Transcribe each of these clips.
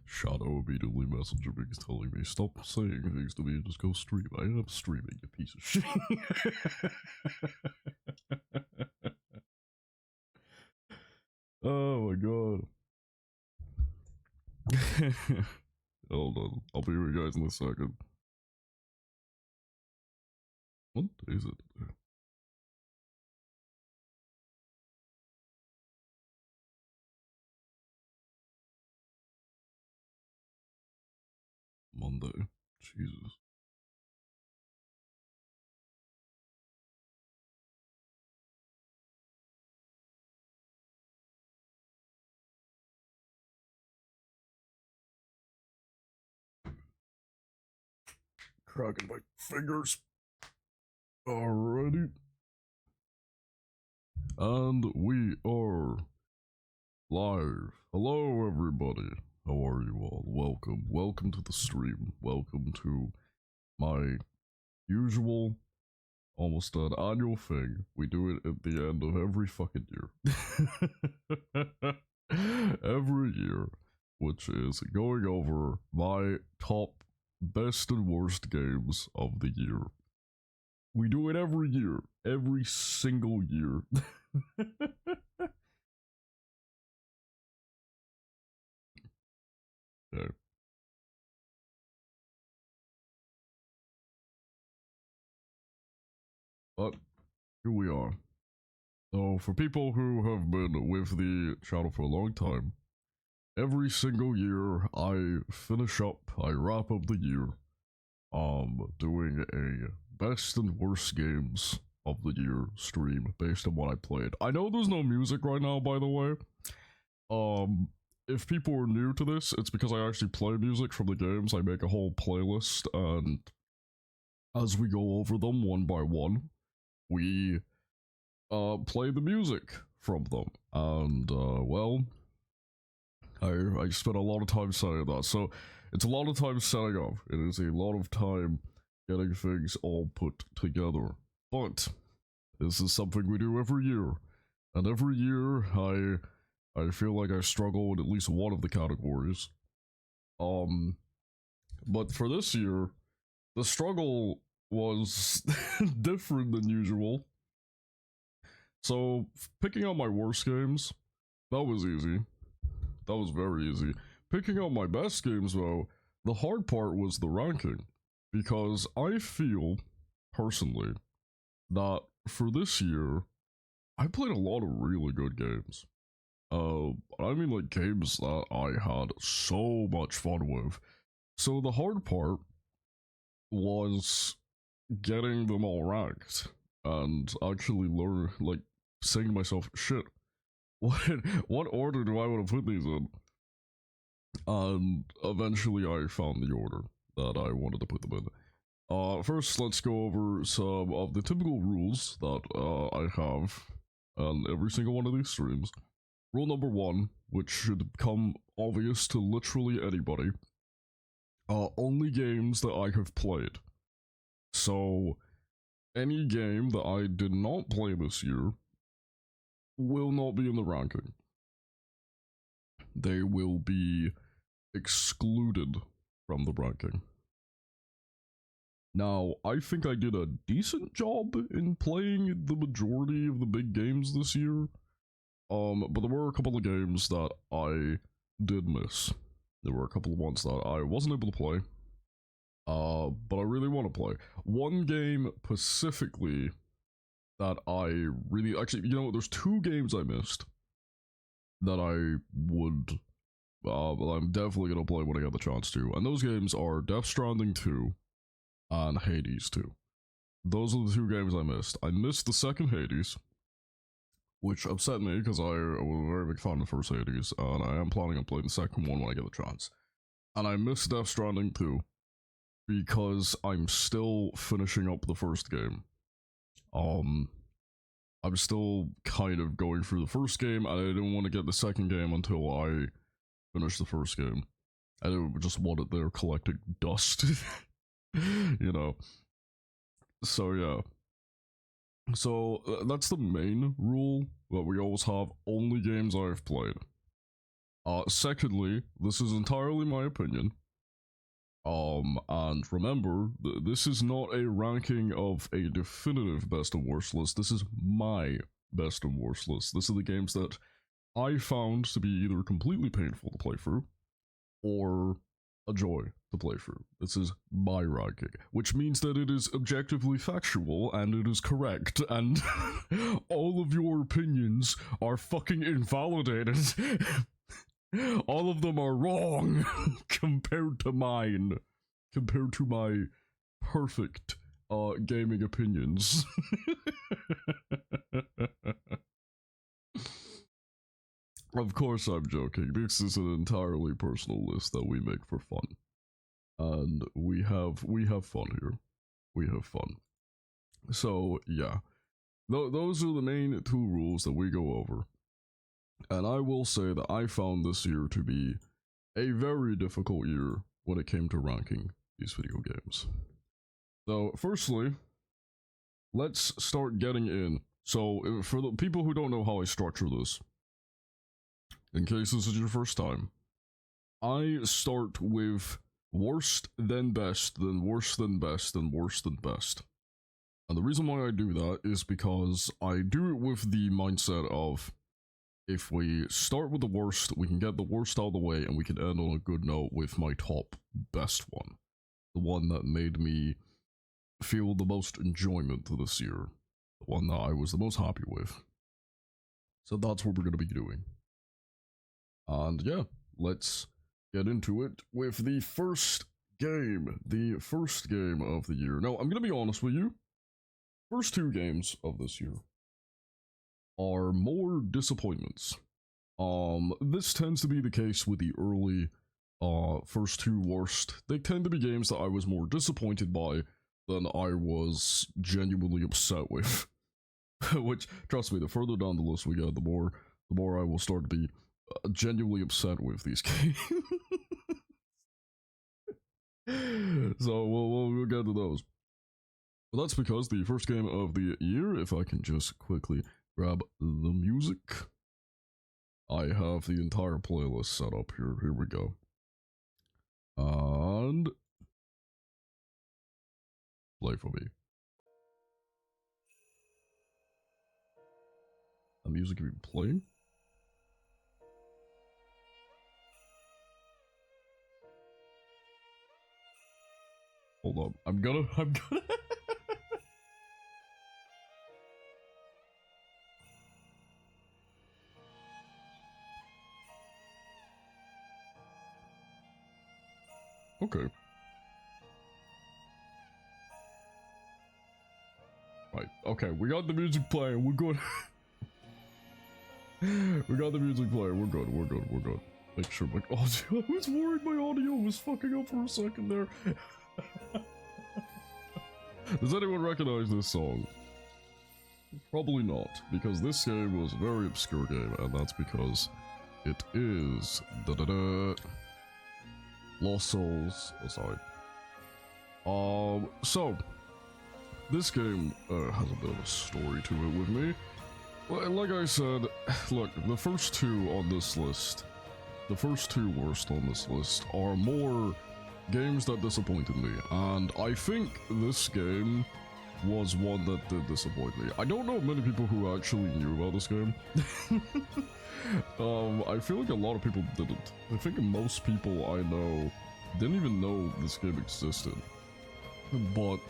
Shadow immediately messaged me telling me, stop saying things to me and just go stream. I am streaming, you piece of shit. Oh my god. Hold on, I'll be with you guys in a second. What day is it today? Monday. Jesus. Cracking my fingers. Alrighty. And we are live. Hello, everybody. How are you all? Welcome. Welcome to the stream. Welcome to my usual, almost an annual thing. We do it at the end of every fucking year. Every year. Which is going over my top best and worst games of the year. We do it every year. Every single year. Okay. But here we are. So for people who have been with the channel for a long time, every single year I finish up, I wrap up the year, doing a best and worst games of the year stream based on what I played. I know there's no music right now, by the way. If people are new to this, it's because I actually play music from the games. I make a whole playlist, and as we go over them one by one, we play the music from them. And well, I spent a lot of time setting that. So it's a lot of time setting up. It is a lot of time getting things all put together. But this is something we do every year. And every year I feel like I struggle with at least one of the categories. But for this year, the struggle was different than usual. So picking out my worst games, that was easy. That was very easy. Picking out my best games, though, the hard part was the ranking. Because I feel, personally, that for this year, I played a lot of really good games. I mean, like, games that I had so much fun with. So the hard part was getting them all ranked and actually saying to myself, shit, what order do I want to put these in? And eventually I found the order that I wanted to put them in. First, let's go over some of the typical rules that I have on every single one of these streams. Rule number 1, which should become obvious to literally anybody. Only games that I have played. So, any game that I did not play this year will not be in the ranking. They will be excluded from the ranking. Now, I think I did a decent job in playing the majority of the big games this year. But there were a couple of games that I did miss. There were a couple of ones that I wasn't able to play. But I really want to play. One game specifically that I really, actually, you know, there's 2 games I missed that I would, I'm definitely gonna play when I get the chance to. And those games are Death Stranding 2 and Hades 2. Those are the 2 games I missed. I missed the second Hades, which upset me because I was a very big fan of the first Hades, and I am planning on playing the second one when I get the chance. And I missed Death Stranding 2 because I'm still finishing up the first game. I'm still kind of going through the first game, and I didn't want to get the second game until I finished the first game. I didn't just want it there collecting dust, you know. So yeah. So that's the main rule that we always have. Only games I've played. Secondly, this is entirely my opinion. And remember, this is not a ranking of a definitive best and worst list. This is my best and worst list. This are the games that I found to be either completely painful to play through or a joy to play through. This is my ranking, which means that it is objectively factual and it is correct, and all of your opinions are fucking invalidated. All of them are wrong compared to mine, compared to my perfect gaming opinions. Of course I'm joking. This is an entirely personal list that we make for fun. And we have fun here. We have fun. So, yeah. Those are the main two rules that we go over. And I will say that I found this year to be a very difficult year when it came to ranking these video games. So, firstly, let's start getting in. So, for the people who don't know how I structure this, in case this is your first time, I start with worst, then best, then worse than best, then worse than best. And the reason why I do that is because I do it with the mindset of, if we start with the worst, we can get the worst out of the way, and we can end on a good note with my top best one. The one that made me feel the most enjoyment this year. The one that I was the most happy with. So that's what we're going to be doing. And yeah, let's get into it with the first game. The first game of the year. Now, I'm going to be honest with you. First two games of this year are more disappointments. This tends to be the case with the early first two worst. They tend to be games that I was more disappointed by than I was genuinely upset with. Which, trust me, the further down the list we get, the more I will start to be genuinely upset with these games. So we'll get to those. But that's because the first game of the year, if I can just quickly grab the music. I have the entire playlist set up here. Here we go. And play for me. The music even playing? Hold on. I'm gonna Okay. Right. Okay, we got the music playing. We're good. We got the music playing. We're good. We're good. We're good. Make sure my audio. I was worried my audio was fucking up for a second there. Does anyone recognize this song? Probably not, because this game was a very obscure game, and that's because it is Lost Souls aside. So this game has a bit of a story to it with me. Like I said, look, the first two on this list, the first two worst on this list, are more games that disappointed me, and I think this game was one that did disappoint me. I don't know many people who actually knew about this game. I feel like a lot of people didn't. I think most people I know didn't even know this game existed. But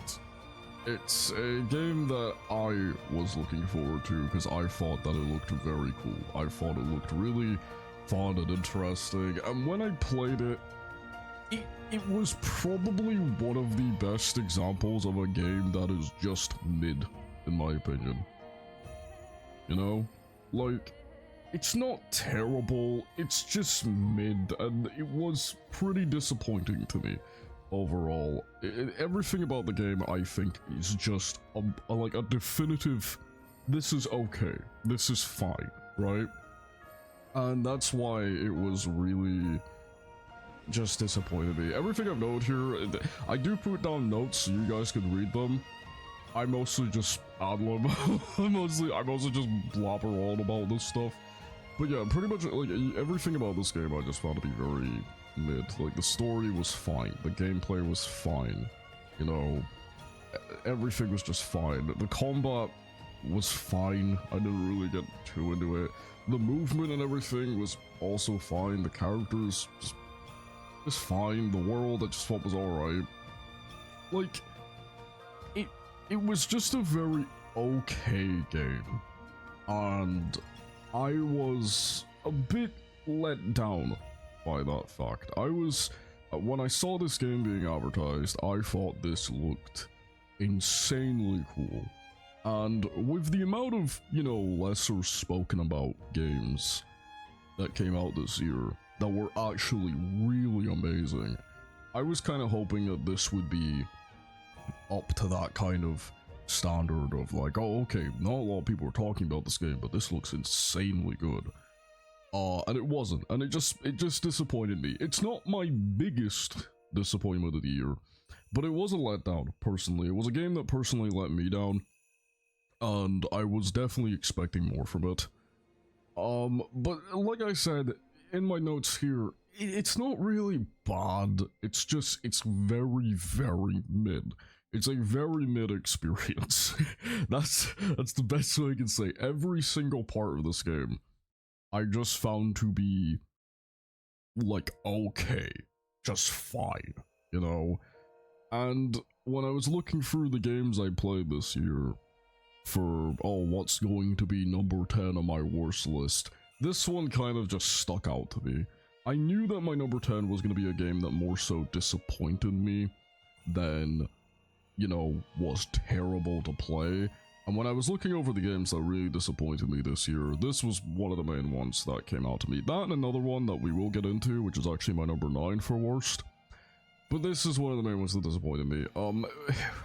it's a game that I was looking forward to because I thought that it looked very cool. I thought it looked really fun and interesting, and when I played it, it was probably one of the best examples of a game that is just mid, in my opinion. You know? Like, it's not terrible, it's just mid, and it was pretty disappointing to me overall. Everything about the game, I think, is just like a definitive, this is okay, this is fine, right? And that's why it was really just disappointed me. Everything I've noted here, I do put down notes so you guys can read them. I mostly just ad-lib. I mostly just blabber on about this stuff. But yeah, pretty much like everything about this game I just found to be very mid. Like the story was fine, the gameplay was fine, you know, everything was just fine. The combat was fine. I didn't really get too into it. The movement and everything was also fine. The characters just fine. The world I just thought was alright. Like it was just a very okay game. And I was a bit let down by that fact. I was, when I saw this game being advertised, I thought this looked insanely cool. And with the amount of, you know, lesser spoken about games that came out this year that were actually really amazing, I was kind of hoping that this would be up to that kind of standard of like, oh, okay, not a lot of people are talking about this game, but this looks insanely good. And it wasn't, and it just disappointed me. It's not my biggest disappointment of the year, but it was a letdown, personally. It was a game that personally let me down, and I was definitely expecting more from it. But like I said, in my notes here, it's not really bad, it's very, very mid. It's a very mid experience. That's the best way I can say. Every single part of this game I just found to be like okay, just fine, you know? And when I was looking through the games I played this year for, oh, what's going to be number 10 on my worst list, this one kind of just stuck out to me. I knew that my number 10 was going to be a game that more so disappointed me than, you know, was terrible to play. And when I was looking over the games that really disappointed me this year, this was one of the main ones that came out to me. That and another one that we will get into, which is actually my number 9 for worst. But this is one of the main ones that disappointed me.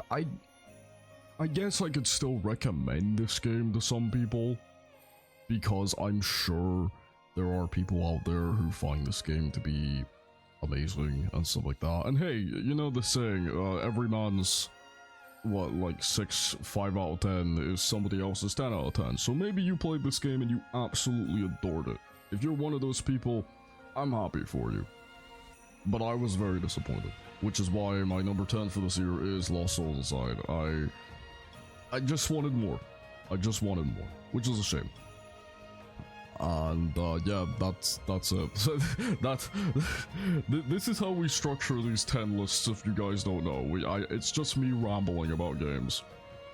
I guess I could still recommend this game to some people, because I'm sure there are people out there who find this game to be amazing and stuff like that. And hey, you know the saying, every man's, what, like 5 out of 10 is somebody else's 10 out of 10. So maybe you played this game and you absolutely adored it. If you're one of those people, I'm happy for you. But I was very disappointed, which is why my number 10 for this year is Lost Souls Inside. I just wanted more. I just wanted more, which is a shame. And yeah, that's it. This is how we structure these 10 lists. If you guys don't know, it's just me rambling about games,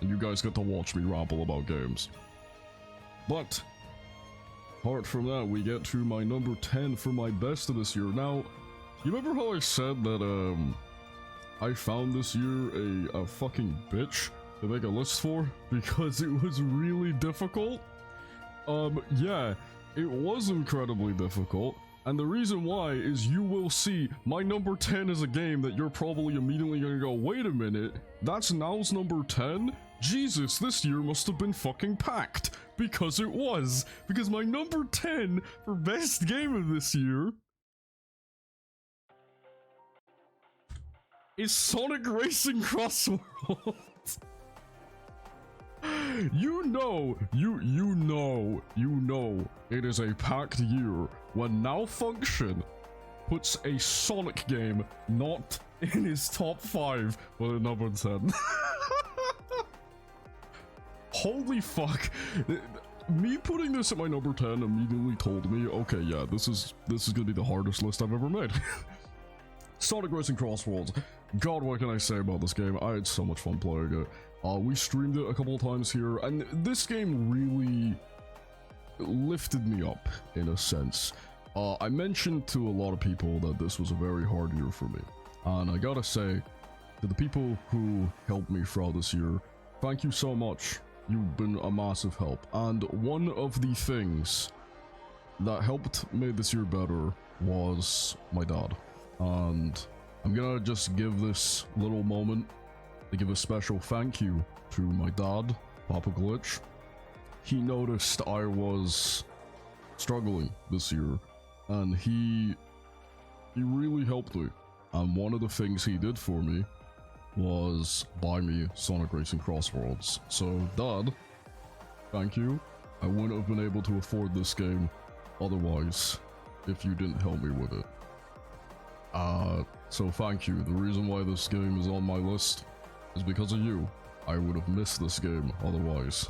and you guys get to watch me ramble about games. But apart from that, we get to my number 10 for my best of this year. Now, you remember how I said that I found this year a fucking bitch to make a list for because it was really difficult? Yeah, it was incredibly difficult, and the reason why is you will see my number 10 is a game that you're probably immediately gonna go, wait a minute, that's Nals number 10? Jesus, this year must have been fucking packed, because it was, because my number 10 for best game of this year is Sonic Racing Cross Worlds. You know, it is a packed year when Malfunction puts a Sonic game not in his top 5, but at number 10. Holy fuck. Me putting this at my number 10 immediately told me, okay, yeah, this is gonna be the hardest list I've ever made. Sonic Racing Cross Worlds. God, what can I say about this game? I had so much fun playing it. We streamed it a couple of times here, and this game really lifted me up, in a sense. I mentioned to a lot of people that this was a very hard year for me, and I gotta say, to the people who helped me throughout this year, thank you so much. You've been a massive help, and one of the things that helped make this year better was my dad, and I'm gonna just give this little moment to give a special thank you to my dad, Papa Glitch. He noticed I was struggling this year, and he really helped me. And one of the things he did for me was buy me Sonic Racing Cross Worlds. So, Dad, thank you. I wouldn't have been able to afford this game otherwise if you didn't help me with it. So thank you. The reason why this game is on my list is because of you. I would have missed this game otherwise.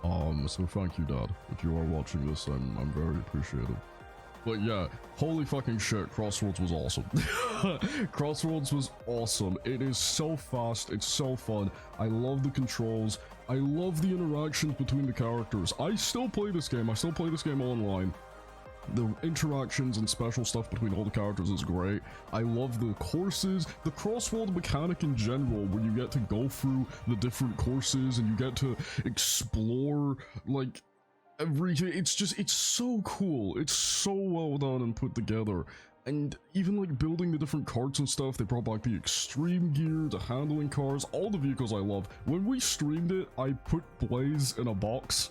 So thank you, Dad. If you are watching this, I'm very appreciative. But yeah, holy fucking shit, Crossroads was awesome. Crossroads was awesome. It is so fast, it's so fun. I love the controls. I love the interactions between the characters. I still play this game. I still play this game online. The interactions and special stuff between all the characters is great. I love the courses, the crossworld mechanic in general, where you get to go through the different courses and you get to explore, like, everything. It's so cool. It's so well done and put together. And even like building the different carts and stuff, they brought back the extreme gear, the handling cars, all the vehicles I love. When we streamed it, I put Blaze in a box.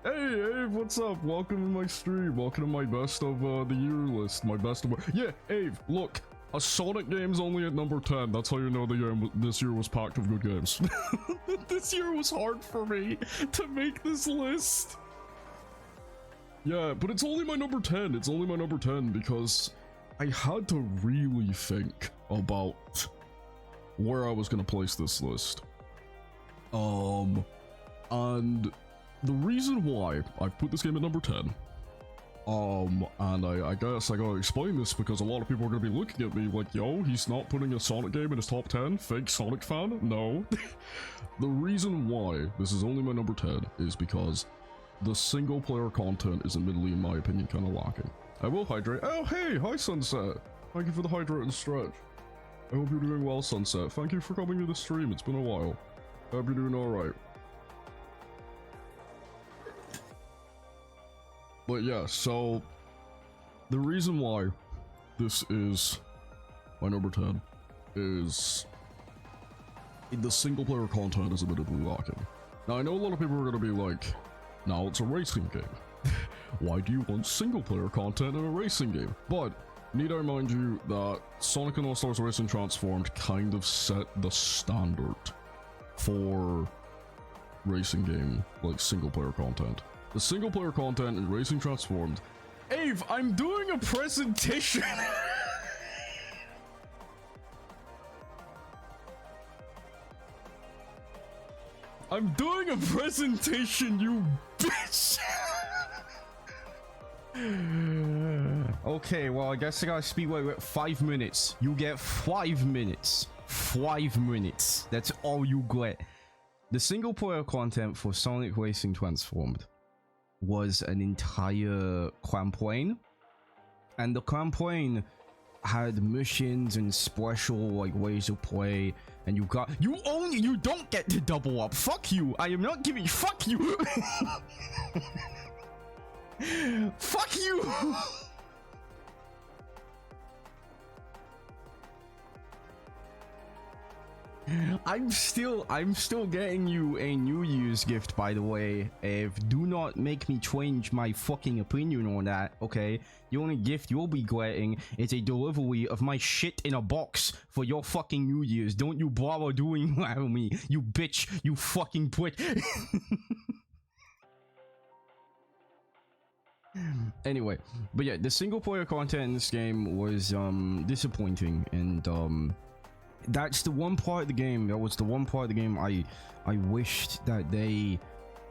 Hey, Ave, what's up? Welcome to my stream. Welcome to my best of the year list. My best of... Yeah, Ave, look. A Sonic game's only at number 10. That's how you know the game this year was packed with good games. This year was hard for me to make this list. Yeah, but it's only my number 10. It's only my number 10 because I had to really think about where I was going to place this list. And the reason why I put this game at number 10, and I guess I gotta explain this because a lot of people are gonna be looking at me like, yo, he's not putting a Sonic game in his top 10? Fake Sonic fan? No. The reason why this is only my number 10 is because the single player content is admittedly, in my opinion, kind of lacking. I will hydrate. Oh, hey, hi, Sunset. Thank you for the hydrate and stretch. I hope you're doing well, Sunset. Thank you for coming to the stream. It's been a while. I hope you're doing alright. But yeah, so the reason why this is my number 10 is the single player content is admittedly lacking. Now I know a lot of people are going to be like, now it's a racing game. Why do you want single player content in a racing game? But need I remind you that Sonic and All-Stars Racing Transformed kind of set the standard for racing game, like single player content. The single player content in Racing Transformed. Ave, I'm doing a presentation. I'm doing a presentation, you bitch. Okay, well, I guess I gotta speak like 5 minutes. You get 5 minutes. 5 minutes. That's all you get. The single player content for Sonic Racing Transformed was an entire campaign, and the campaign had missions and special like ways to play, and you don't get to double up. Fuck you. I am not giving. Fuck you. Fuck you. I'm still getting you a New Year's gift, by the way. Do not make me change my fucking opinion on that, okay? The only gift you'll be getting is a delivery of my shit in a box for your fucking New Year's. Don't you bother doing that with me, you bitch, you fucking prick. Anyway, but yeah, the single player content in this game was disappointing, and that's the one part of the game. That was the one part of the game I wished that they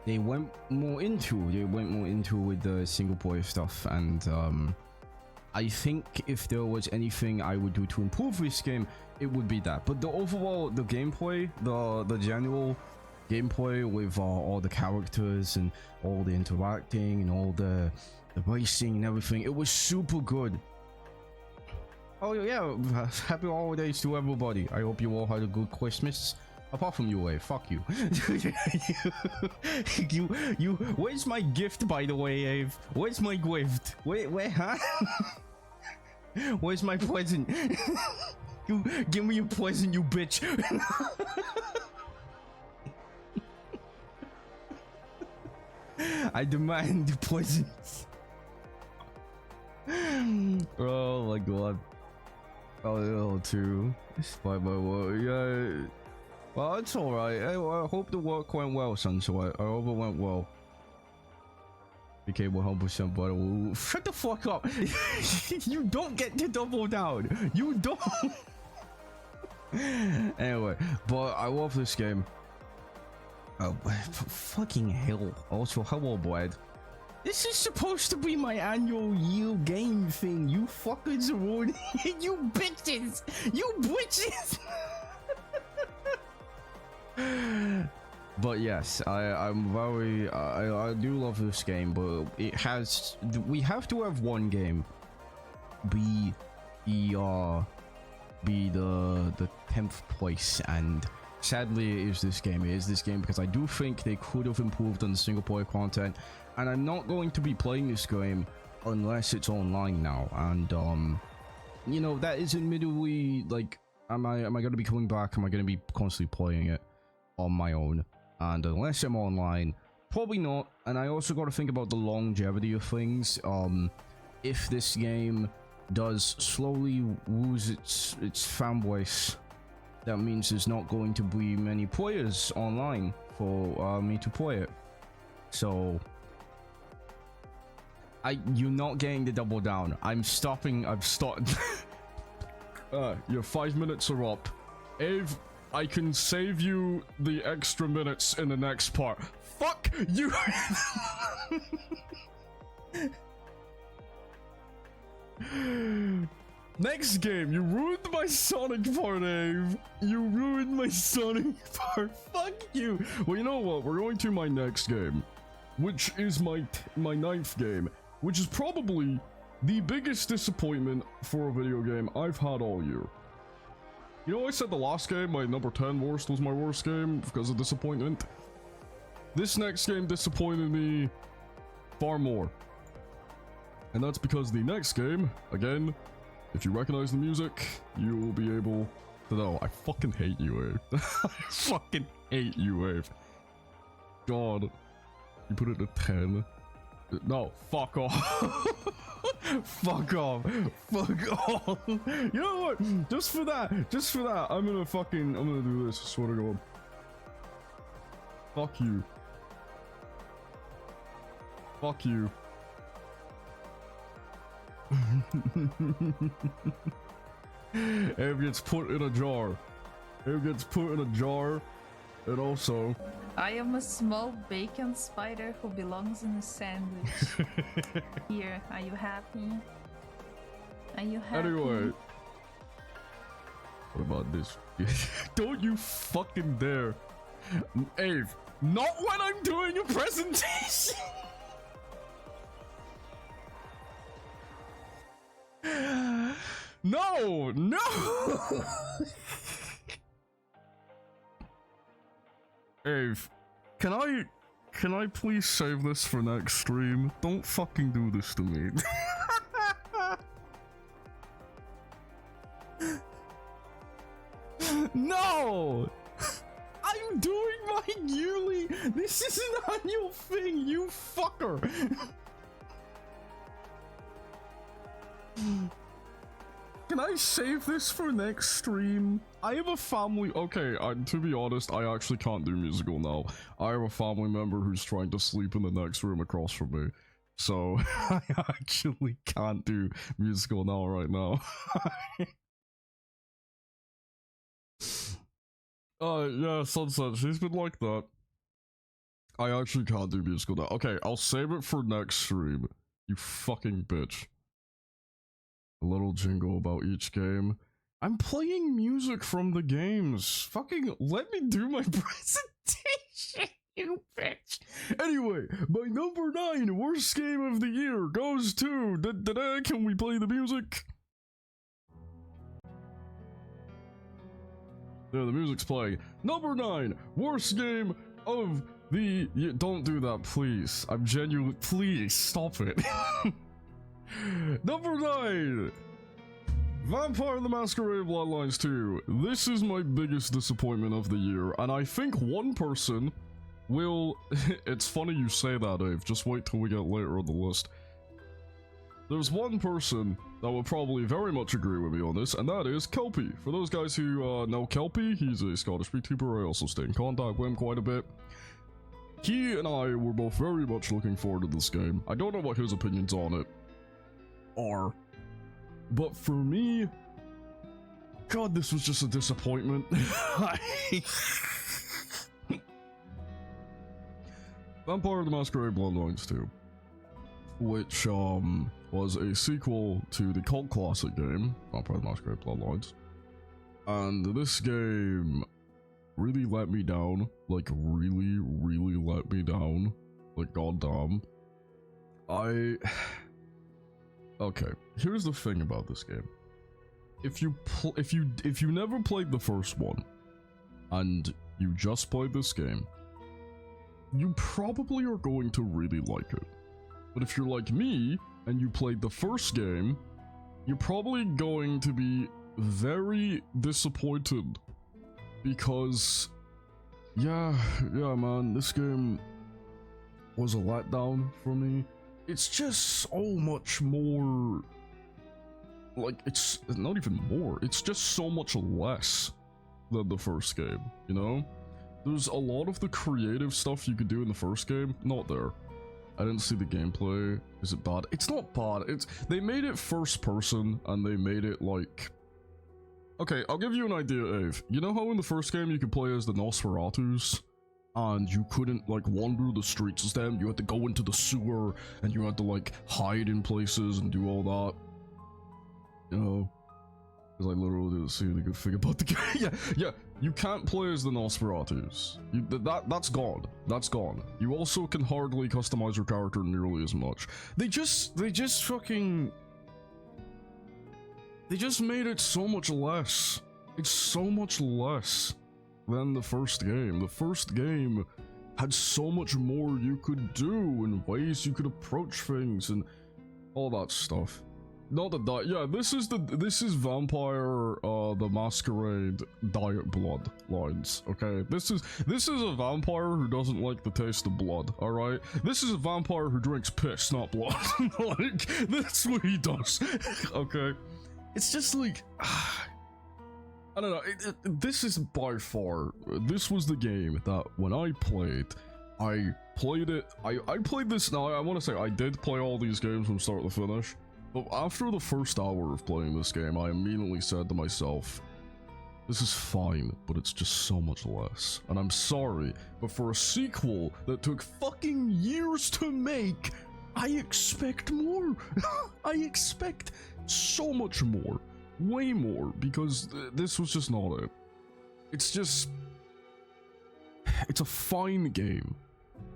went more into. They went more into with the single player stuff, and I think if there was anything I would do to improve this game, it would be that. But the overall, the gameplay, the general gameplay with all the characters and all the interacting and all the racing and everything, it was super good. Oh yeah, happy holidays to everybody. I hope you all had a good Christmas. Apart from you, fuck you. you, where's my gift, by the way, Ave? Where's my gift? Where, huh? Where's my present? You, give me your present, you bitch. I demand the presents. Oh my god. Oh, too. Despite my work, yeah. Well, it's alright. I hope the work went well, Sunset. I hope it went well. became 100% better. Shut the fuck up. You don't get to double down. You don't. Anyway, but I love this game. Oh, fucking hell. Also, hello, Brad. This is supposed to be my annual year game thing. You fuckers are ruining it. You bitches. You bitches. But yes, I'm very I do love this game, but it has, we have to have one game be the 10th place, and sadly it is this game. It is this game because I do think they could have improved on the single player content, and I'm not going to be playing this game unless it's online now. And you know, that is admittedly like, am I going to be coming back? Am I going to be constantly playing it on my own? And unless I'm online, probably not. And I also got to think about the longevity of things. If this game does slowly lose its fan base, that means there's not going to be many players online for me to play it. So you're not getting the double down. I'm stopping. I've stopped. Your 5 minutes are up. Ave, I can save you the extra minutes in the next part. Fuck you. Next game. You ruined my Sonic part, Ave. You ruined my Sonic part. Fuck you. Well, you know what? We're going to my next game, which is my 9th game, which is probably the biggest disappointment for a video game I've had all year. You know, I said the last game, my number 10 worst, was my worst game because of disappointment. This next game disappointed me far more. And that's because the next game, again, if you recognize the music, you will be able to know. I fucking hate you, Ave. I fucking hate you, Ave. God. You put it at 10. No, fuck off. Fuck off. Fuck off. You know what? Just for that, I'm gonna do this. I swear to God. Fuck you. Fuck you. It gets put in a jar. It gets put in a jar. And also, I am a small bacon spider who belongs in a sandwich. Here, are you happy? Are you happy? Anyway, what about this? Don't you fucking dare, Ave! Not when I'm doing a presentation. No, no. Ave, can I please save this for next stream? Don't fucking do this to me. No! I'm doing my yearly. This is an annual thing, you fucker. Can I save this for next stream? I have a family. Okay, to be honest, I actually can't do musical now. I have a family member who's trying to sleep in the next room across from me. So, I actually can't do musical now right now. Yeah, Sunset, she's been like that. I actually can't do musical now. Okay, I'll save it for next stream. You fucking bitch. A little jingle about each game. I'm playing music from the games. Fucking let me do my presentation, you bitch. Anyway, my number 9 worst game of the year goes to... Can we play the music? There, the music's playing. Number 9 worst game of the year. Don't do that, please. I'm genuinely... Please, stop it. Number 9! Vampire the Masquerade Bloodlines 2. This is my biggest disappointment of the year, and I think one person will... It's funny you say that, Dave. Just wait till we get later on the list. There's one person that will probably very much agree with me on this, and that is Kelpie. For those guys who know Kelpie, he's a Scottish VTuber. I also stay in contact with him quite a bit. he and I were both very much looking forward to this game. I don't know what his opinions on it are, but for me, God, this was just a disappointment. Vampire the Masquerade Bloodlines 2, which was a sequel to the cult classic game, Vampire the Masquerade Bloodlines. And this game really let me down, like really let me down, like goddamn. Okay, here's the thing about this game. If you never played the first one, and you just played this game, you probably are going to really like it. But if you're like me, and you played the first game, you're probably going to be very disappointed. Because, yeah man, this game was a letdown for me. It's just so much more, like, it's not even more, it's just so much less than the first game, you know? There's a lot of the creative stuff you could do in the first game, not there. I didn't see the gameplay. Is it bad? It's not bad. They made it first person, and they made it like... Okay, I'll give you an idea, Ave. You know how in the first game you could play as the Nosferatus? And you couldn't, like, wander the streets as them? You had to go into the sewer, and you had to, like, hide in places and do all that. You know? Because I literally didn't see any good thing about the game. yeah, you can't play as the Nosferatus. That's gone. That's gone. You also can hardly customize your character nearly as much. They just fucking... They just made it so much less. It's so much less than the first game. The first game had so much more you could do and ways you could approach things and all that stuff. Not that, yeah, this is Vampire the Masquerade Diet Blood lines, okay? This is a vampire who doesn't like the taste of blood, alright? This is a vampire who drinks piss, not blood. Like, that's what he does, okay? It's just like, I don't know, this is by far, this was the game that when I played it, I played this, now I want to say I did play all these games from start to finish, but after the first hour of playing this game, I immediately said to myself, this is fine, but it's just so much less. And I'm sorry, but for a sequel that took fucking years to make, I expect more. I expect so much more. Way more, because this was just not it. It's just... It's a fine game,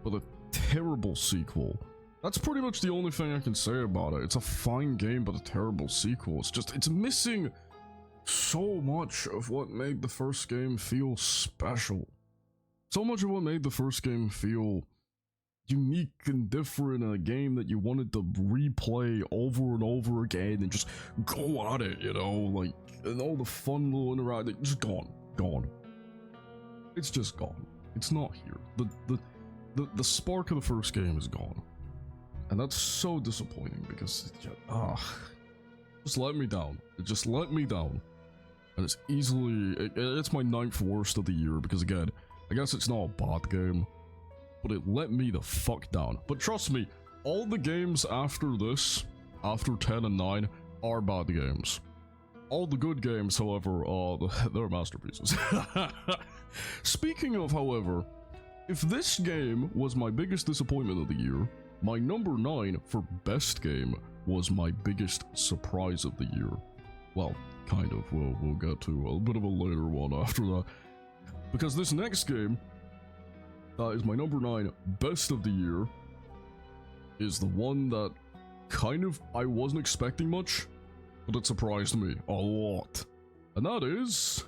but a terrible sequel. That's pretty much the only thing I can say about it. It's a fine game, but a terrible sequel. It's just, it's missing so much of what made the first game feel special. So much of what made the first game feel unique and different, in a game that you wanted to replay over and over again and just go at it, you know, like, and all the fun little interaction, just gone. It's just gone. It's not here. The spark of the first game is gone. And that's so disappointing because just let me down. It just let me down. And it's easily, it's my 9th worst of the year because, again, I guess it's not a bad game, but it let me the fuck down. But trust me, all the games after this, after 10 and 9, are bad games. All the good games, however, they're masterpieces. Speaking of, however, if this game was my biggest disappointment of the year, my number 9 for best game was my biggest surprise of the year. Well, kind of. We'll get to a bit of a later one after that. Because this next game, that is my number 9 best of the year, is the one that kind of I wasn't expecting much, but it surprised me a lot. And that is...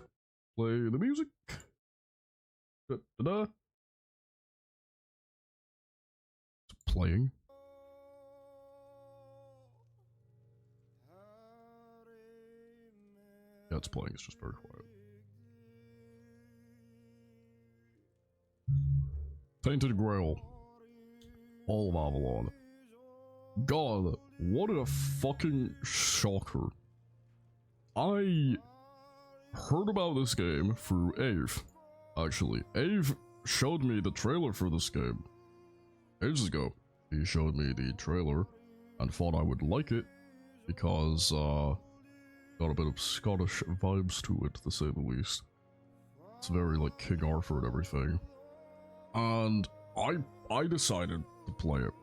Play the music. Da-da-da. Playing. Yeah, it's playing, it's just very quiet. Tainted Grail. All of Avalon. God, what a fucking shocker. I heard about this game through Ave, actually. Ave showed me the trailer for this game ages ago. He showed me the trailer and thought I would like it because got a bit of Scottish vibes to it, to say the least. It's very like King Arthur and everything. And I decided to play it.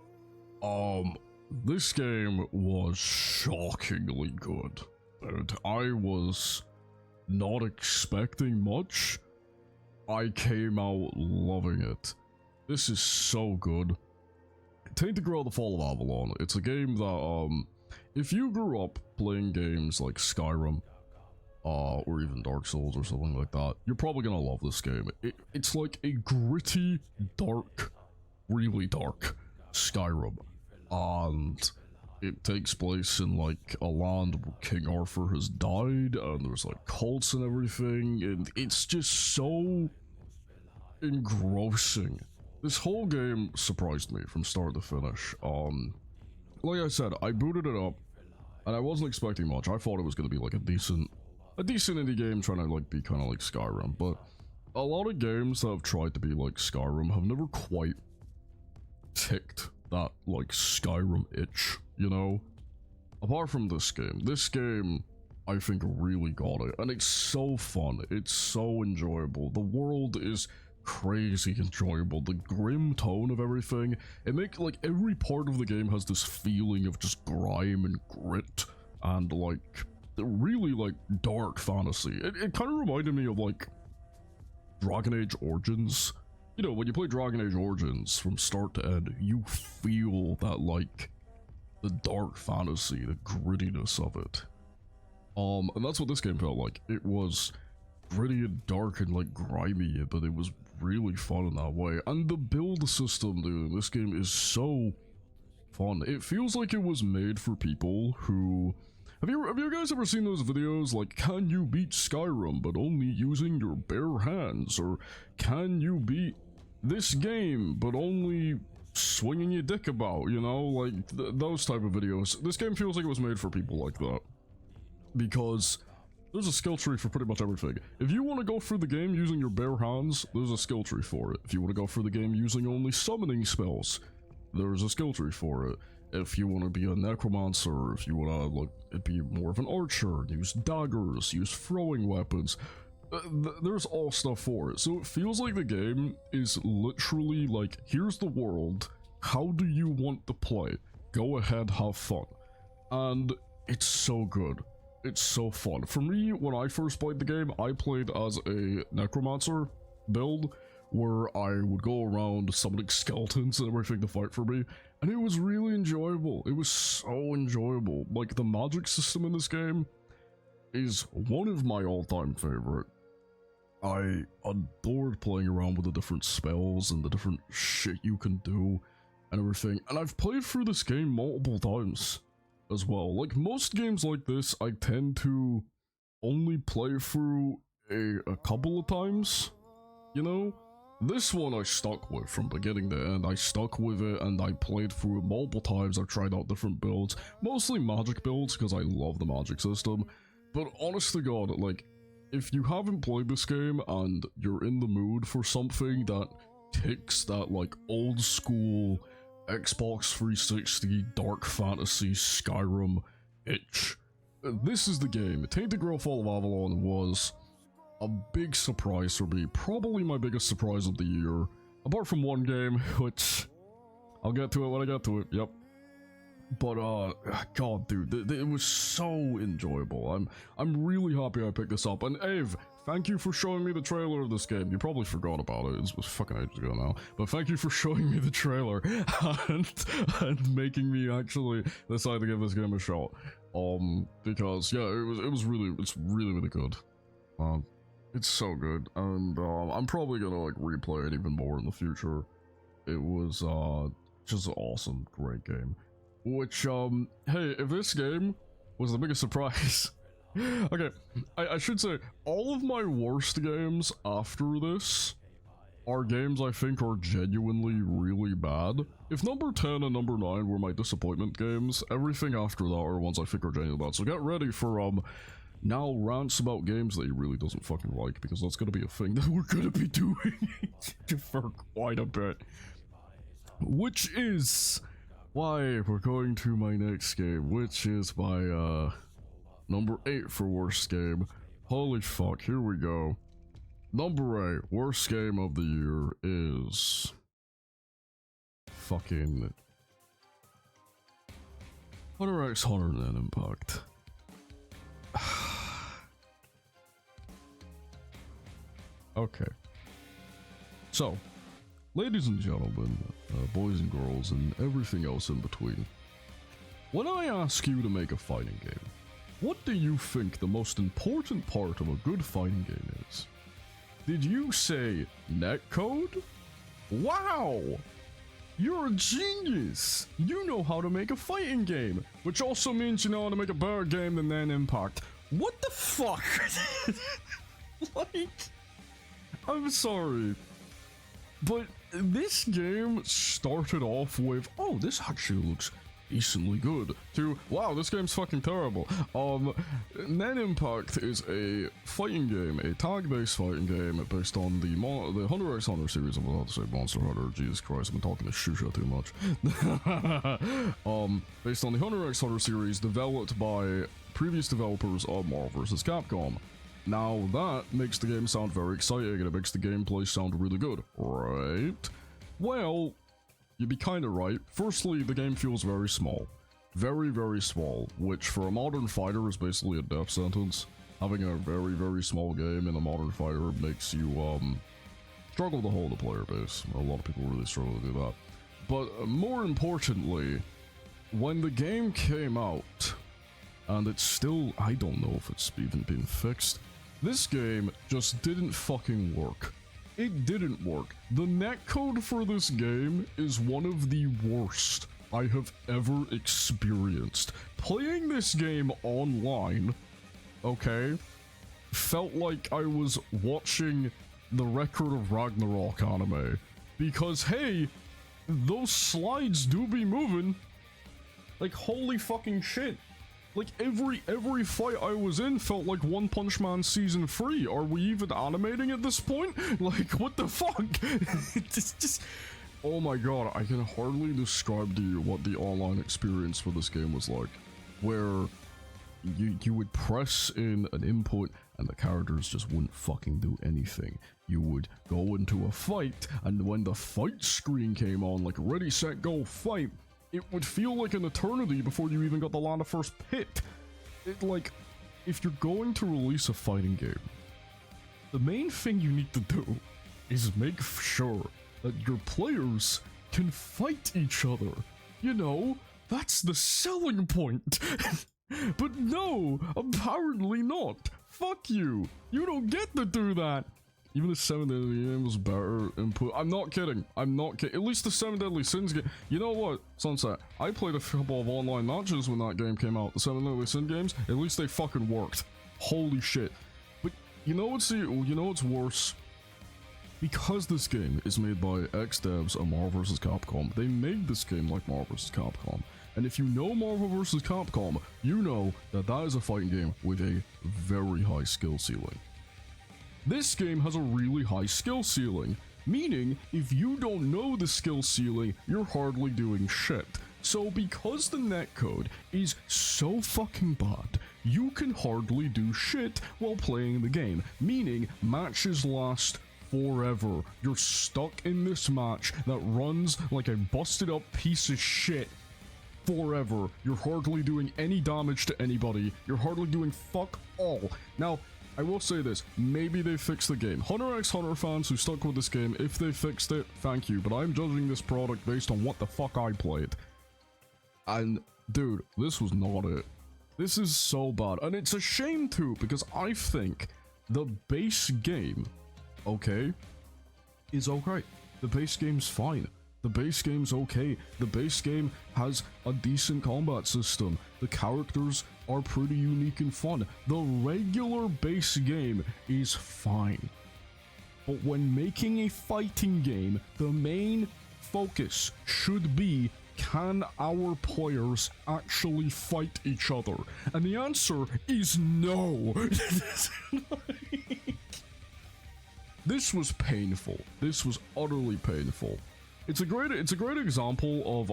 This game was shockingly good. And I was not expecting much. I came out loving it. This is so good. Tainted Grail: The Fall of Avalon. It's a game that, if you grew up playing games like Skyrim, or even Dark Souls or something like that, you're probably gonna love this game. It's like a gritty, dark, really dark Skyrim. And it takes place in like a land where King Arthur has died, and there's like cults and everything, and it's just so engrossing. This whole game surprised me from start to finish. Like I said, I booted it up, and I wasn't expecting much. I thought it was going to be like a decent indie game trying to like be kind of like Skyrim, but a lot of games that have tried to be like Skyrim have never quite ticked that like Skyrim itch, you know? Apart from this game I think really got it, and it's so fun, it's so enjoyable. The world is crazy enjoyable. The grim tone of everything, it makes like every part of the game has this feeling of just grime and grit and like really like dark fantasy. It kind of reminded me of like Dragon Age Origins. You know, when you play Dragon Age Origins from start to end, you feel that like the dark fantasy, the grittiness of it. And that's what this game felt like. It was gritty and dark and like grimy, but it was really fun in that way. And the build system, dude, in this game is so fun. It feels like it was made for people who... Have you guys ever seen those videos like, can you beat Skyrim but only using your bare hands? Or can you beat this game but only swinging your dick about, you know? Like, those type of videos. This game feels like it was made for people like that. Because there's a skill tree for pretty much everything. If you want to go through the game using your bare hands, there's a skill tree for it. If you want to go through the game using only summoning spells, there's a skill tree for it. If you want to be a necromancer, if you want to like be more of an archer, use daggers, use throwing weapons, there's all stuff for it. So it feels like the game is literally like, here's the world, how do you want to play? Go ahead, have fun. And it's so good. It's so fun. For me, when I first played the game, I played as a necromancer build, where I would go around summoning skeletons and everything to fight for me, and it was really enjoyable. It was so enjoyable. Like, the magic system in this game is one of my all-time favorite. I adored playing around with the different spells and the different shit you can do and everything, and I've played through this game multiple times as well. Like, most games like this, I tend to only play through a couple of times, you know? This one I stuck with from beginning to end. I stuck with it and I played through it multiple times. I've tried out different builds, mostly magic builds because I love the magic system. But honest to God, like, if you haven't played this game and you're in the mood for something that ticks that like old school Xbox 360 dark fantasy Skyrim itch, this is the game. Tainted Grail: Fall of Avalon was a big surprise for me, probably my biggest surprise of the year, apart from one game, which I'll get to it when I get to it, yep. But god dude, it was so enjoyable. I'm really happy I picked this up. And Ave, thank you for showing me the trailer of this game. You probably forgot about it, it was fucking ages ago now, but thank you for showing me the trailer and making me actually decide to give this game a shot. Because yeah, it's really good. It's so good, and I'm probably gonna like replay it even more in the future. It was just an awesome, great game. Which hey, if this game was the biggest surprise, okay, I should say all of my worst games after this are games I think are genuinely really bad. If number 10 and number 9 were my disappointment games, everything after that are ones I think are genuinely bad. So get ready for now rants about games that he really doesn't fucking like, because that's gonna be a thing that we're gonna be doing for quite a bit. Which is why we're going to my next game, which is my number 8 for worst game. Holy fuck, here we go. Number 8, worst game of the year is fucking Hunter x Hunter Net Impact. Okay. So, ladies and gentlemen, boys and girls, and everything else in between, when I ask you to make a fighting game, what do you think the most important part of a good fighting game is? Did you say netcode? Wow! You're a genius! You know how to make a fighting game, which also means you know how to make a better game than Net Impact. What the fuck? Like, I'm sorry, but this game started off with, oh, this actually looks decently good, to, wow, this game's fucking terrible. Net Impact is a fighting game, a tag-based fighting game based on the Hunter x Hunter series. I'm about to say Monster Hunter, Jesus Christ, I've been talking to Shusha too much. Based on the Hunter x Hunter series, developed by previous developers of Marvel vs. Capcom. Now that makes the game sound very exciting, and it makes the gameplay sound really good, right? Well, you'd be kinda right. Firstly, the game feels very small. Very, very small, which for a modern fighter is basically a death sentence. Having a very, very small game in a modern fighter makes you, struggle to hold a player base. A lot of people really struggle to do that. But more importantly, when the game came out, and it's still, I don't know if it's even been fixed, this game just didn't fucking work. It didn't work. The netcode for this game is one of the worst I have ever experienced. Playing this game online, okay, felt like I was watching the Record of Ragnarok anime. Because, hey, those slides do be moving. Like, holy fucking shit. Like, every fight I was in felt like One Punch Man Season 3. Are we even animating at this point? Like, what the fuck? It's just... Oh my god, I can hardly describe to you what the online experience for this game was like. Where you would press in an input and the characters just wouldn't fucking do anything. You would go into a fight, and when the fight screen came on, like ready, set, go, fight, it would feel like an eternity before you even got the land of first hit. Like, if you're going to release a fighting game, the main thing you need to do is make sure that your players can fight each other. You know, that's the selling point. But no, apparently not. Fuck you. You don't get to do that. Even the 7 Deadly game was better input. I'm not kidding. I'm not kidding. At least the 7 Deadly Sins game. You know what, Sunset? I played a couple of online matches when that game came out. The 7 Deadly Sin games. At least they fucking worked. Holy shit. But you know what's worse? Because this game is made by ex-devs of Marvel vs. Capcom, they made this game like Marvel vs. Capcom. And if you know Marvel vs. Capcom, you know that that is a fighting game with a very high skill ceiling. This game has a really high skill ceiling, meaning if you don't know the skill ceiling, you're hardly doing shit. So because the netcode is so fucking bad, you can hardly do shit while playing the game, meaning matches last forever. You're stuck in this match that runs like a busted up piece of shit forever. You're hardly doing any damage to anybody. You're hardly doing fuck all. Now, I will say this, maybe they fixed the game. Hunter x Hunter fans who stuck with this game, if they fixed it, thank you, but I'm judging this product based on what the fuck I played. And, dude, this was not it. This is so bad, and it's a shame too, because I think the base game, okay, is okay. The base game's fine. The base game's okay. The base game has a decent combat system. The characters are pretty unique and fun. The regular base game is fine. But when making a fighting game, the main focus should be can our players actually fight each other? And the answer is no. This was painful. This was utterly painful. It's a great example of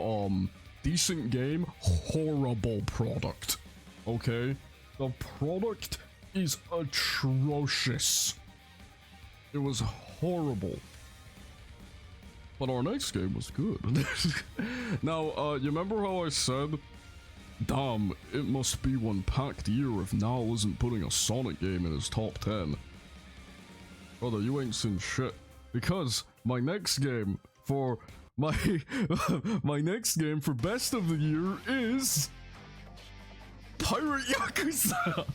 decent game, horrible product. Okay? The product is atrocious. It was horrible. But our next game was good. Now, you remember how I said, damn, it must be one packed year if Nal isn't putting a Sonic game in his top 10. Brother, you ain't seen shit. Because my next game for my next game for best of the year is Pirate Yakuza.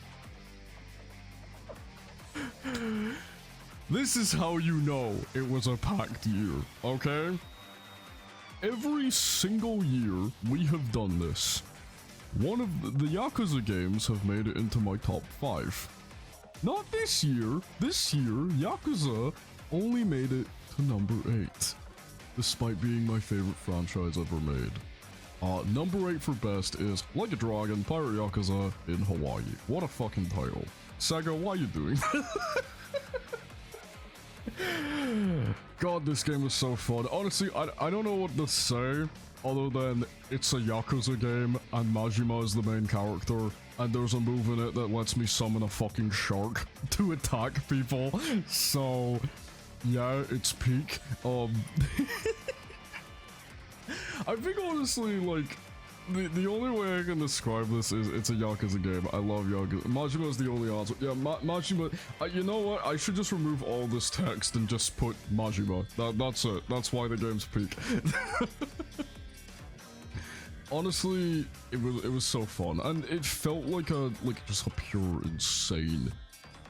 This is how you know it was a packed year, okay? Every single year we have done this. One of the Yakuza games have made it into my top 5. Not this year. This year, Yakuza only made it to number 8. Despite being my favorite franchise ever made. Number 8 for best is Like a Dragon, Pirate Yakuza in Hawaii. What a fucking title. Sega, why you doing that? God, this game is so fun. Honestly, I don't know what to say other than it's a Yakuza game and Majima is the main character and there's a move in it that lets me summon a fucking shark to attack people. So, yeah, it's peak. I think honestly, like, the only way I can describe this is it's a Yakuza game. I love Yakuza. Majima is the only answer. Yeah, Majima. You know what? I should just remove all this text and just put Majima. That's it. That's why the game's peak. Honestly, it was so fun, and it felt like just a pure insane,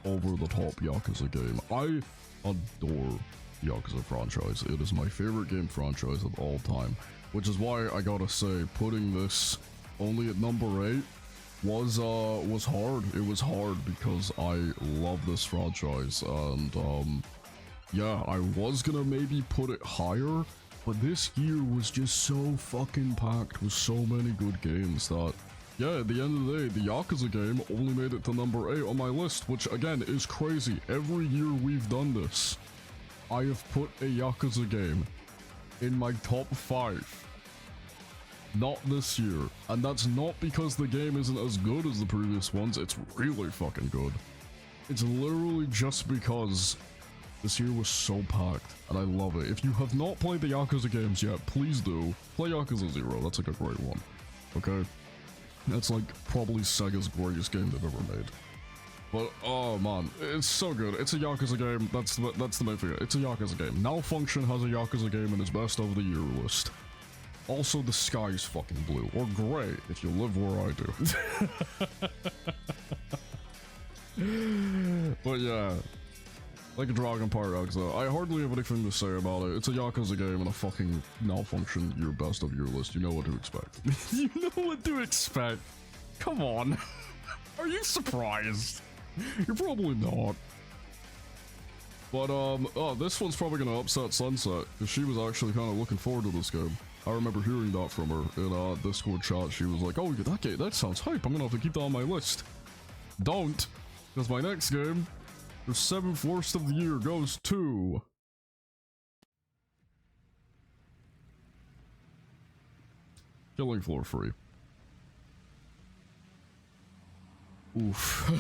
over the top Yakuza game. I adore Yakuza franchise. It is my favorite game franchise of all time. Which is why I gotta say, putting this only at number 8 was hard. It was hard because I love this franchise, and yeah, I was gonna maybe put it higher, but this year was just so fucking packed with so many good games that, yeah, at the end of the day, the Yakuza game only made it to number 8 on my list, which again is crazy. Every year we've done this, I have put a Yakuza game in my top 5. Not this year. And that's not because the game isn't as good as the previous ones. It's really fucking good. It's literally just because this year was so packed, and I love it. If you have not played the Yakuza games yet, please do. Play Yakuza 0. That's like a great one. Okay? That's like probably Sega's greatest game they've ever made. But, oh man, it's so good. It's a Yakuza game. That's the main thing. It's a Yakuza game. Malfunction has a Yakuza game in its best of the year list. Also, the sky is fucking blue. Or gray, if you live where I do. But yeah. Like a Dragon Pirate Yakuza. I hardly have anything to say about it. It's a Yakuza game and a fucking Malfunction your best of your list. You know what to expect. You know what to expect. Come on. Are you surprised? You're probably not. But, oh, this one's probably gonna upset Sunset, because she was actually kind of looking forward to this game. I remember hearing that from her in, Discord chat. She was like, oh, that game, that sounds hype. I'm gonna have to keep that on my list. Don't, because my next game, the 7th worst of the year, goes to... Killing Floor 3. Oof.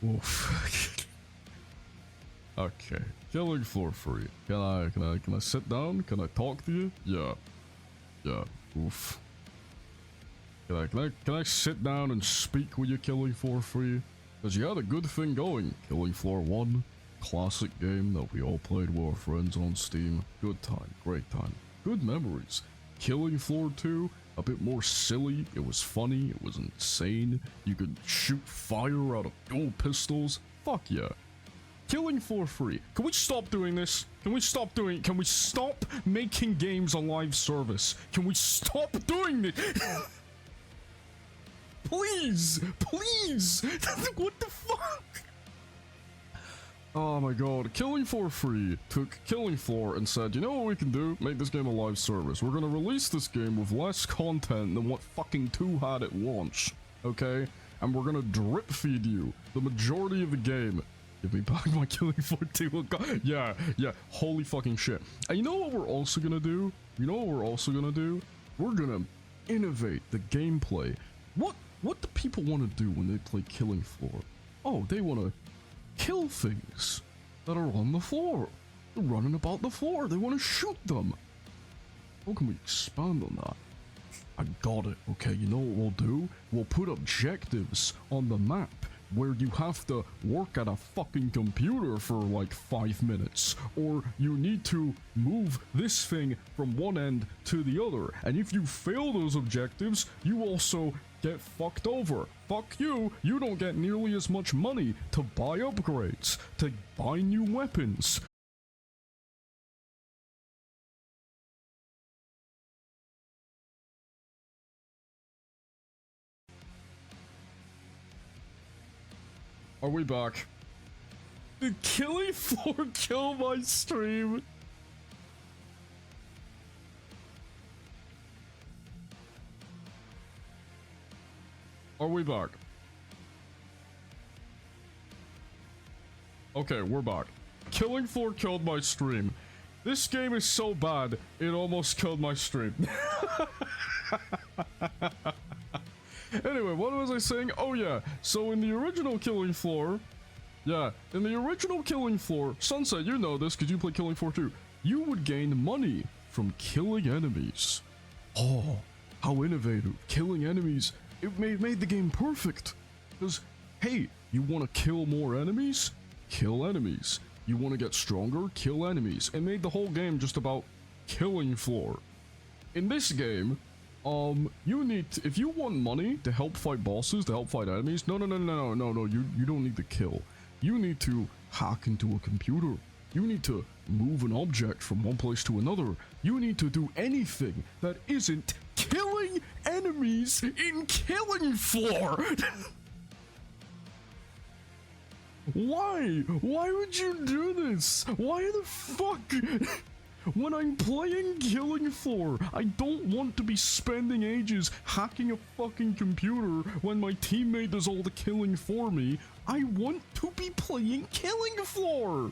Oof. Okay. Killing Floor 3. Can I sit down? Can I talk to you? Yeah. Yeah. Oof. Can I sit down and speak with you, Killing Floor 3? Because you had a good thing going. Killing Floor 1. Classic game that we all played with our friends on Steam. Good time. Great time. Good memories. Killing Floor 2. A bit more silly. It was funny. It was insane. You could shoot fire out of dual pistols. Fuck yeah. Killing Floor 3. Can we stop doing this? Can we stop making games a live service? Can we stop doing this? Please! Please! What the fuck? Oh my god, Killing Floor Free took Killing Floor and said, you know what we can do? Make this game a live service. We're gonna release this game with less content than what fucking 2 had at launch, okay? And we're gonna drip feed you the majority of the game. Give me back my Killing Floor 2. Oh god. Yeah, holy fucking shit. And you know what we're also gonna do? We're gonna innovate the gameplay. What do people want to do when they play Killing Floor? Oh, they want to kill things that are on the floor. They're running about the floor. They want to shoot them. How can we expand on that? I got it. Okay, you know what we'll do? We'll put objectives on the map where you have to work at a fucking computer for like 5 minutes, or you need to move this thing from one end to the other, and if you fail those objectives, you also get fucked over. Fuck you, you don't get nearly as much money to buy upgrades, to buy new weapons. Are we back? Did Killing Floor kill my stream? Are we back? Okay, we're back. Killing Floor killed my stream. This game is so bad, it almost killed my stream. Anyway, what was I saying? Oh yeah, so in the original Killing Floor, Sunset, you know this because you play Killing Floor too, you would gain money from killing enemies. Oh, how innovative. Killing enemies, it made the game perfect. Because, hey, you want to kill more enemies? Kill enemies. You want to get stronger? Kill enemies. It made the whole game just about Killing Floor. In this game, you need to, if you want money to help fight bosses, to help fight enemies, no, you don't need to kill. You need to hack into a computer. You need to move an object from one place to another. You need to do anything that isn't killing enemies in Killing Floor. Why? Why would you do this? Why the fuck? When I'm playing Killing Floor, I don't want to be spending ages hacking a fucking computer when my teammate does all the killing for me. I want to be playing Killing Floor.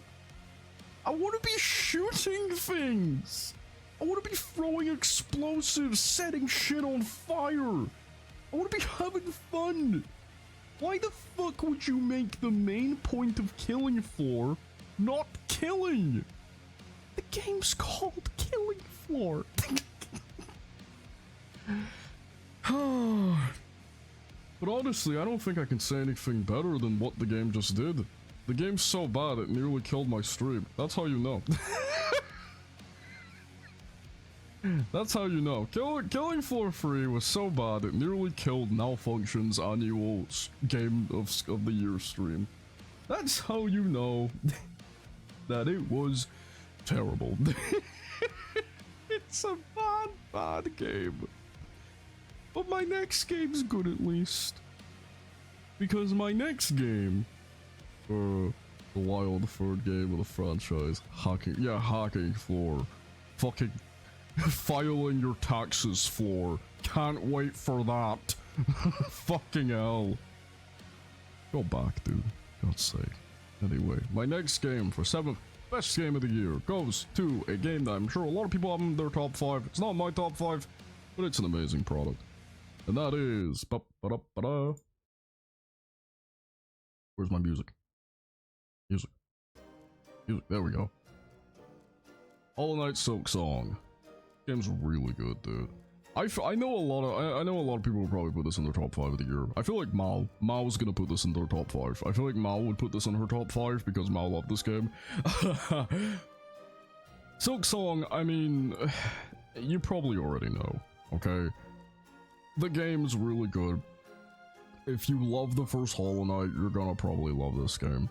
I want to be shooting things. I want to be throwing explosives, setting shit on fire. I want to be having fun. Why the fuck would you make the main point of Killing Floor not killing? The game's called Killing Floor. But honestly, I don't think I can say anything better than what the game just did. The game's so bad it nearly killed my stream. That's how you know. That's how you know. Killing Floor Free was so bad it nearly killed Malfunction's annual Game of the Year stream. That's how you know that it was terrible. It's a bad game. But my next game's good at least. Because my next game, the wild third game of the franchise, hacking Floor. Fucking filing your taxes Floor. Can't wait for that. Fucking hell. Go back, dude. God's sake. Anyway, my next game for 7th best game of the year goes to a game that I'm sure a lot of people have in their top 5. It's not my top 5, but it's an amazing product. And that is... Where's my music? Music. There we go. Hollow Knight Silk Song. Game's really good, dude. I know a lot of people will probably put this in their top 5 of the year. I feel like Mao's gonna put this in their top 5. I feel like Mao would put this in her top 5 because Mao loved this game. Silk Song, I mean, you probably already know, okay? The game's really good. If you love the first Hollow Knight, you're gonna probably love this game.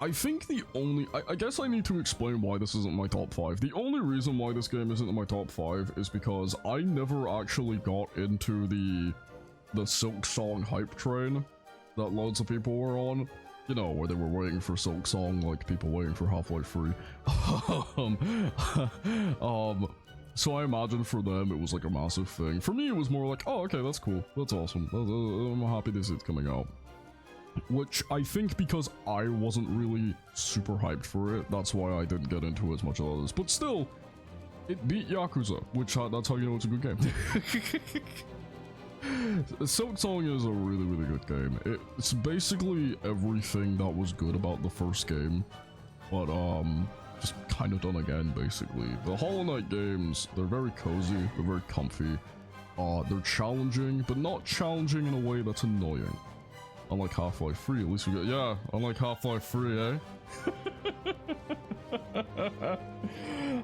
I think the only... I guess I need to explain why this isn't my top 5. The only reason why this game isn't in my top 5 is because I never actually got into the Silk Song hype train that loads of people were on. you know, where they were waiting for Silk Song, like people waiting for Half-Life 3. So I imagine for them it was like a massive thing. For me, it was more like, oh, okay, that's cool, that's awesome. I'm happy to see it's coming out. Which I think because I wasn't really super hyped for it, that's why I didn't get into it as much as others. But still, it beat Yakuza, which that's how you know it's a good game. Silk Song is a really, really good game. It's basically everything that was good about the first game, but just kind of done again, basically. The Hollow Knight games, they're very cozy, they're very comfy, they're challenging, but not challenging in a way that's annoying. Unlike Half-Life 3, at least we got, yeah, unlike Half-Life 3, eh?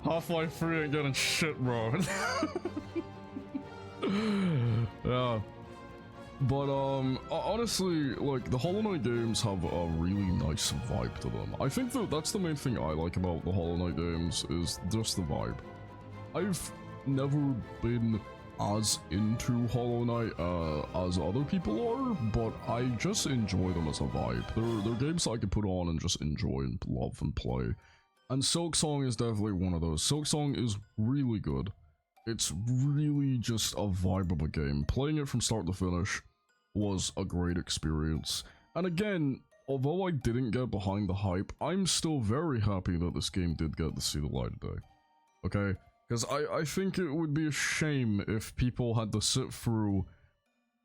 Half-Life 3 ain't getting shit, bro. Yeah. But, honestly, like, the Hollow Knight games have a really nice vibe to them. I think that's the main thing I like about the Hollow Knight games, is just the vibe. I've never been as into Hollow Knight as other people are, but I just enjoy them as a vibe. They're games that I can put on and just enjoy and love and play. And Silk Song is definitely one of those. Silk Song is really good. It's really just a vibe of a game. Playing it from start to finish was a great experience. And again, although I didn't get behind the hype, I'm still very happy that this game did get to see the light of day. Okay? Because I think it would be a shame if people had to sit through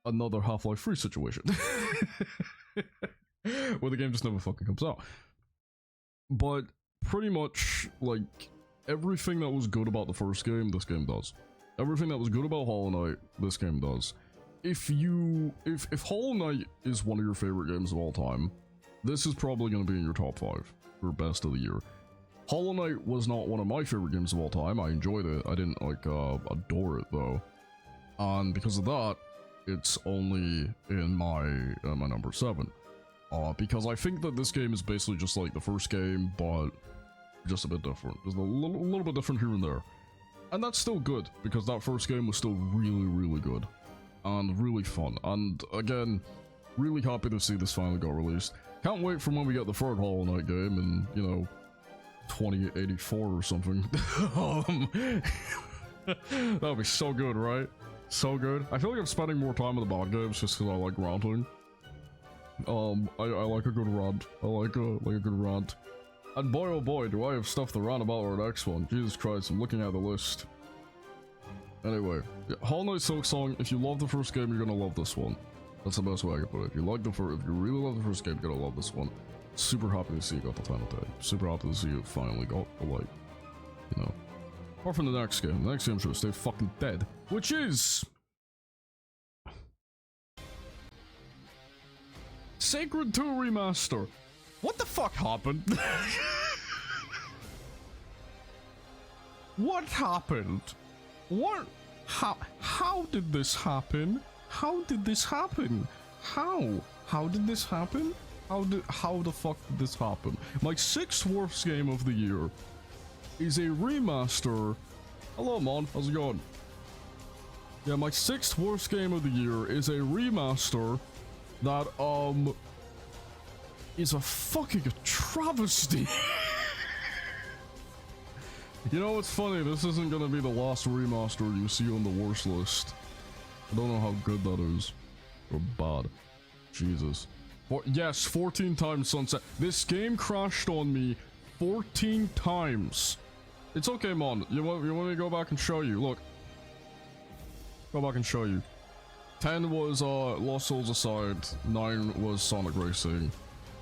another Half-Life 3 situation. Where the game just never fucking comes out. But pretty much, like, everything that was good about the first game, this game does. Everything that was good about Hollow Knight, this game does. If Hollow Knight is one of your favorite games of all time, this is probably going to be in your top 5 for best of the year. Hollow Knight was not one of my favorite games of all time. I enjoyed it. I didn't, like, adore it, though. And because of that, it's only in my number 7. Because I think that this game is basically just like the first game, but just a bit different. Just a little bit different here and there. And that's still good, because that first game was still really, really good. And really fun. And, again, really happy to see this finally got released. Can't wait for when we get the third Hollow Knight game, and, you know, 2084 or something. That would be so good, right? So good. I feel like I'm spending more time with the bot games just because I like ranting. I like a good rant. I like a good rant. And boy oh boy, do I have stuff to rant about our next one. Jesus Christ, I'm looking at the list. Anyway, yeah, Hollow Knight Silk Song, if you love the first game, you're gonna love this one. That's the best way I can put it. If you really love the first game, you're gonna love this one. Super happy to see you got the time of day. Super happy to see you finally got the light. You know. Apart from the next game. The next game should stay fucking dead. Which is... Sacred 2 Remaster. What the fuck happened? What happened? What? How did this happen? How did this happen? How? How did this happen? How the fuck did this happen? My 6th worst game of the year is a remaster. Hello, Mon. How's it going? Yeah, my 6th worst game of the year is a remaster that, is a fucking travesty. You know what's funny? This isn't gonna be the last remaster you see on the worst list. I don't know how good that is. Or bad. Jesus. Yes, 14 times Sunset. This game crashed on me 14 times. It's okay, Mon. You want me to go back and show you? Look. Go back and show you. 10 was Lost Souls Aside. 9 was Sonic Racing.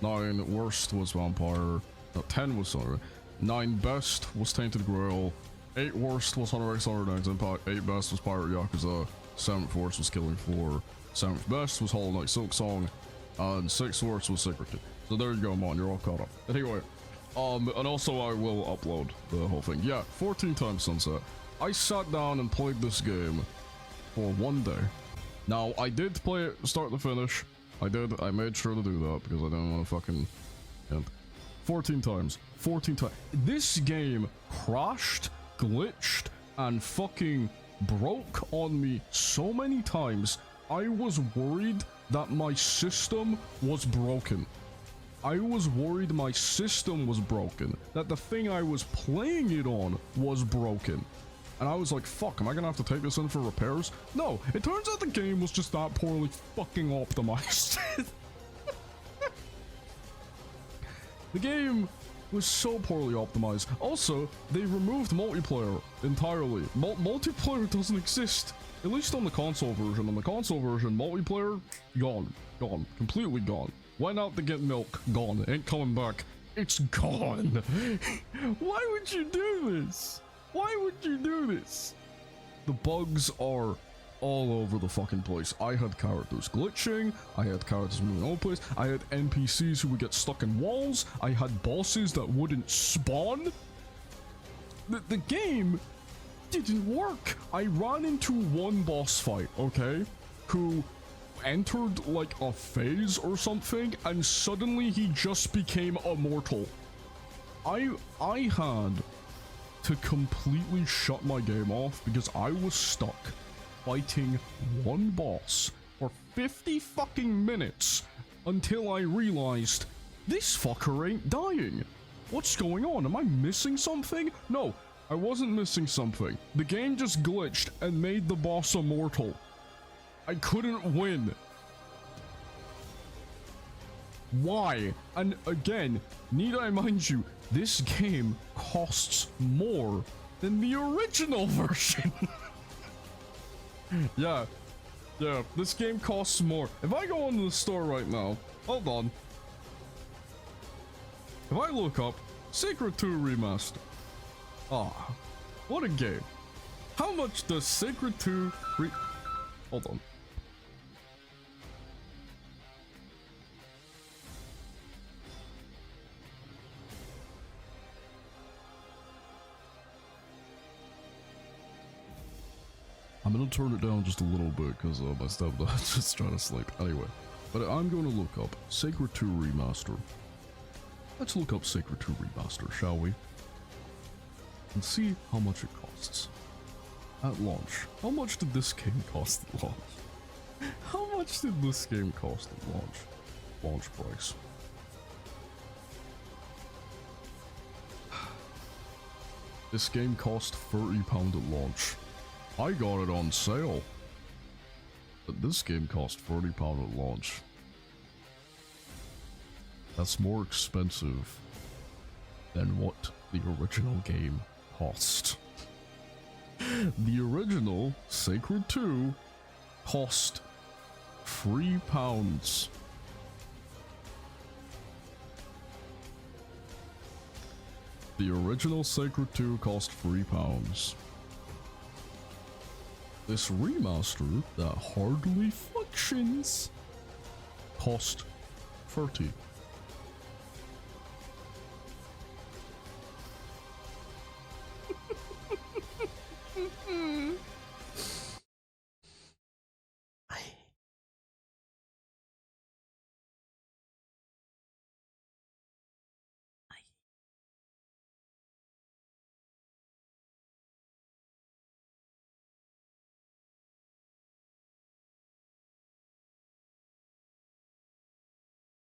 9 worst was Vampire. No, 10 was Sonic. 9 best was Tainted Grail. 8 worst was Hunter x Hunter 9's Impact. 8 best was Pirate Yakuza. 7th worst was Killing Floor. 7th best was Hollow Knight Silk Song. And 6th worst was Sacred 2. So there you go, Mon. You're all caught up. Anyway, and also I will upload the whole thing. Yeah, 14 times Sunset. I sat down and played this game for one day. Now, I did play it start to finish. I did. I made sure to do that because I didn't want to fucking... 14 times. 14 times. This game crashed, glitched, and fucking broke on me so many times, I was worried that my system was broken. I was worried my system was broken, that the thing I was playing it on was broken. And I was like, fuck, am I gonna have to take this in for repairs? No, it turns out the game was just that poorly fucking optimized. The game was so poorly optimized. Also, they removed multiplayer entirely. Multiplayer doesn't exist. At least on the console version. On the console version, multiplayer, gone. Gone. Completely gone. Went out to get milk, gone. Ain't coming back. It's gone. Why would you do this? Why would you do this? The bugs are all over the fucking place. I had characters glitching, I had characters moving all over the place, I had NPCs who would get stuck in walls, I had bosses that wouldn't spawn. The game didn't work. I ran into one boss fight, okay, who entered like a phase or something, and suddenly he just became immortal. I had to completely shut my game off because I was stuck fighting one boss for 50 fucking minutes until I realized this fucker ain't dying. What's going on? Am I missing something? No, I wasn't missing something. The game just glitched and made the boss immortal. I couldn't win. Why? And again, need I mind you, this game costs more than the original version. Yeah, this game costs more. If I go into the store right now, hold on. If I look up Sacred 2 Remaster. Ah, what a game. How much does Sacred 2 Hold on. I'm gonna turn it down just a little bit because my stepdad's just trying to sleep. Anyway, but I'm going to look up Sacred 2 Remaster. Let's look up Sacred 2 Remaster, shall we? And see how much it costs. At launch. How much did this game cost at launch? How much did this game cost at launch? Launch price. This game cost £30 at launch. I got it on sale. But this game cost £40 at launch. That's more expensive than what the original game cost. The original Sacred 2 cost £3. The original Sacred 2 cost £3. This remaster that hardly functions cost 30.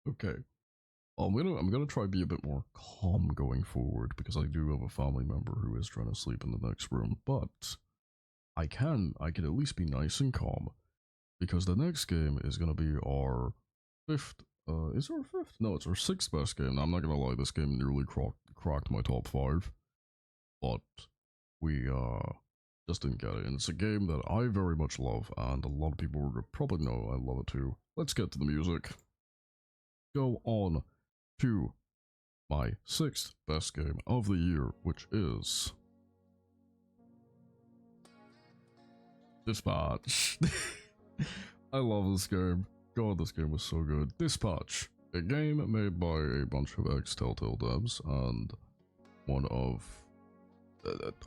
Okay. I'm gonna try to be a bit more calm going forward because I do have a family member who is trying to sleep in the next room, but I can at least be nice and calm because the next game is gonna be our fifth. Is it our fifth? No, it's our sixth best game. Now, I'm not gonna lie, this game nearly cracked my top 5, but we just didn't get it, and it's a game that I very much love, and a lot of people would probably know I love it too. Let's get to the music. Go on to my 6th best game of the year, which is Dispatch. I love this game. God, this game was so good. Dispatch, a game made by a bunch of ex-Telltale devs, and one of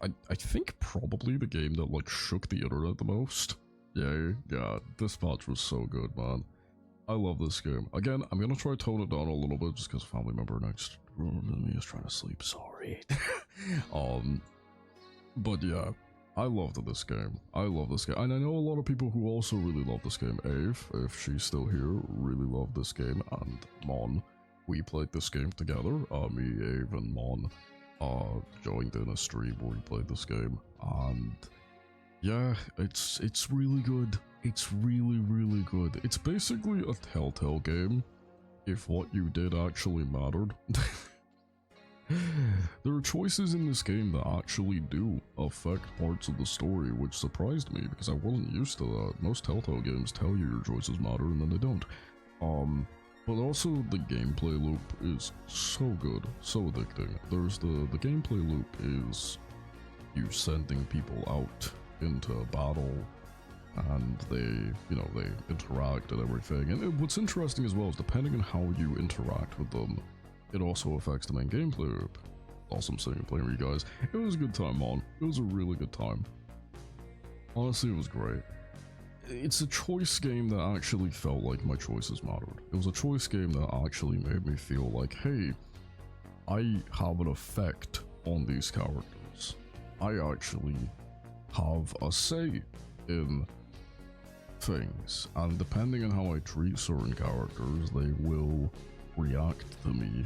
I think probably the game that like shook the internet the most. Yeah, Dispatch was so good, man. I love this game. Again, I'm gonna try to tone it down a little bit just because a family member next room to me is trying to sleep. Sorry. But yeah, I loved this game. I love this game, and I know a lot of people who also really love this game. Ave, if she's still here, really love this game, and Mon. we played this game together. Me, Ave, and Mon joined in a stream where we played this game, and yeah, it's really good. It's really, really good. It's basically a Telltale game, if what you did actually mattered. There are choices in this game that actually do affect parts of the story, which surprised me because I wasn't used to that. Most Telltale games tell you your choices matter and then they don't. But also the gameplay loop is so good, so addicting. There's the gameplay loop is you sending people out into battle, and they, you know, they interact and everything. And what's interesting as well is depending on how you interact with them, it also affects the main gameplay loop. Awesome sitting and playing with you guys. It was a good time, Mon. It was a really good time. Honestly, it was great. It's a choice game that actually felt like my choices mattered. It was a choice game that actually made me feel like, hey, I have an effect on these characters. I actually have a say in things, and depending on how I treat certain characters, they will react to me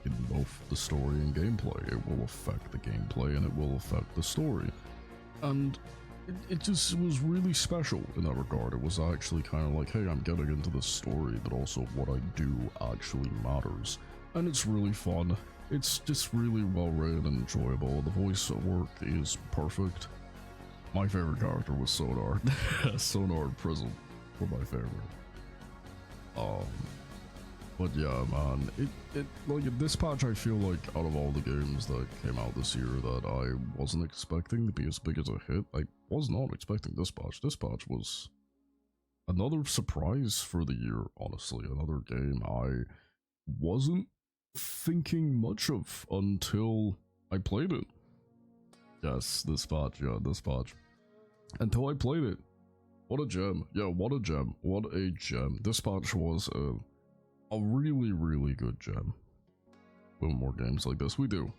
in both the story and gameplay. It will affect the gameplay and it will affect the story. And it just was really special in that regard. It was actually kind of like, hey, I'm getting into the story, but also what I do actually matters. And it's really fun. It's just really well written and enjoyable. The voice work is perfect. My favorite character was Sonar. Sonar in Prism were my favorite. But yeah, man, like this patch, I feel like out of all the games that came out this year that I wasn't expecting to be as big as a hit, I was not expecting this patch. This patch was another surprise for the year, honestly. Another game I wasn't thinking much of until I played it. Yes, this patch, yeah, this patch. Until I played it. What a gem. Yeah, what a gem. What a gem. This patch was a really, really good gem. With more games like this, we do.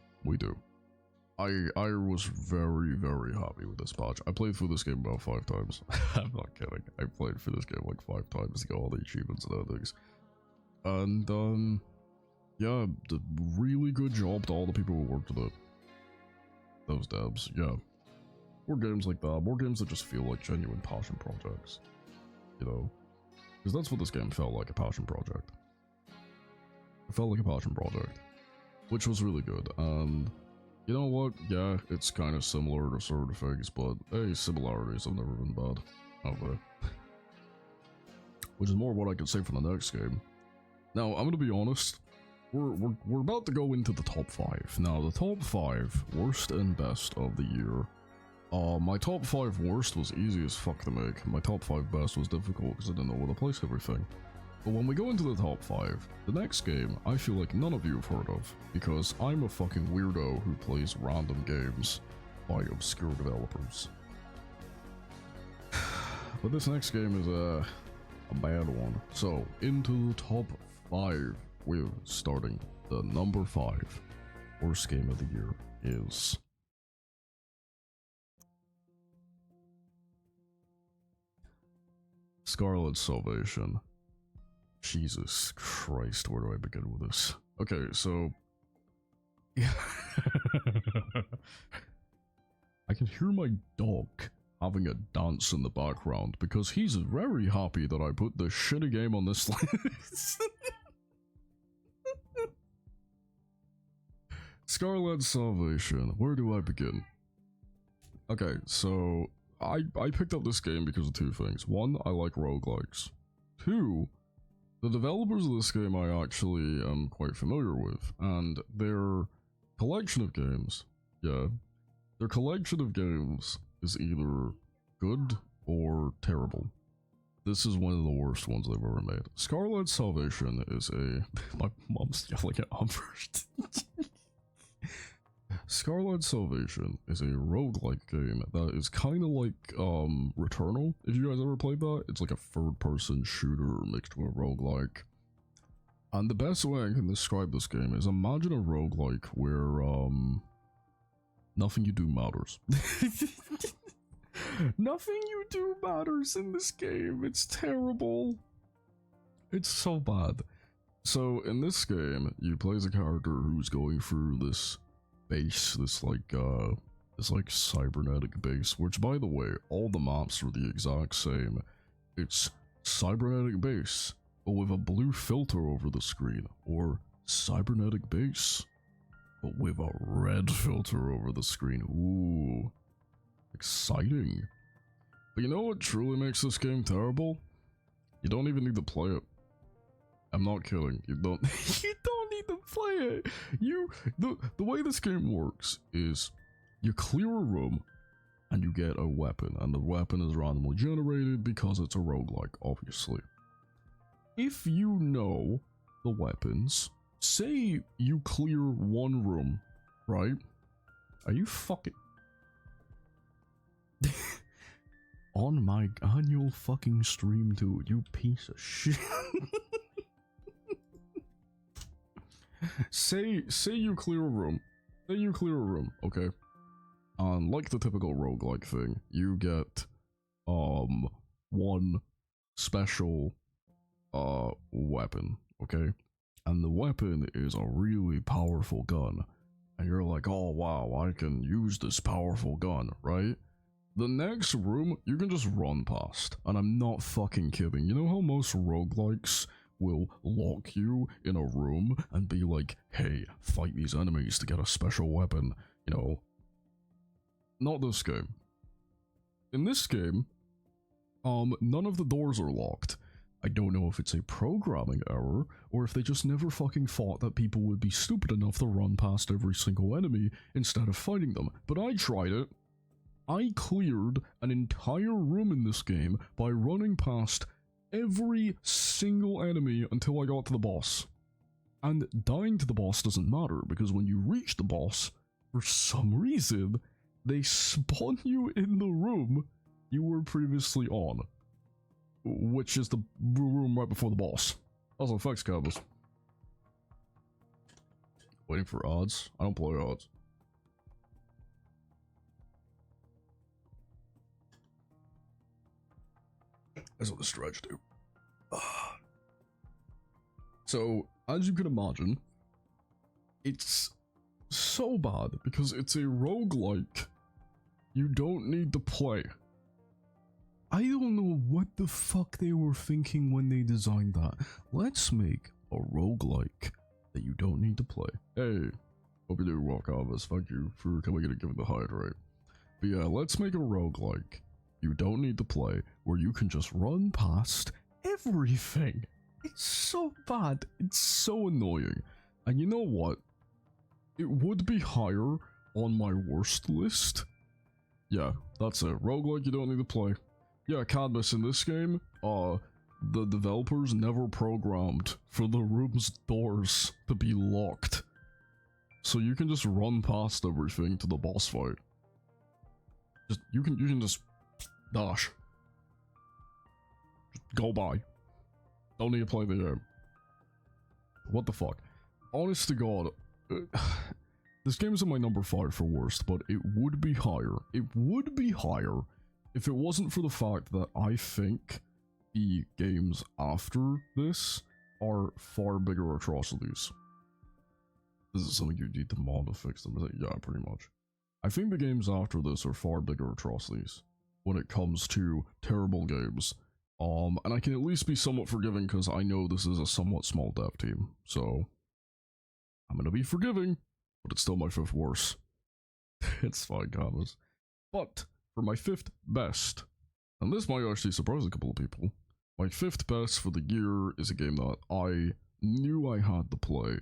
I was very, very happy with this patch. I played through this game about 5 times. I'm not kidding. I played through this game like 5 times to get all the achievements and other things. And yeah, the really good job to all the people who worked with it. Those devs, yeah. More games like that. More games that just feel like genuine passion projects. You know? Because that's what this game felt like, a passion project. It felt like a passion project, which was really good. And you know what? Yeah, it's kind of similar to certain things, but hey, similarities have never been bad, have they? Which is more what I could say for the next game. Now, I'm gonna be honest. We're about to go into the top 5. Now, the top 5 worst and best of the year. My top 5 worst was easy as fuck to make. My top 5 best was difficult because I didn't know where to place everything. But when we go into the top 5, the next game I feel like none of you have heard of, because I'm a fucking weirdo who plays random games by obscure developers. But this next game is a bad one. So, into the top 5, we're starting. The number 5 worst game of the year is Scarlet's Salvation. Jesus Christ, where do I begin with this? Okay, so I can hear my dog having a dance in the background because he's very happy that I put this shitty game on this list. Scarlet's Salvation, where do I begin? Okay, so I picked up this game because of 2 things. 1, I like roguelikes. 2, the developers of this game I actually am quite familiar with, and their collection of games, their collection of games is either good or terrible. This is one of the worst ones they've ever made. Scarlet's Salvation is a... My mom's yelling at Humbert. Scarlet's Salvation is a roguelike game that is kind of like Returnal, if you guys ever played that. It's like a third-person shooter mixed with a roguelike. And the best way I can describe this game is imagine a roguelike where nothing you do matters. Nothing you do matters in this game. It's terrible. It's so bad. So in this game, you play as a character who's going through this base, this like cybernetic base, which by the way, all the maps are the exact same. It's cybernetic base, but with a blue filter over the screen, or cybernetic base, but with a red filter over the screen. Ooh, exciting. But you know what truly makes this game terrible? You don't even need to play it. I'm not kidding. You don't you don't need to play it. The way this game works is you clear a room and you get a weapon, and the weapon is randomly generated because it's a roguelike, obviously. If you know the weapons, say you clear one room, right? Are you fucking on my annual fucking stream, dude, you piece of shit. say you clear a room. Say you clear a room, okay? Like the typical roguelike thing, you get one special weapon, okay? And the weapon is a really powerful gun. And you're like, oh wow, I can use this powerful gun, right? The next room, you can just run past. And I'm not fucking kidding. You know how most roguelikes will lock you in a room and be like, hey, fight these enemies to get a special weapon, you know? Not this game. In this game, none of the doors are locked. I don't know if it's a programming error, or if they just never fucking thought that people would be stupid enough to run past every single enemy instead of fighting them. But I tried it. I cleared an entire room in this game by running past every single enemy until I got to the boss. And dying to the boss doesn't matter, because when you reach the boss, for some reason, they spawn you in the room you were previously on, which is the room right before the boss. Also, effects combos. Waiting for odds? I don't play odds. That's what the stretch do. So, as you can imagine, it's so bad because it's a roguelike you don't need to play. I don't know what the fuck they were thinking when they designed that. Let's make a roguelike that you don't need to play. Hey, hope you do well, Canvas. Thank you for coming in and giving the hydrate. But yeah, let's make a roguelike you don't need to play where you can just run past everything. It's so bad. It's so annoying. And you know what? It would be higher on my worst list. Yeah, that's it. Roguelike you don't need to play. Yeah, Cadmus, in this game, the developers never programmed for the room's doors to be locked. So you can just run past everything to the boss fight. You can just dash. Just go by. Don't need to play the game. What the fuck? Honest to God, this game is in my number 5 for worst, but it would be higher. It would be higher if it wasn't for the fact that I think the games after this are far bigger atrocities. This is something you need to mod to fix them. Yeah, pretty much. I think the games after this are far bigger atrocities when it comes to terrible games. And I can at least be somewhat forgiving because I know this is a somewhat small dev team, so I'm gonna be forgiving, but it's still my 5th worst. It's fine, commas. But for my 5th best, and this might actually surprise a couple of people, my 5th best for the year is a game that I knew I had to play,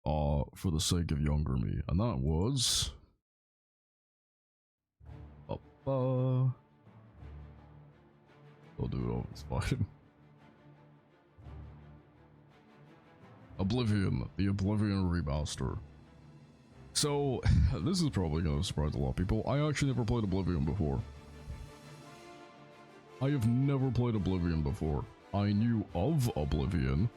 for the sake of younger me, and that was I'll do it all, it's fine. Oblivion, the Oblivion remaster. So, this is probably gonna surprise a lot of people. I actually never played Oblivion before. I have never played Oblivion before. I knew of Oblivion.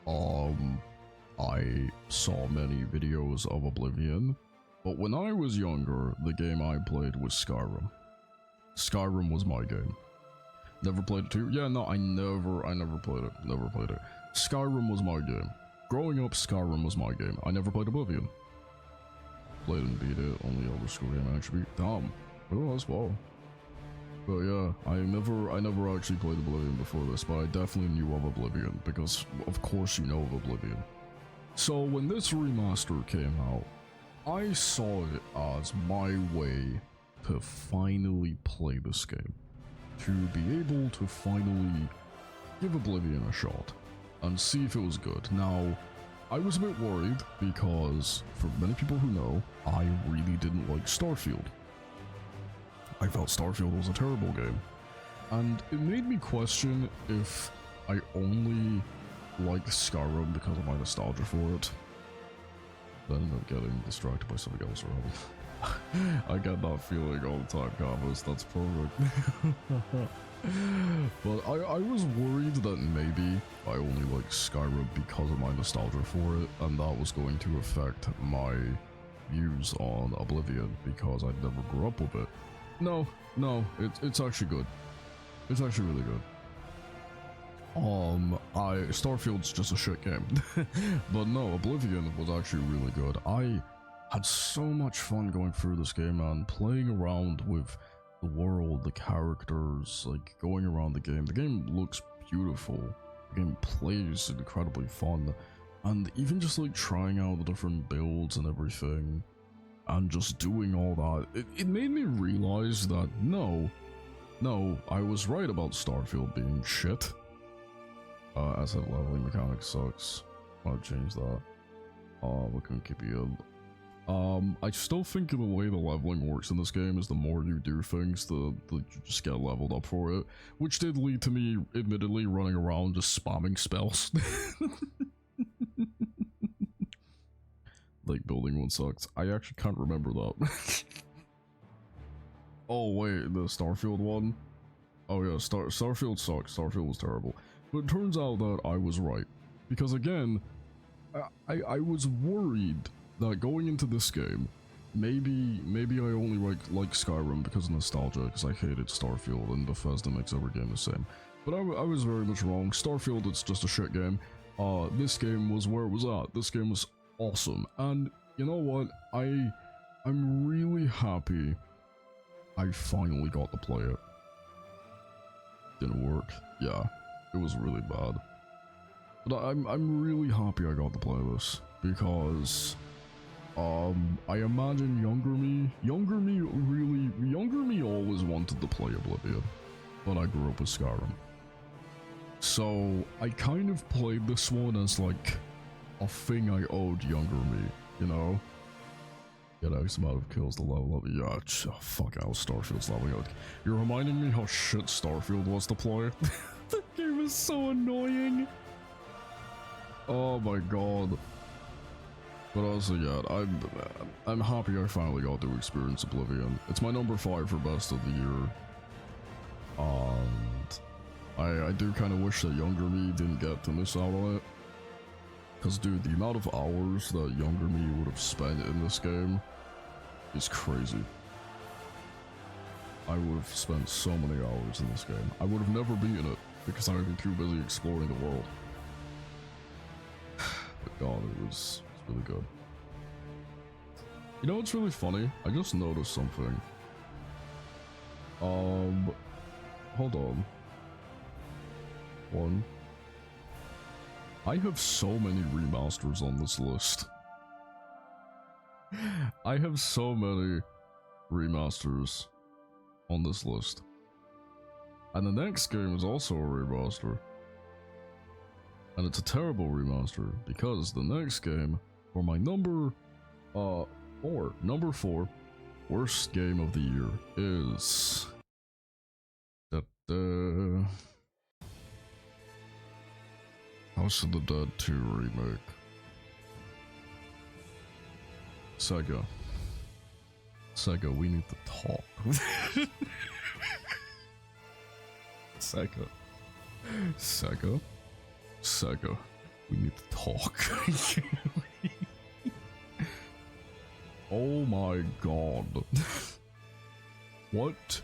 I saw many videos of Oblivion, but when I was younger, the game I played was Skyrim. Skyrim was my game. Never played it too. Yeah, no, I never played it. Never played it. Skyrim was my game. Growing up, Skyrim was my game. I never played Oblivion. Played and beat it, only Elder Scrolls game I actually beat. Damn, really as well. But yeah, I never actually played Oblivion before this, but I definitely knew of Oblivion, because of course you know of Oblivion. So when this remaster came out, I saw it as my way to finally play this game. To be able to finally give Oblivion a shot, and see if it was good. Now, I was a bit worried, because for many people who know, I really didn't like Starfield. I felt Starfield was a terrible game, and it made me question if I only like Skyrim because of my nostalgia for it. Then I ended up getting distracted by something else around. I get that feeling all the time, Carlos, that's perfect. But I was worried that maybe I only like Skyrim because of my nostalgia for it, and that was going to affect my views on Oblivion because I never grew up with it. No, it's actually good. It's actually really good. Starfield's just a shit game. But no, Oblivion was actually really good. I had so much fun going through this game and playing around with the world, the characters, like going around the game. The game looks beautiful. The game plays incredibly fun. And even just like trying out the different builds and everything, and just doing all that, it made me realize that no, I was right about Starfield being shit. I said leveling mechanic sucks. I'll change that. We can keep you in. I still think the way the leveling works in this game is the more you do things, the you just get leveled up for it, which did lead to me admittedly running around just spamming spells. Like building one sucks. I actually can't remember that. Oh wait, the Starfield one? Oh yeah, Starfield sucks. Starfield was terrible. But it turns out that I was right. Because again, I was worried that going into this game, maybe I only like Skyrim because of nostalgia, because I hated Starfield and Bethesda makes every game the same. But I was very much wrong. Starfield, it's just a shit game. This game was where it was at. This game was awesome. And you know what? I'm really happy I finally got to play it. Didn't work. Yeah, it was really bad. But I'm really happy I got to play this because I imagine younger me always wanted to play Oblivion, but I grew up with Skyrim. So I kind of played this one as like a thing I owed younger me, you know? Get X amount of kills to level up. Yeah, fuck out, Starfield's leveling up. You're reminding me how shit Starfield was to play. The game is so annoying. Oh my god. But also, yeah, I'm happy I finally got to experience Oblivion. It's my number 5 for best of the year. And I do kind of wish that younger me didn't get to miss out on it. Because, dude, the amount of hours that younger me would have spent in this game is crazy. I would have spent so many hours in this game. I would have never beaten it because I would be too busy exploring the world. But god, it's really good. You know what's really funny? I just noticed something. Hold on. One. I have so many remasters on this list. I have so many remasters on this list. And the next game is also a remaster. And it's a terrible remaster because the next game, for my number 4 worst game of the year is House of the Dead 2 remake. Sega, we need to talk. Sega, we need to talk. Oh my god. What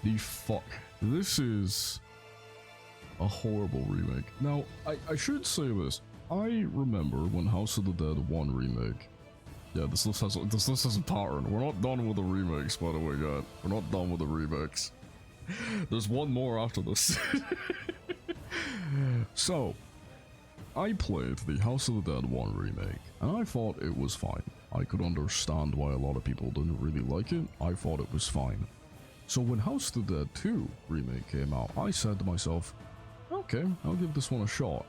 the fuck? This is A horrible remake. Now, I should say this. I remember when House of the Dead 1 remake. Yeah, this list has a pattern. We're not done with the remakes, by the way, guys. We're not done with the remakes. There's one more after this. So, I played the House of the Dead 1 remake, and I thought it was fine. I could understand why a lot of people didn't really like it. I thought it was fine. So when House of the Dead 2 remake came out, I said to myself, okay, I'll give this one a shot.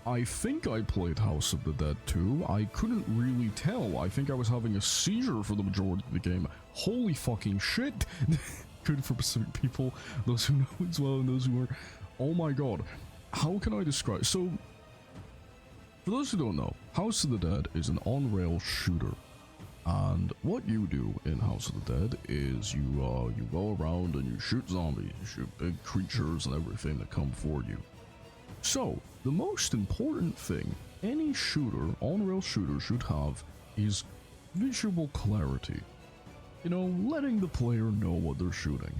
I think I played House of the Dead 2. I couldn't really tell. I think I was having a seizure for the majority of the game. Holy fucking shit. Good for Pacific people, those who know as well and those who aren't. Oh my god. How can I describe? So, for those who don't know, House of the Dead is an on-rail shooter. And what you do in House of the Dead is you go around and you shoot zombies, you shoot big creatures and everything that come for you. So, the most important thing any shooter, on-rail shooter, should have is visual clarity. You know, letting the player know what they're shooting.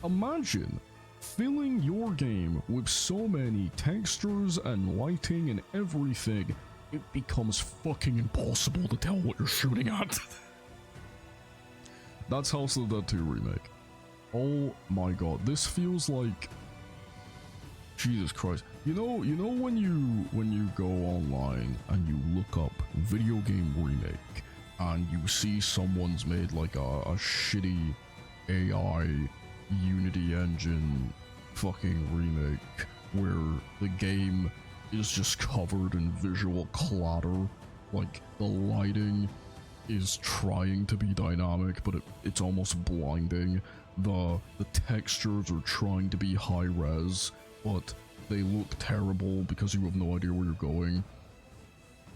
Imagine filling your game with so many textures and lighting and everything, it becomes fucking impossible to tell what you're shooting at. That's House of the Dead 2 remake. Oh my god, this feels like... Jesus Christ. You know when you go online and you look up video game remake and you see someone's made like a shitty AI Unity engine fucking remake where the game is just covered in visual clutter, like the lighting is trying to be dynamic but it's almost blinding, the textures are trying to be high res but they look terrible because you have no idea where you're going.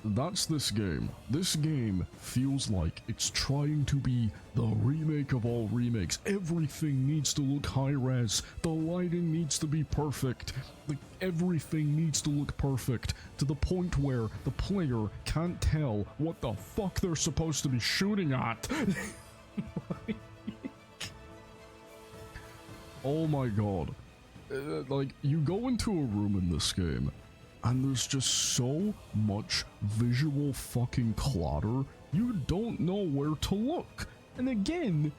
That's this game. This game feels like it's trying to be the remake of all remakes. Everything needs to look high res. The lighting needs to be perfect. Everything needs to look perfect to the point where the player can't tell what the fuck they're supposed to be shooting at. Oh my god. Like, you go into a room in this game and there's just so much visual fucking clutter, you don't know where to look. And again,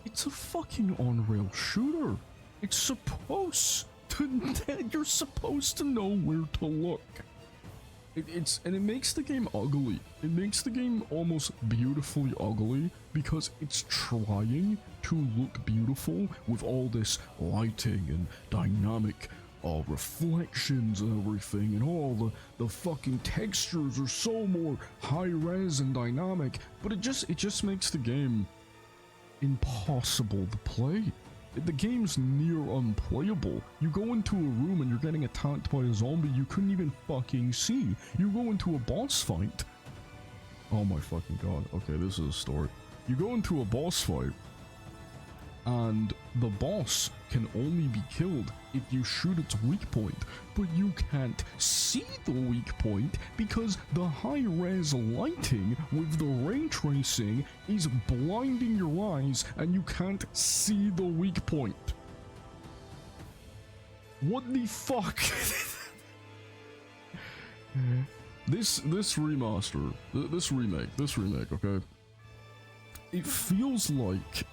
it's a fucking on-rail shooter. It's supposed to... You're supposed to know where to look. And it makes the game ugly. It makes the game almost beautifully ugly because it's trying to look beautiful with all this lighting and dynamic reflections and everything, and all the fucking textures are so more high res and dynamic, but it just makes the game impossible to play. The game's near unplayable. You go into a room and you're getting attacked by a zombie you couldn't even fucking see. You go into a boss fight. Oh my fucking god. Okay, this is a story. You go into a boss fight and the boss can only be killed if you shoot its weak point, but you can't see the weak point because the high-res lighting with the ray tracing is blinding your eyes and you can't see the weak point. What the fuck? This remaster, this remake, okay? It feels like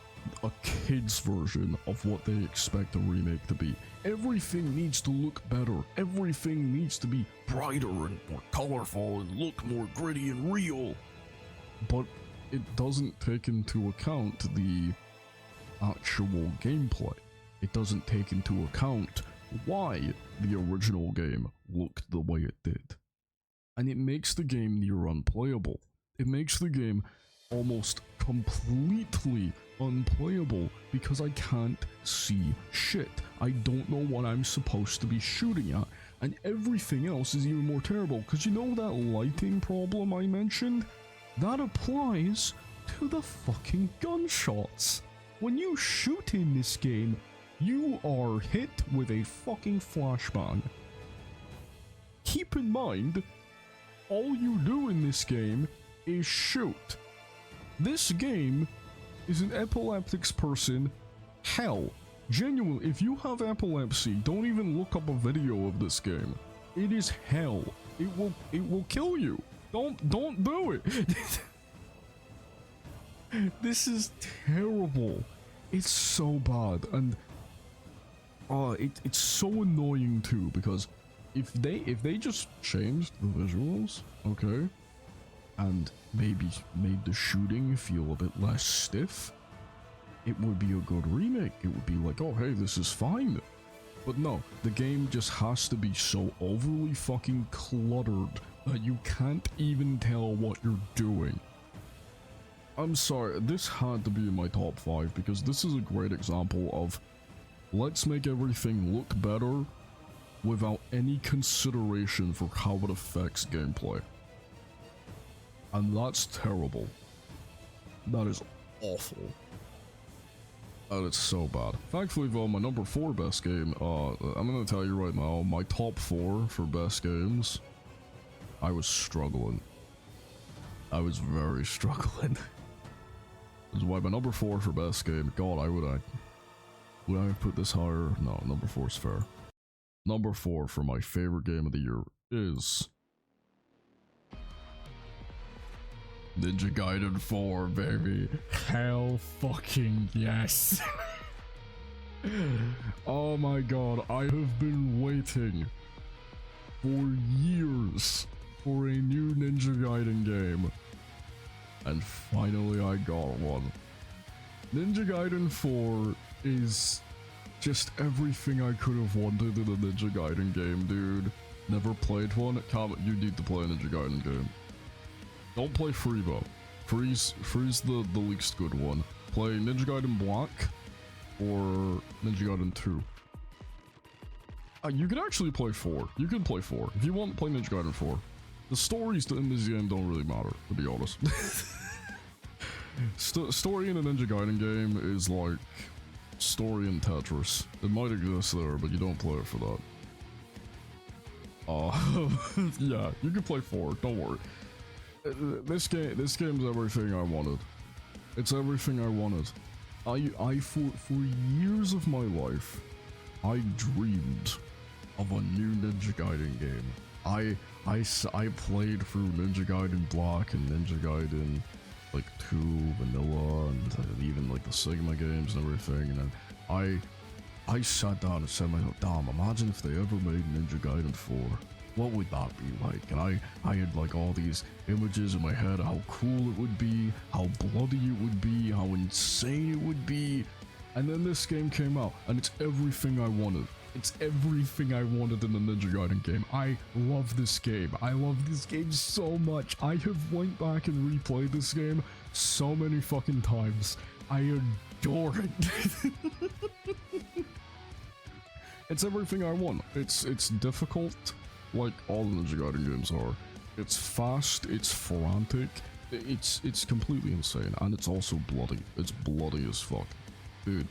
a kid's version of what they expect a remake to be. Everything needs to look better. Everything needs to be brighter and more colorful and look more gritty and real. But it doesn't take into account the actual gameplay. It doesn't take into account why the original game looked the way it did. And it makes the game near unplayable. It makes the game almost completely unplayable because I can't see shit. I don't know what I'm supposed to be shooting at, and everything else is even more terrible because you know that lighting problem I mentioned? That applies to the fucking gunshots. When you shoot in this game, you are hit with a fucking flashbang. Keep in mind, all you do in this game is shoot. This game is an epileptic person hell. Genuinely, if you have epilepsy, don't even look up a video of this game. It is hell. It will kill you. Don't do it. This is terrible. It's so bad, and it's so annoying too, because if they just changed the visuals, okay, and maybe made the shooting feel a bit less stiff, it would be a good remake. It would be like, oh hey, this is fine. But no, the game just has to be so overly fucking cluttered that you can't even tell what you're doing. I'm sorry, this had to be in my top 5 because this is a great example of let's make everything look better without any consideration for how it affects gameplay. And that's terrible. That is awful. And it's so bad. Thankfully though, my number 4 best game, I'm gonna tell you right now, my top 4 for best games, I was struggling. I was very struggling. This is why my number 4 for best game, god, would I put this higher? No, number 4 is fair. Number 4 for my favorite game of the year is Ninja Gaiden 4, baby. Hell fucking yes. Oh my god, I have been waiting for years for a new Ninja Gaiden game. And finally I got one. Ninja Gaiden 4 is just everything I could have wanted in a Ninja Gaiden game, dude. Never played one? You need to play a Ninja Gaiden game. Don't play Free though. Free's the least good one. Play Ninja Gaiden Black or Ninja Gaiden 2. You could actually play 4. You can play 4. If you want to play Ninja Gaiden 4. The stories in this game don't really matter, to be honest. Story in a Ninja Gaiden game is like story in Tetris. It might exist there, but you don't play it for that. Yeah, you can play 4, don't worry. This game's everything I wanted. It's everything I wanted. For years of my life, I dreamed of a new Ninja Gaiden game. I played through Ninja Gaiden Black and Ninja Gaiden like 2 vanilla and even like the Sigma games and everything, and then I sat down and said to myself, damn, imagine if they ever made Ninja Gaiden 4. What would that be like? And I had like all these images in my head of how cool it would be, how bloody it would be, how insane it would be. And then this game came out, and it's everything I wanted. It's everything I wanted in a Ninja Gaiden game. I love this game. I love this game so much. I have went back and replayed this game so many fucking times. I adore it. It's everything I want. It's difficult, like all the Ninja Gaiden games are. It's fast, it's frantic, it's completely insane, and it's also bloody. It's bloody as fuck. Dude,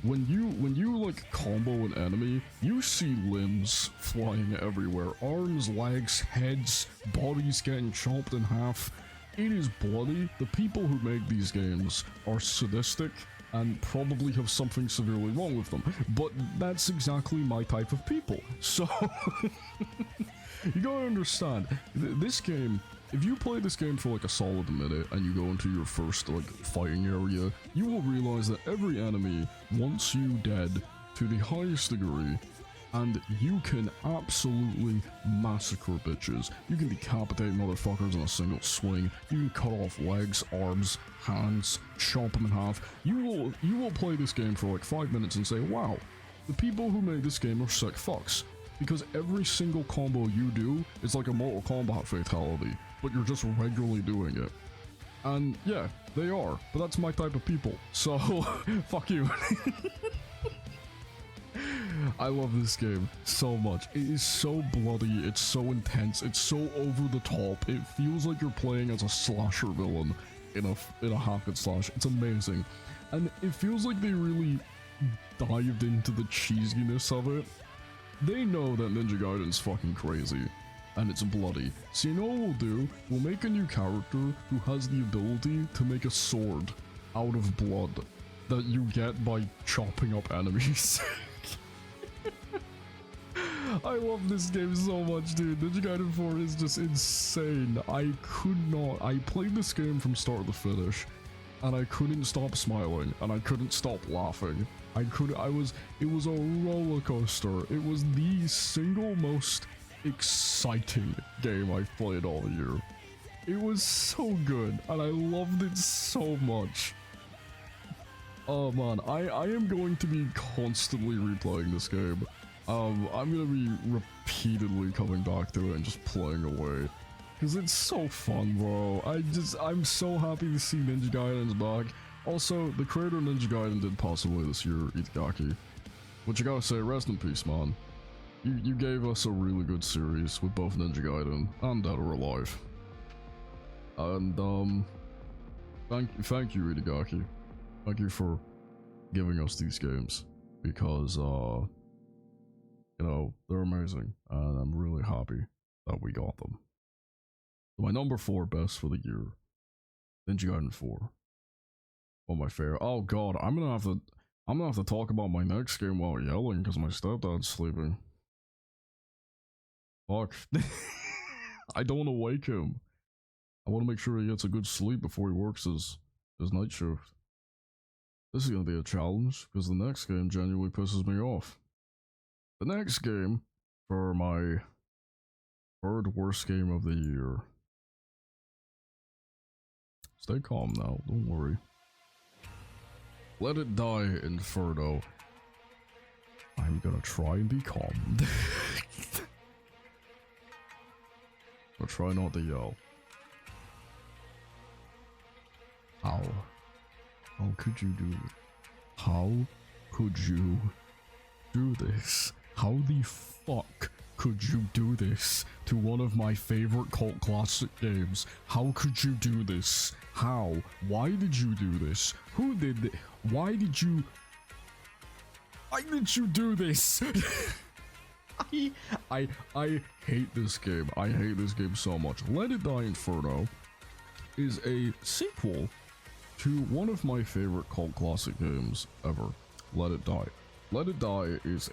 when you like combo an enemy, you see limbs flying everywhere, arms, legs, heads, bodies getting chopped in half. It is bloody. The people who make these games are sadistic and probably have something severely wrong with them, but that's exactly my type of people. So you gotta understand, this game, if you play this game for like a solid minute and you go into your first like fighting area, you will realize that every enemy wants you dead to the highest degree, and you can absolutely massacre bitches. You can decapitate motherfuckers in a single swing. You can cut off legs, arms, hands, chop them in half. You will play this game for like 5 minutes and say, wow, the people who made this game are sick fucks. Because every single combo you do is like a Mortal Kombat fatality, but you're just regularly doing it. And yeah, they are, but that's my type of people, so fuck you. I love this game so much. It is so bloody, it's so intense, it's so over the top. It feels like you're playing as a slasher villain in a hack and slash. It's amazing. And it feels like they really dived into the cheesiness of it. They know that Ninja Gaiden's fucking crazy, and it's bloody. So you know what we'll do? We'll make a new character who has the ability to make a sword out of blood. that you get by chopping up enemies. I love this game so much, dude. Ninja Gaiden 4 is just insane. I played this game from start to finish, and I couldn't stop smiling, and I couldn't stop laughing. It was a roller coaster. It was the single most exciting game I've played all year. It was so good, and I loved it so much. Oh man, I am going to be constantly replaying this game. I'm gonna be repeatedly coming back to it and just playing away. Cause it's so fun, bro. I'm so happy to see Ninja Gaiden's back. Also, the creator of Ninja Gaiden did pass away this year, Itagaki. Which I gotta say, rest in peace, man. You gave us a really good series with both Ninja Gaiden and Dead or Alive. And, thank you, Itagaki. Thank you for giving us these games. Because, you know, they're amazing, and I'm really happy that we got them. So my number 4 best for the year, Ninja Gaiden 4. One of my favorite. Oh god, I'm gonna have to talk about my next game while yelling because my stepdad's sleeping. Fuck. I don't want to wake him. I want to make sure he gets a good sleep before he works his night shift. This is gonna be a challenge because the next game genuinely pisses me off. The next game for my 3rd worst game of the year. Stay calm now, don't worry. Let It Die, Inferno. I'm gonna try and be calm. I'll try not to yell. How could you do it? How could you do this? How the fuck could you do this to one of my favorite cult classic games? How could you do this? How? Why did you do this? Who did it? Why did you do this? I hate this game. I hate this game so much. Let It Die Inferno is a sequel to one of my favorite cult classic games ever, Let It Die. Let It Die is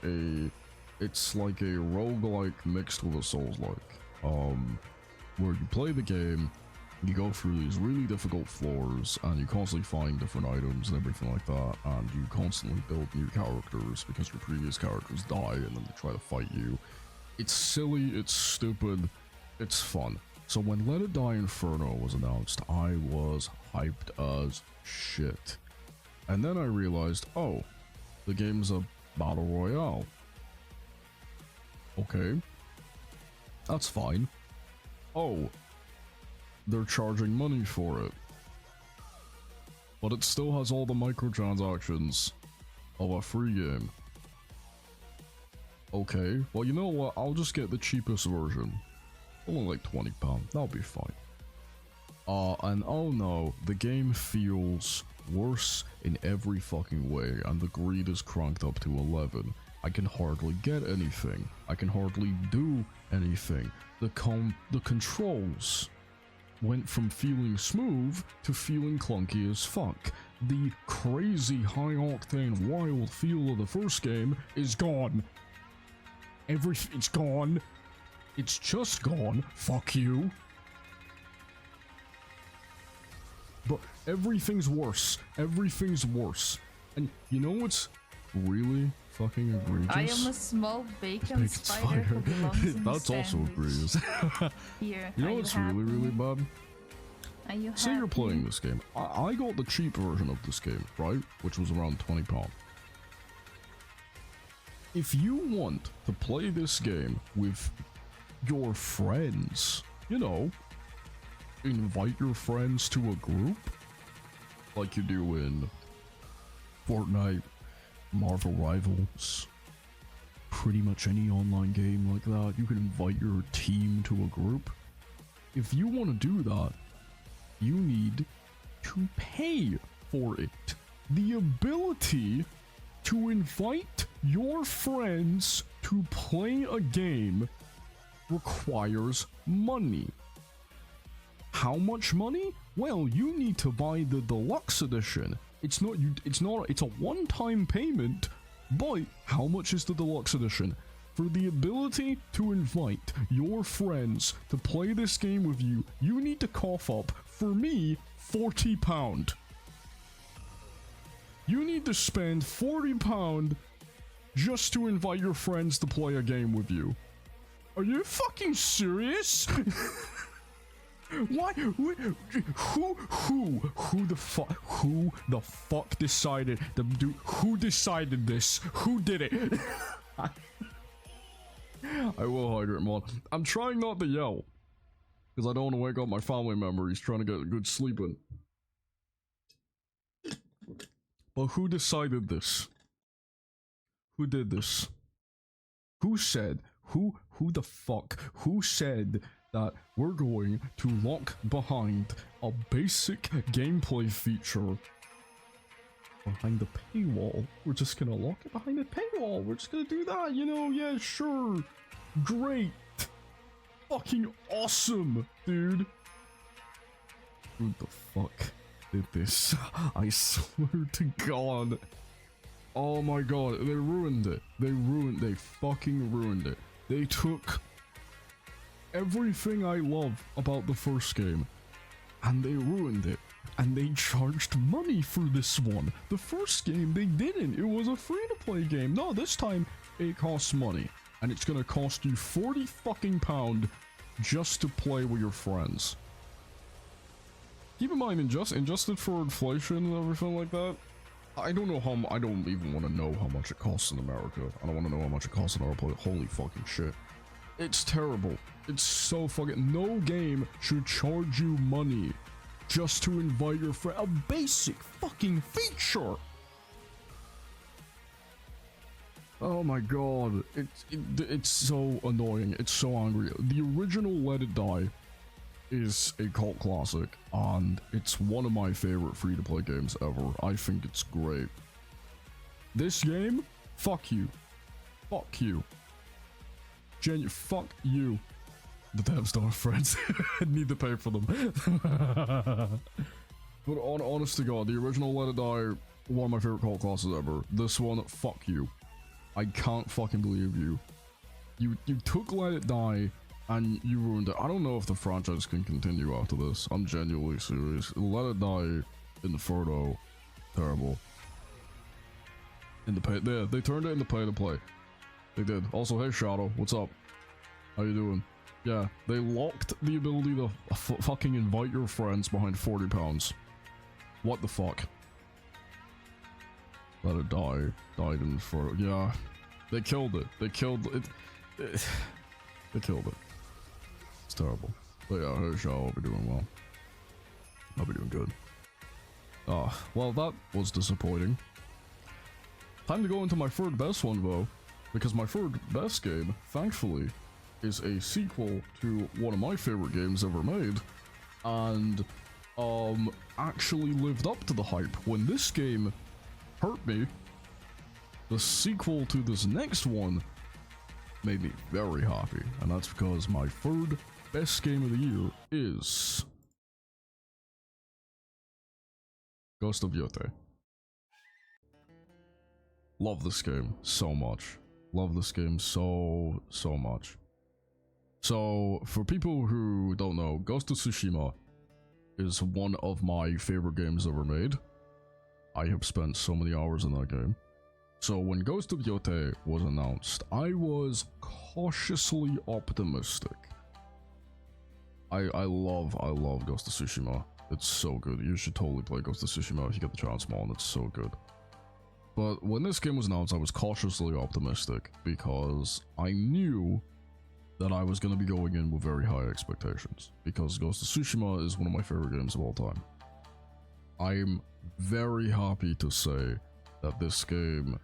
it's like a roguelike mixed with a Souls-like, where you play the game, you go through these really difficult floors, and you constantly find different items and everything like that, and you constantly build new characters because your previous characters die and then they try to fight you. It's silly, it's stupid, it's fun. So when Let It Die Inferno was announced, I was hyped as shit. And then I realized, oh, the game's a battle royale. Okay. That's fine. Oh, they're charging money for it. But it still has all the microtransactions of a free game. Okay, well, you know what? I'll just get the cheapest version. Only like £20. That'll be fine. And oh no, the game feels worse in every fucking way, and the greed is cranked up to 11. I can hardly get anything. I can hardly do anything. The controls went from feeling smooth to feeling clunky as fuck. The crazy high-octane wild feel of the first game is gone. It's gone. It's just gone. Fuck you. But everything's worse. Everything's worse. And you know what's really fucking egregious? I am a small bacon spider who belongs in That's the also sandwich. egregious. Here, You know what's really, really bad? Are you Say you're happy? playing this game. I got the cheap version of this game, right? Which was around £20. If you want to play this game with your friends, you know, invite your friends to a group, like you do in Fortnite, Marvel Rivals, pretty much any online game like that, you can invite your team to a group. If you want to do that, you need to pay for it. The ability to invite your friends to play a game requires money. How much money? Well, you need to buy the deluxe edition, It's not you. It's not. It's a one-time payment. But how much is the deluxe edition? For the ability to invite your friends to play this game with you, you need to cough up, for me, £40. You need to spend £40 just to invite your friends to play a game with you. Are you fucking serious? Why? Who the fuck decided the dude? Who decided this? Who did it? I will hydrate more. I'm trying not to yell because I don't want to wake up my family member. He's trying to get good sleep in. But who decided this? Who did this? Who said? Who the fuck? Who said that we're going to lock behind a basic gameplay feature behind the paywall? We're just gonna lock it behind the paywall. We're just gonna do that, you know? Yeah, sure. Great. Fucking awesome, dude. Who the fuck did this? I swear to God. Oh my God, they ruined it. They fucking ruined it. They took everything I love about the first game and they ruined it. And they charged money for this one. The first game, they didn't. It was a free-to-play game. No, this time, it costs money. And it's gonna cost you £40 fucking just to play with your friends. Keep in mind, adjusted for inflation and everything like that, I don't know how, I don't even want to know how much it costs in America. I don't want to know how much it costs in our place. Holy fucking shit. It's terrible. It's so fucking, no game should charge you money just to invite your friend. A basic fucking feature. Oh my God. It's so annoying. It's so angry. The original Let It Die is a cult classic, and it's one of my favorite free-to-play games ever. I think it's great. This game, fuck you. Fuck you. Fuck you. The devs don't have friends. Need to pay for them. But honest to God, the original Let It Die, one of my favorite cult classes ever. This one, fuck you. I can't fucking believe you. You took Let It Die and you ruined it. I don't know if the franchise can continue after this. I'm genuinely serious. Let It Die, Inferno, terrible. In the pay, they turned it into pay to play. They did. Also, hey Shadow, what's up? How you doing? Yeah, they locked the ability to fucking invite your friends behind £40. What the fuck? Let It Die, died in Inferno. Yeah, they killed it. They killed it. They killed it. It's terrible. But yeah, hey Shadow, I'll be doing well. I'll be doing good. Well, that was disappointing. Time to go into my third best one though, because my third best game, thankfully, is a sequel to one of my favorite games ever made, and actually lived up to the hype. When this game hurt me, the sequel to this next one made me very happy, and that's because my third best game of the year is Ghost of Yote. Love this game so much. Love this game so much. So, for people who don't know, Ghost of Tsushima is one of my favorite games ever made. I have spent so many hours in that game. So when Ghost of Yote was announced, I was cautiously optimistic. I love Ghost of Tsushima. It's so good. You should totally play Ghost of Tsushima if you get the chance, man. It's so good. But when this game was announced, I was cautiously optimistic because I knew that I was going to be going in with very high expectations, because Ghost of Tsushima is one of my favorite games of all time. I'm very happy to say that this game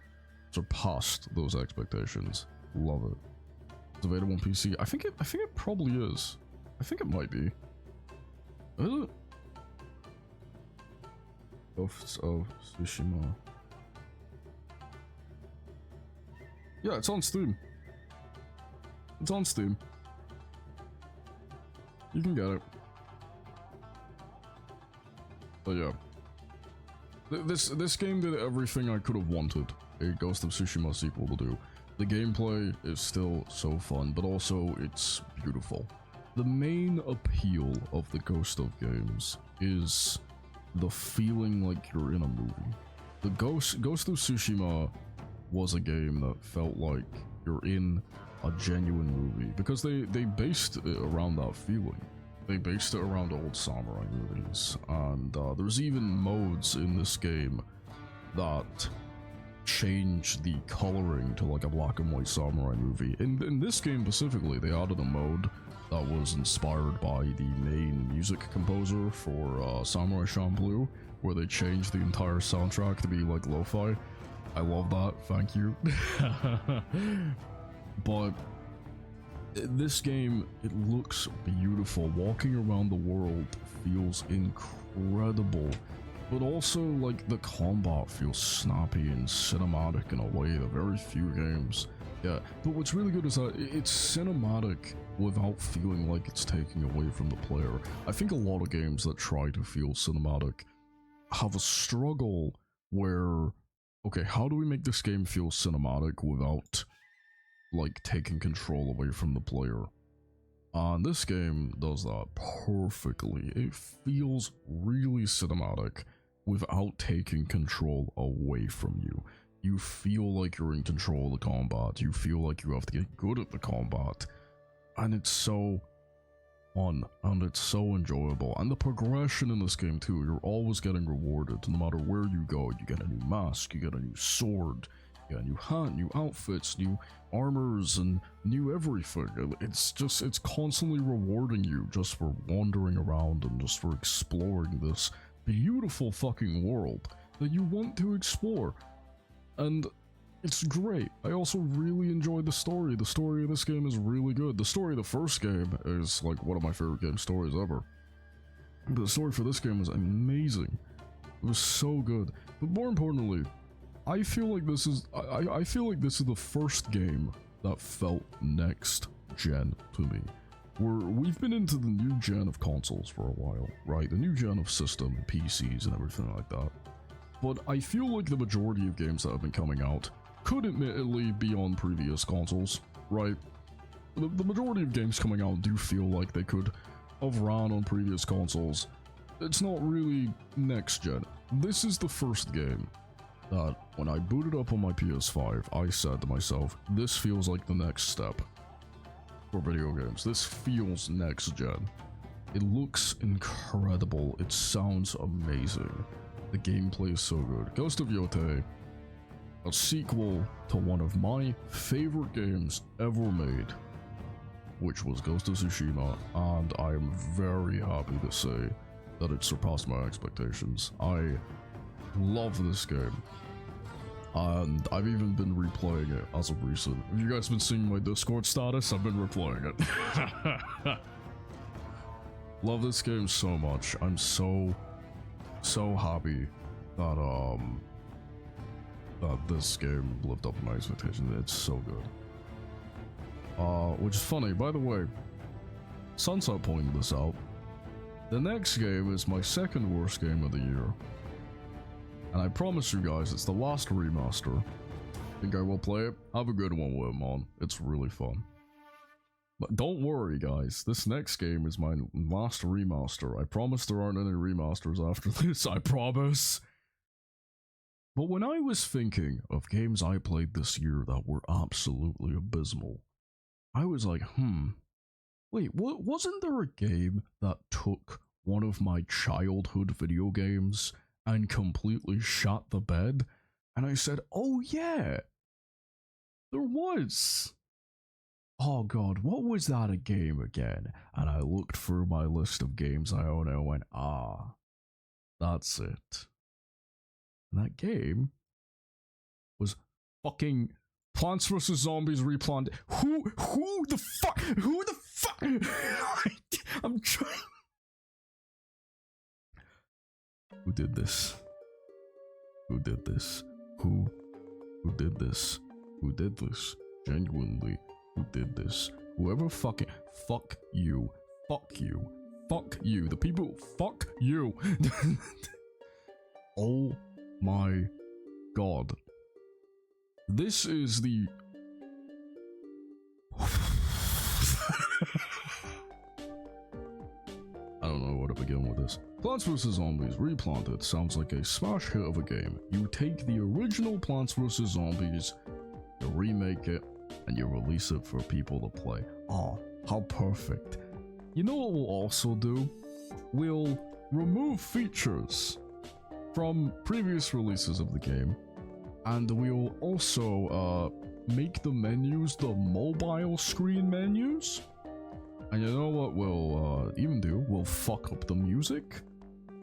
surpassed those expectations. Love it. It's available on PC. I think it probably is. I think it might be. Is it? Ghosts of Tsushima. Yeah, it's on Steam. It's on Steam. You can get it. But yeah. This game did everything I could have wanted a Ghost of Tsushima sequel to do. The gameplay is still so fun, but also it's beautiful. The main appeal of the Ghost of games is the feeling like you're in a movie. The Ghost of Tsushima was a game that felt like you're in a genuine movie because they based it around that feeling. They based it around old samurai movies, and there's even modes in this game that change the coloring to like a black and white samurai movie. In this game specifically, they added a mode that was inspired by the main music composer for Samurai Champloo, where they changed the entire soundtrack to be like lo-fi. I love that, thank you. But this game, it looks beautiful. Walking around the world feels incredible, but also like the combat feels snappy and cinematic in a way that very few games. Yeah, but what's really good is that it's cinematic without feeling like it's taking away from the player. I think a lot of games that try to feel cinematic have a struggle where, okay, how do we make this game feel cinematic without like taking control away from the player? And this game does that perfectly. It feels really cinematic without taking control away from you. You feel like you're in control of the combat. You feel like you have to get good at the combat. And it's so fun, and it's so enjoyable. And the progression in this game too, you're always getting rewarded. No matter where you go, you get a new mask, you get a new sword, you get a new hat, new outfits, new armors, and new everything. It's constantly rewarding you just for wandering around and just for exploring this beautiful fucking world that you want to explore. And it's great. I also really enjoyed the story. The story of this game is really good. The story of the first game is like one of my favorite game stories ever. But the story for this game is amazing. It was so good. But more importantly, I feel like this is I feel like this is the first game that felt next gen to me. We've been into the new gen of consoles for a while, right? The new gen of system and PCs and everything like that. But I feel like the majority of games that have been coming out could admittedly be on previous consoles, right? The majority of games coming out do feel like they could have run on previous consoles. It's not really next gen. This is the first game that when I booted up on my PS5, I said to myself, this feels like the next step for video games. This feels next gen. It looks incredible. It sounds amazing. The gameplay is so good. Ghost of Yotei, a sequel to one of my favorite games ever made, which was Ghost of Tsushima, and I am very happy to say that it surpassed my expectations. I love this game, and I've even been replaying it as of recent. Have you guys been seeing my Discord status? I've been replaying it. Love this game so much. I'm so happy that that this game lived up to my expectations. It's so good. Which is funny, by the way, Sunset pointed this out. The next game is my second worst game of the year. And I promise you guys, it's the last remaster. Think I will play it? Have a good one with it, man. It's really fun. But don't worry, guys. This next game is my last remaster. I promise there aren't any remasters after this. I promise. But when I was thinking of games I played this year that were absolutely abysmal, I was like, wait, wasn't there a game that took one of my childhood video games and completely shot the bed? And I said, oh yeah, there was. Oh god, what was that a game again? And I looked through my list of games I own and I went, that's it. And that game was fucking Plants vs. Zombies Replant. Who the fuck? I'm trying. Who did this? Who did this? Who did this? Who did this? Genuinely, who did this? Whoever fucking fuck you. The people, fuck you. Oh my god. This is the... I don't know where to begin with this. Plants vs. Zombies Replanted sounds like a smash hit of a game. You take the original Plants vs. Zombies, you remake it, and you release it for people to play. Oh, how perfect. You know what we'll also do? We'll remove features from previous releases of the game, and we'll also make the menus the mobile screen menus. And you know what we'll even do? We'll fuck up the music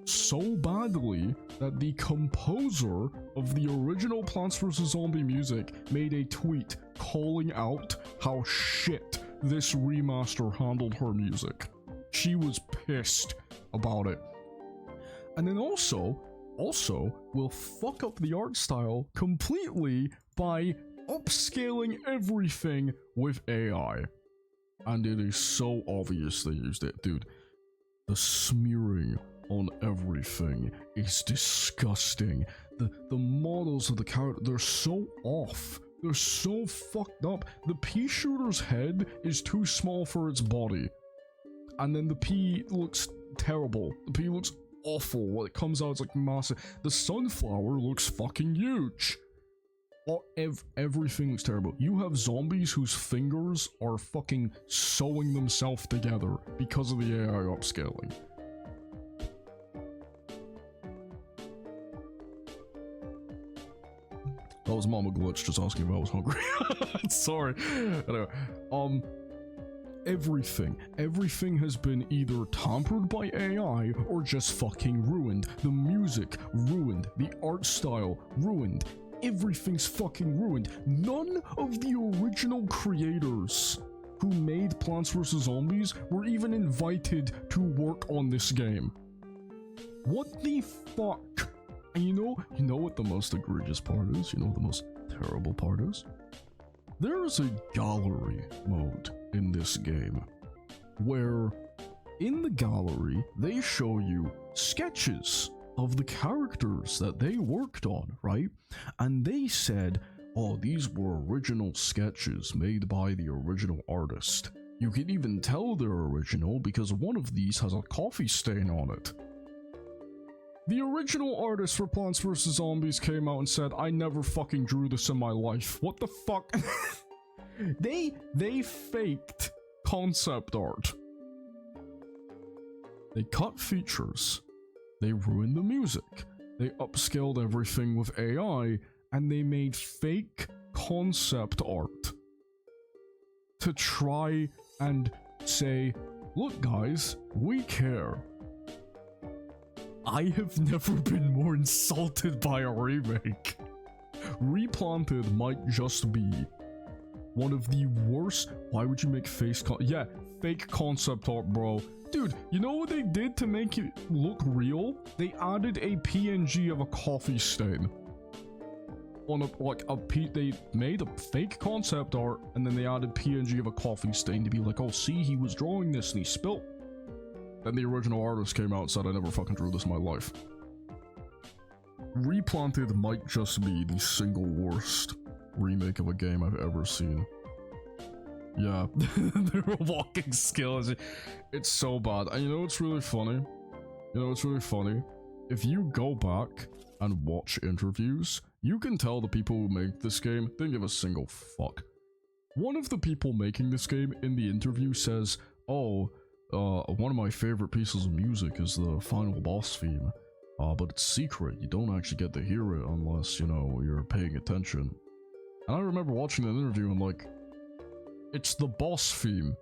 so badly that the composer of the original Plants vs. Zombie music made a tweet calling out how shit this remaster handled her music. She was pissed about it. And then also we'll fuck up the art style completely by upscaling everything with AI. And it is so obvious they used it. Dude, the smearing on everything is disgusting. The models of the character, they're so off. They're so fucked up. The pea shooter's head is too small for its body. And then the pea looks terrible. The pea looks awful. When it comes out, it's like massive. The sunflower looks fucking huge. Everything looks terrible. You have zombies whose fingers are fucking sewing themselves together because of the AI upscaling. That was Mama Glitch just asking if I was hungry. Sorry. Anyway, everything has been either tampered by AI or just fucking ruined. The music ruined. The art style ruined. Everything's fucking ruined. None of the original creators who made Plants vs. Zombies were even invited to work on this game. What the fuck? And you know what the most egregious part is? You know what the most terrible part is? There is a gallery mode in this game where in the gallery they show you sketches of the characters that they worked on, right? And they said, oh, these were original sketches made by the original artist. You can even tell they're original because one of these has a coffee stain on it. The original artist for Plants vs. Zombies came out and said, I never fucking drew this in my life. What the fuck? They faked concept art. They cut features. They ruined the music. They upscaled everything with AI, and they made fake concept art to try and say, look guys, we care. I have never been more insulted by a remake. Replanted might just be one of the worst. Why would you make fake concept art, bro? Dude, you know what they did to make it look real? They added a PNG of a coffee stain. They made a fake concept art, and then they added PNG of a coffee stain to be like, oh, see, he was drawing this and he spilt. Then the original artist came out and said, I never fucking drew this in my life. Replanted might just be the single worst remake of a game I've ever seen. Yeah, their walking skills, it's so bad. And you know what's really funny? If you go back and watch interviews, you can tell the people who make this game didn't give a single fuck. One of the people making this game in the interview says, oh, one of my favorite pieces of music is the final boss theme, but it's secret. You don't actually get to hear it unless, you know, you're paying attention. And I remember watching that interview and like, it's the boss theme.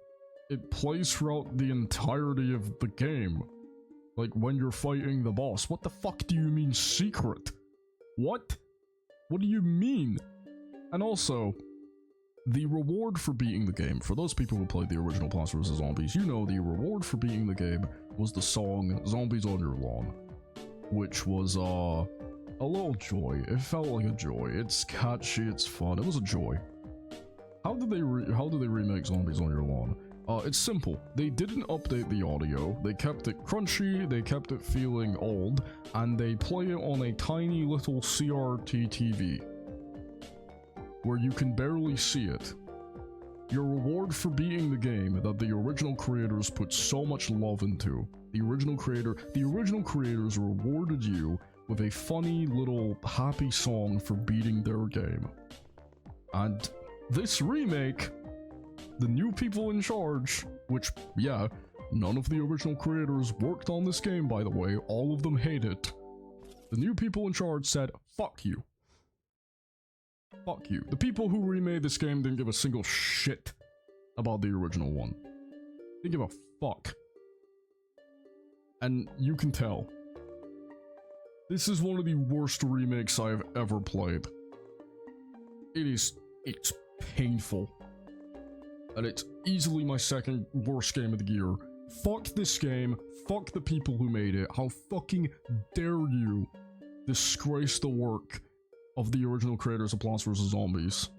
It plays throughout the entirety of the game. Like when you're fighting the boss. What the fuck do you mean secret? What? What do you mean? And also, the reward for beating the game, for those people who played the original Plants vs. Zombies, you know the reward for beating the game was the song Zombies on Your Lawn, which was a little joy. It felt like a joy. It's catchy, it's fun, it was a joy. How did they remake Zombies on Your Lawn? It's simple. They didn't update the audio, they kept it crunchy, they kept it feeling old, and they play it on a tiny little CRT TV, where you can barely see it. Your reward for beating the game that the original creators put so much love into. The original creators rewarded you with a funny little happy song for beating their game. And this remake, the new people in charge, which, yeah, none of the original creators worked on this game, by the way, all of them hate it. The new people in charge said, fuck you. Fuck you. The people who remade this game didn't give a single shit about the original one. Didn't give a fuck. And you can tell. This is one of the worst remakes I have ever played. It's painful. And it's easily my second worst game of the year. Fuck this game. Fuck the people who made it. How fucking dare you disgrace the work of the original creators of Plants vs. Zombies.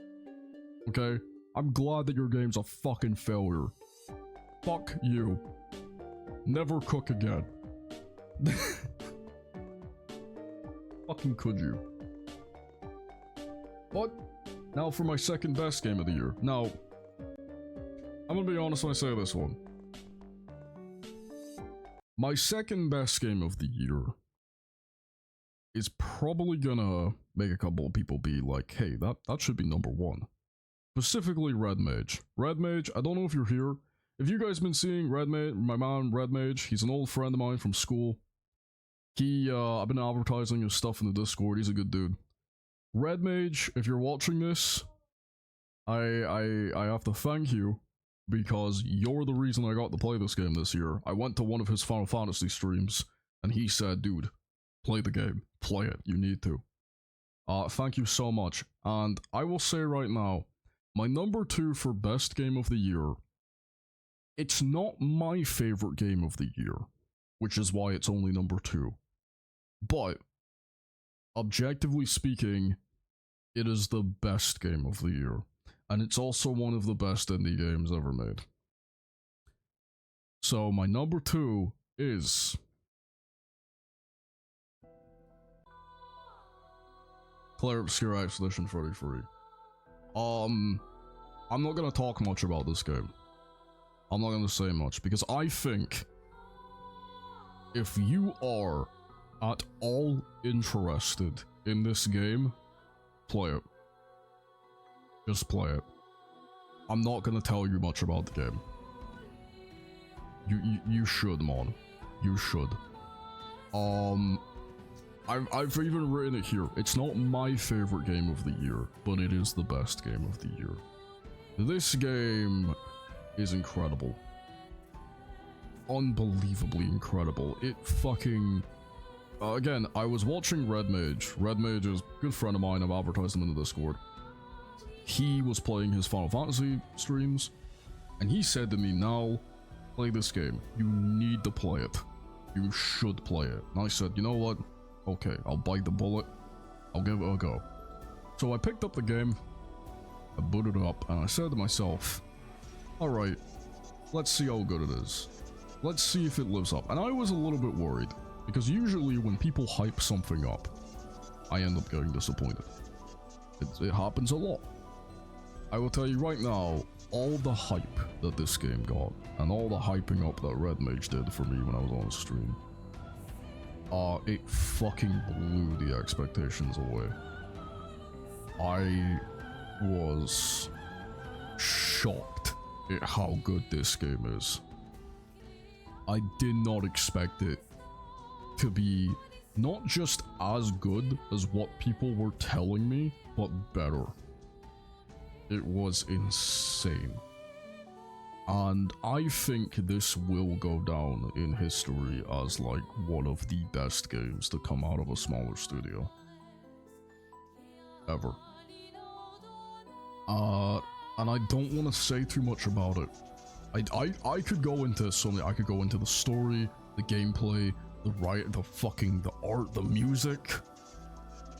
Okay? I'm glad that your game's a fucking failure. Fuck you. Never cook again. Fucking could you? But now for my second best game of the year. Now, I'm gonna be honest when I say this one. My second best game of the year is probably gonna make a couple of people be like, hey, that should be number one. Specifically Red Mage. Red Mage, I don't know if you're here. If you guys been seeing Red Mage, my man Red Mage, he's an old friend of mine from school. I've been advertising his stuff in the Discord, he's a good dude. Red Mage, if you're watching this, I have to thank you, because you're the reason I got to play this game this year. I went to one of his Final Fantasy streams, and he said, dude, play the game. Play it. You need to. Thank you so much. And I will say right now, my number 2 for best game of the year, it's not my favorite game of the year, which is why it's only number 2. But, objectively speaking, it is the best game of the year. And it's also one of the best indie games ever made. So my number 2 is Clair Obscur Expedition 33. I'm not gonna talk much about this game. I'm not gonna say much, because I think if you are at all interested in this game, play it. Just play it. I'm not gonna tell you much about the game. You should, man. You should. I've even written it here. It's not my favorite game of the year, but it is the best game of the year. This game is incredible. Unbelievably incredible. It fucking... again, I was watching Red Mage. Red Mage is a good friend of mine. I've advertised him in the Discord. He was playing his Final Fantasy streams, and he said to me, now, play this game. You need to play it. You should play it. And I said, you know what? Okay, I'll bite the bullet. I'll give it a go. So I picked up the game, I booted it up, and I said to myself, alright, let's see how good it is. Let's see if it lives up. And I was a little bit worried, because usually when people hype something up, I end up getting disappointed. It happens a lot. I will tell you right now, all the hype that this game got, and all the hyping up that Red Mage did for me when I was on stream, it fucking blew the expectations away. I was shocked at how good this game is. I did not expect it to be not just as good as what people were telling me, but better. It was insane. And I think this will go down in history as like one of the best games to come out of a smaller studio. Ever. And I don't want to say too much about it. I could go into something. I could go into the story, the gameplay, the art, the music.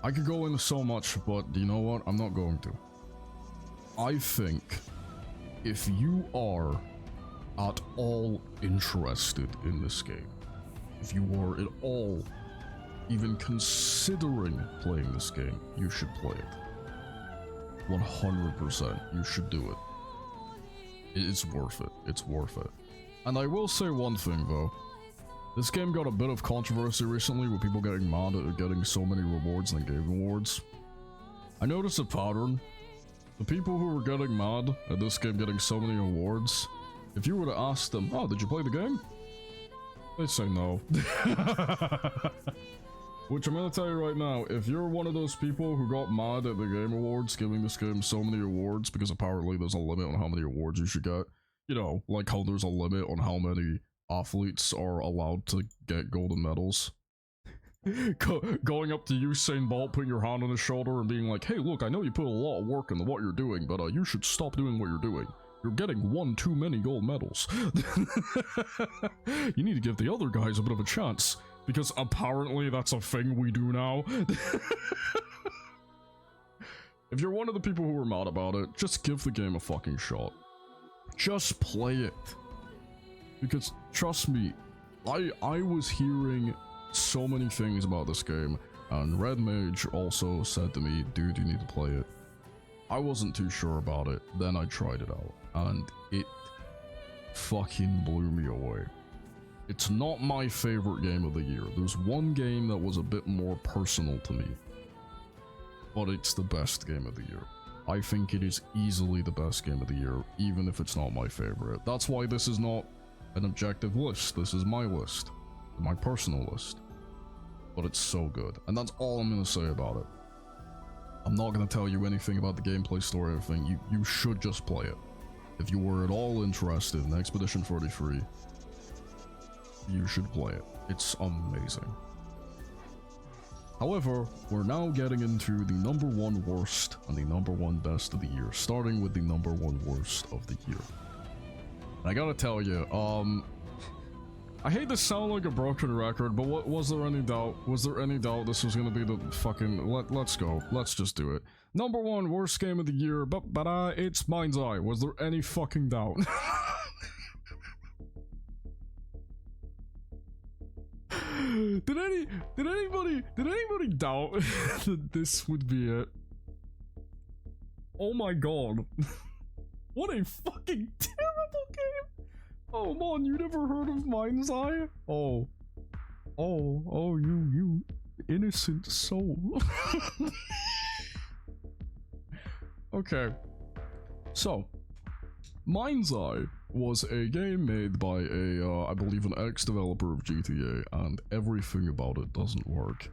I could go into so much, but you know what? I'm not going to. I think if you are at all interested in this game, if you are at all even considering playing this game, you should play it. 100%, you should do it. It's worth it. It's worth it. And I will say one thing though. This game got a bit of controversy recently with people getting mad at getting so many rewards in the Game Awards. I noticed a pattern. The people who were getting mad at this game getting so many awards, if you were to ask them, oh, did you play the game? They'd say no. Which I'm gonna tell you right now, if you're one of those people who got mad at the Game Awards giving this game so many awards, because apparently there's a limit on how many awards you should get, you know, like how there's a limit on how many athletes are allowed to get golden medals. Going up to Usain Bolt, putting your hand on his shoulder and being like, hey look, I know you put a lot of work into what you're doing, but you should stop doing what you're doing. You're getting one too many gold medals. You need to give the other guys a bit of a chance. Because apparently that's a thing we do now. If you're one of the people who are mad about it, just give the game a fucking shot. Just play it. Because trust me, I was hearing so many things about this game, and Red Mage also said to me, dude, you need to play it. I wasn't too sure about it, then I tried it out, and it fucking blew me away. It's not my favorite game of the year. There's one game that was a bit more personal to me, but it's the best game of the year. I think it is easily the best game of the year, even if it's not my favorite. That's why this is not an objective list. This is my list, my personal list. But it's so good, and that's all I'm gonna say about it. I'm not gonna tell you anything about the gameplay story or anything. You should just play it. If you were at all interested in Expedition 33, you should play it. It's amazing. However, we're now getting into the number one worst and the number one best of the year, starting with the number one worst of the year. And I gotta tell you, I hate to sound like a broken record, but was there any doubt? Was there any doubt this was gonna be the fucking... Let's go. Let's just do it. Number one worst game of the year, but it's Mind's Eye. Was there any fucking doubt? Did anybody doubt that this would be it? Oh my god. What a fucking terrible game. Oh man, you never heard of Mind's Eye? Oh, you innocent soul. Okay. So, Mind's Eye was a game made by I believe an ex-developer of GTA, and everything about it doesn't work.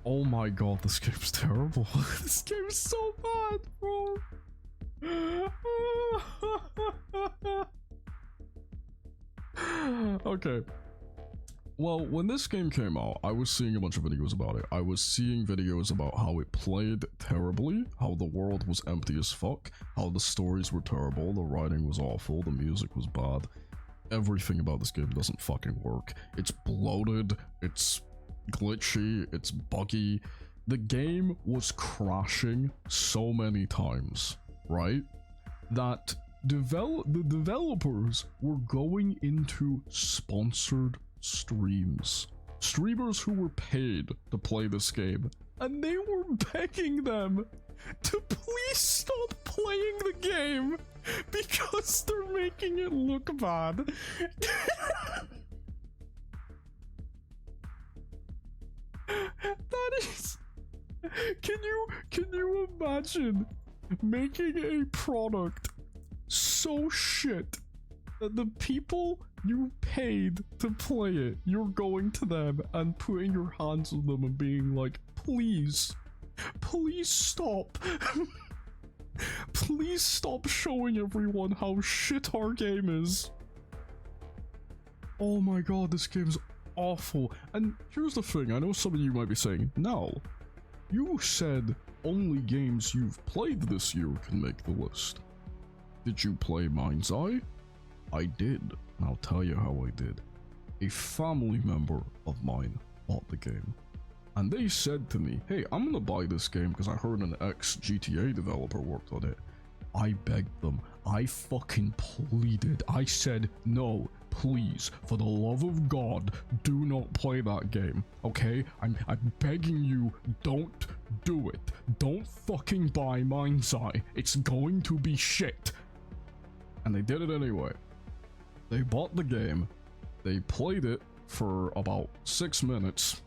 Oh my god, this game's terrible. This game's so bad, bro. Okay. Well, when this game came out, I was seeing a bunch of videos about it. I was seeing videos about how it played terribly, how the world was empty as fuck, how the stories were terrible, the writing was awful, the music was bad. Everything about this game doesn't fucking work. It's bloated, it's glitchy, it's buggy. The game was crashing so many times, right? That the developers were going into sponsored streams. Streamers who were paid to play this game, and they were begging them to please stop playing the game because they're making it look bad. That is... Can you imagine making a product so shit that the people you paid to play it, you're going to them and putting your hands on them and being like, please stop. Please stop showing everyone how shit our game is. Oh my god, this game's awful. And here's the thing, I know some of you might be saying, no, you said only games you've played this year can make the list. Did you play Mind's Eye? I did, and I'll tell you how I did. A family member of mine bought the game, and they said to me, hey, I'm gonna buy this game because I heard an ex-GTA developer worked on it, I begged them. I fucking pleaded. I said, no, please, for the love of God, do not play that game, okay? I'm begging you, don't do it. Don't fucking buy Mind's Eye. It's going to be shit. And they did it anyway. They bought the game. They played it for about 6 minutes.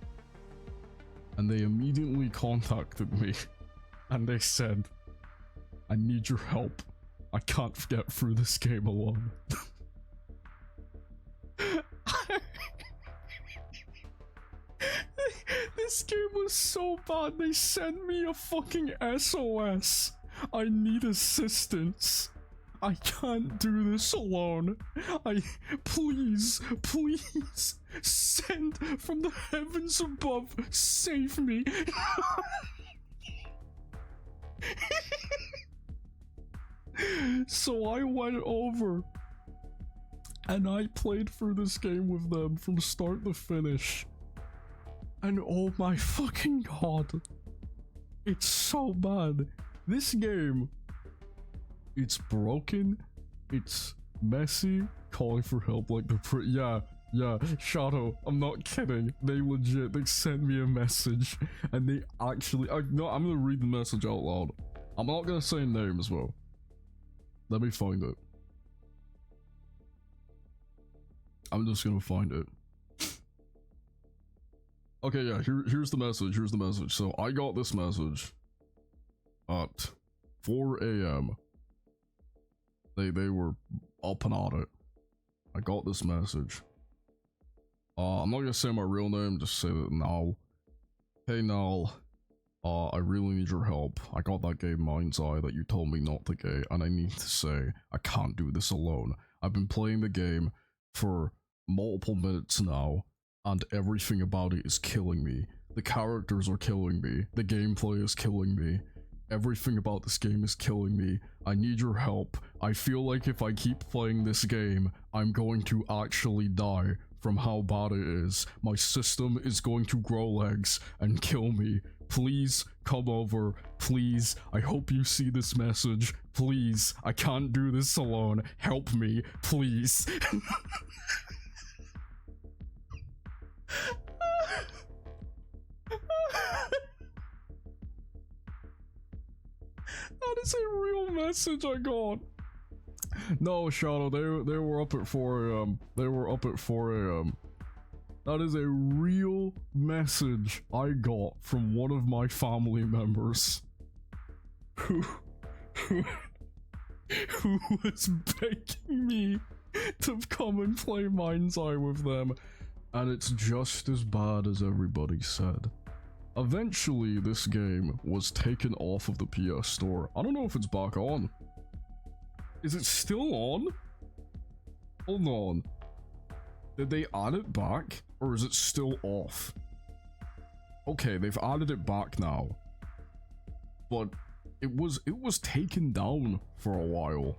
And they immediately contacted me. And they said, I need your help. I can't get through this game alone. This game was so bad, they sent me a fucking SOS. I need assistance. I can't do this alone. Please, send from the heavens above, save me. So I went over and I played through this game with them from start to finish. And oh my fucking god, it's so bad. This game, it's broken, it's messy, calling for help like the yeah, Shadow, I'm not kidding. They sent me a message and they actually, no, I'm gonna read the message out loud. I'm not gonna say name as well. Let me find it. I'm just gonna find it. Okay, yeah, here's the message, So I got this message at 4 a.m. They were up and at it. I got this message. I'm not gonna say my real name, just say that Nal. Hey Nal, I really need your help. I got that game Mind's Eye that you told me not to get, and I need to say, I can't do this alone. I've been playing the game for multiple minutes now, and everything about it is killing me. The characters are killing me. The gameplay is killing me. Everything about this game is killing me. I need your help. I feel like if I keep playing this game, I'm going to actually die from how bad it is. My system is going to grow legs and kill me. Please come over. Please. I hope you see this message. Please. I can't do this alone. Help me. Please. That is a real message I got. No, Shadow, they were up at 4 a.m. They were up at 4 a.m. That is a real message I got from one of my family members who was begging me to come and play Mind's Eye with them, and it's just as bad as everybody said. Eventually, this game was taken off of the PS Store. I don't know if it's back on. Is it still on? Hold on. Did they add it back? Or is it still off? Okay, they've added it back now. But it was taken down for a while.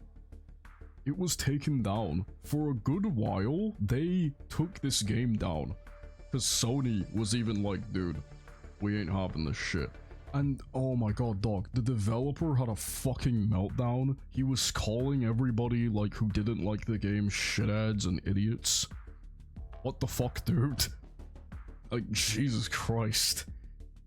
It was taken down. For a good while, they took this game down. Because Sony was even like, dude, we ain't having this shit. And oh my god, dog, the developer had a fucking meltdown. He was calling everybody like who didn't like the game shitheads and idiots. What the fuck, dude? Like, Jesus Christ.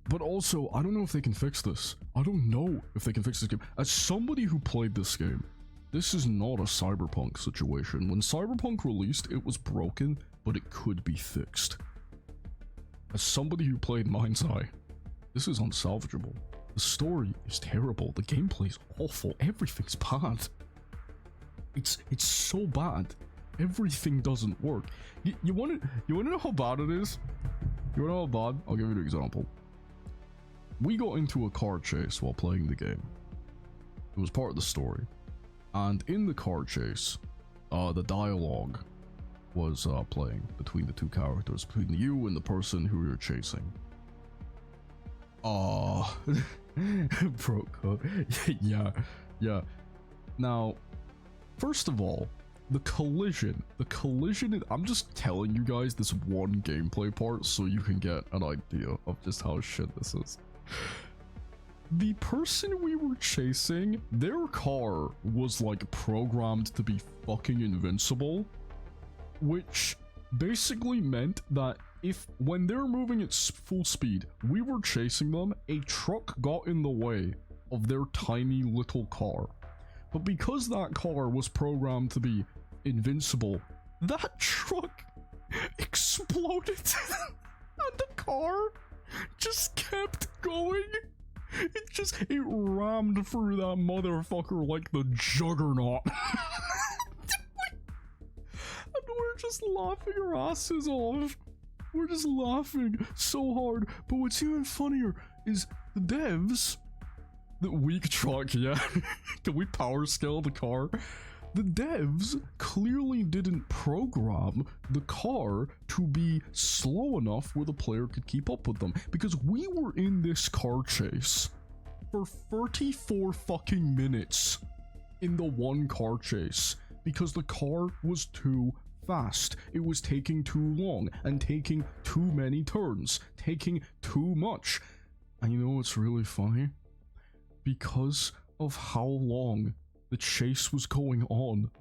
But also, I don't know if they can fix this. I don't know if they can fix this game. As somebody who played this game, this is not a Cyberpunk situation. When Cyberpunk released, it was broken, but it could be fixed. As somebody who played Mind's Eye, this is unsalvageable. The story is terrible. The gameplay is awful. Everything's bad. It's so bad. Everything doesn't work. You wanna know how bad it is? You wanna know how bad? I'll give you an example. We got into a car chase while playing the game. It was part of the story. And in the car chase, the dialogue was playing between the two characters, between you and the person who you're chasing. Broco. Yeah. Now, first of all, the collision, I'm just telling you guys this one gameplay part so you can get an idea of just how shit this is. the person we were chasing, their car was like programmed to be fucking invincible, which basically meant that if when they're moving at full speed, we were chasing them, a truck got in the way of their tiny little car. But because that car was programmed to be invincible, that truck exploded and the car just kept going. It rammed through that motherfucker like the juggernaut. And we're just laughing our asses off. We're just laughing so hard. But what's even funnier is the devs, the weak truck, yeah. Can we power scale the car? The devs clearly didn't program the car to be slow enough where the player could keep up with them, because we were in this car chase for 34 fucking minutes in the one car chase because the car was too fast. It was taking too long and taking too many turns, taking too much. And you know what's really funny? Because of how long the chase was going on,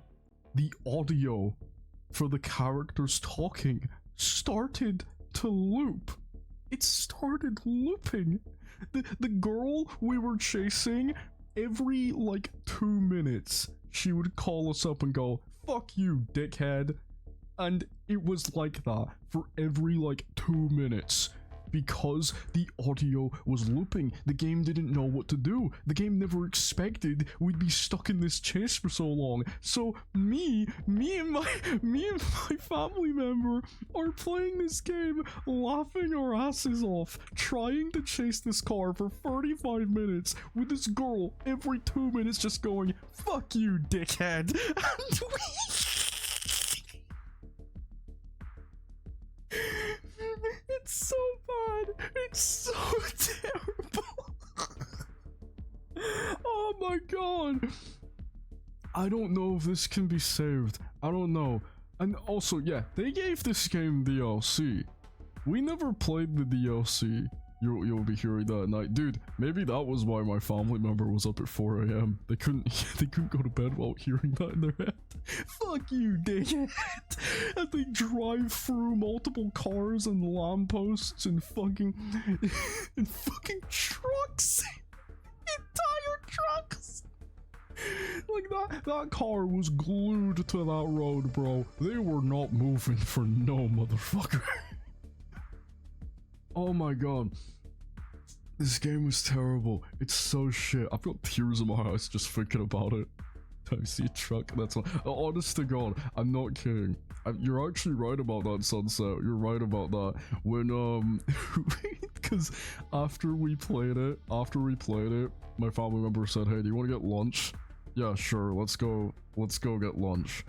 the audio for the characters talking started to loop. It started looping. The girl we were chasing, every like 2 minutes, she would call us up and go, "Fuck you, dickhead." And it was like that for every like 2 minutes. Because the audio was looping, the game didn't know what to do. The game never expected we'd be stuck in this chase for so long. So me and my family member are playing this game, laughing our asses off, trying to chase this car for 35 minutes with this girl every 2 minutes just going, "Fuck you, dickhead." And it's so bad. It's so terrible. Oh my god. I don't know if this can be saved. I don't know. And also, yeah, they gave this game DLC. We never played the DLC. You'll be hearing that at night. Dude, maybe that was why my family member was up at 4 a.m. They couldn't go to bed while hearing that in their head. Fuck you, dickhead. As they drive through multiple cars and lampposts and fucking trucks. Entire trucks. Like that car was glued to that road, bro. They were not moving for no motherfucker. Oh my god. This game was terrible. It's so shit. I've got tears in my eyes just thinking about it. I see a truck, that's all. Honest to god, I'm not kidding. You're actually right about that, Sunset. You're right about that. When, because after we played it, my family member said, "Hey, do you want to get lunch?" Yeah, sure, let's go get lunch.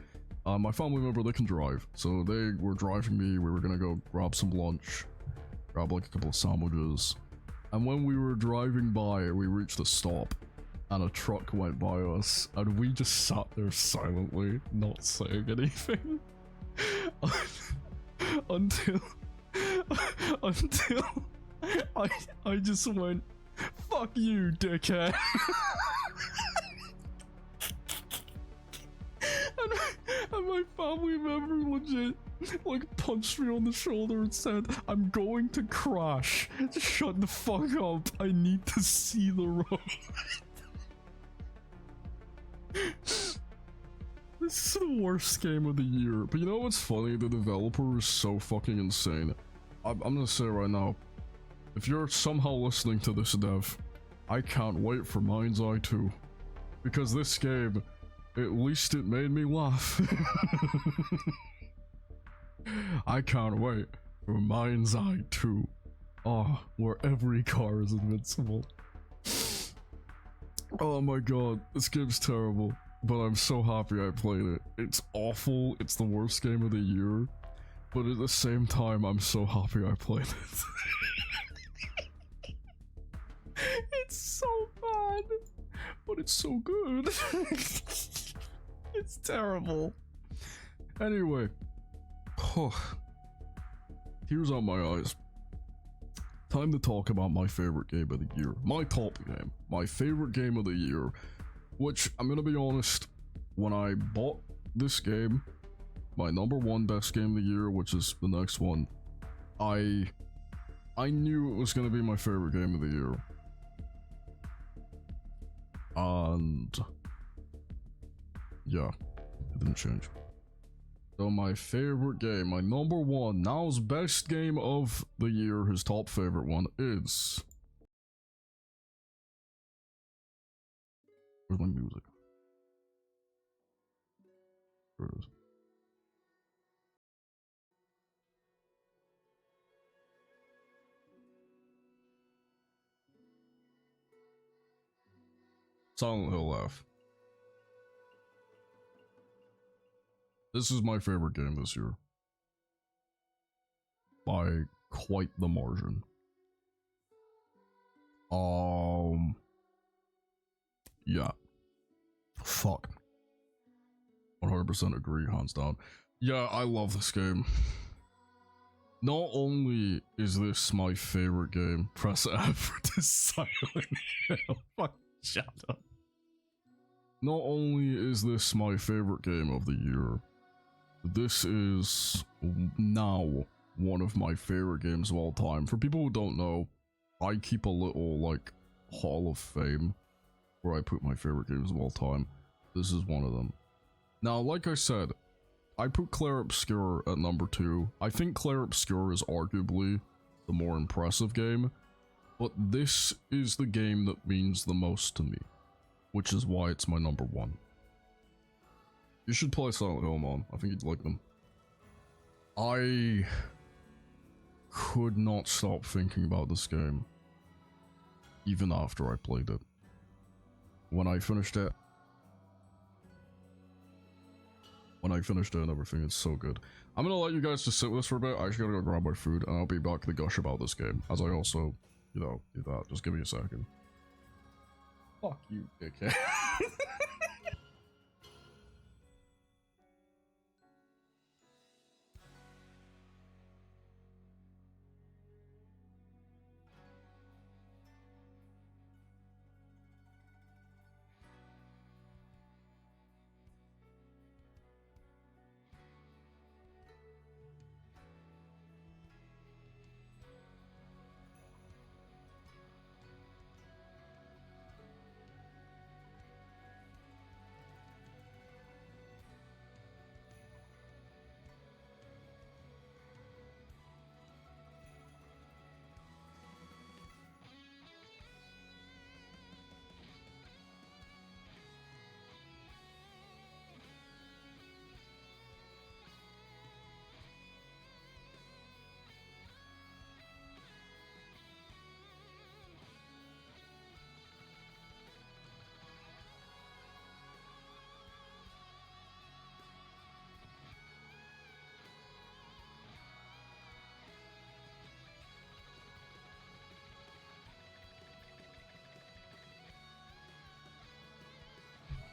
My family member, they can drive, so they were driving me. We were gonna go grab some lunch, grab like a couple of sandwiches. And when we were driving by, we reached a stop, and a truck went by us, and we just sat there silently, not saying anything, until I just went, "Fuck you, dickhead." And my family member legit like punched me on the shoulder and said, "I'm going to crash. Shut the fuck up. I need to see the road." This is the worst game of the year. But you know what's funny? The developer is so fucking insane. I'm gonna say right now, if you're somehow listening to this, dev, I can't wait for Mind's Eye 2. Because this game, at least it made me laugh. I can't wait for Mind's Eye 2. Oh, where every car is invincible. Oh my god, this game's terrible, but I'm so happy I played it. It's awful, it's the worst game of the year, but at the same time, I'm so happy I played it. It's so bad, but it's so good. It's terrible. Anyway, tears out my eyes. time to talk about my favorite game of the year. My top game. My favorite game of the year. Which, I'm gonna be honest, when I bought this game, my number one best game of the year, which is the next one, I knew it was gonna be my favorite game of the year. And yeah, it didn't change. So my favorite game, my number one, Now's best game of the year, his top favorite one is... Where's my music? There it is. Silent Hill F. This is my favorite game this year. By quite the margin. Yeah. Fuck. 100% agree, hands down. Yeah, I love this game. Not only is this my favorite game, press F for this Silent Hill. Fuck, shut up. Not only is this my favorite game of the year, this is now one of my favorite games of all time. For people who don't know, I keep a little, like, Hall of Fame where I put my favorite games of all time. This is one of them. Now, like I said, I put Claire Obscure at number 2. I think Claire Obscure is arguably the more impressive game, but this is the game that means the most to me, which is why it's my number 1. You should play Silent Hill, man. I think you'd like them. I could not stop thinking about this game, even after I played it. When I finished it and everything, it's so good. I'm gonna let you guys just sit with this for a bit. I actually gotta go grab my food, and I'll be back to gush about this game, as I also, you know, do that. Just give me a second. Fuck you, dickhead.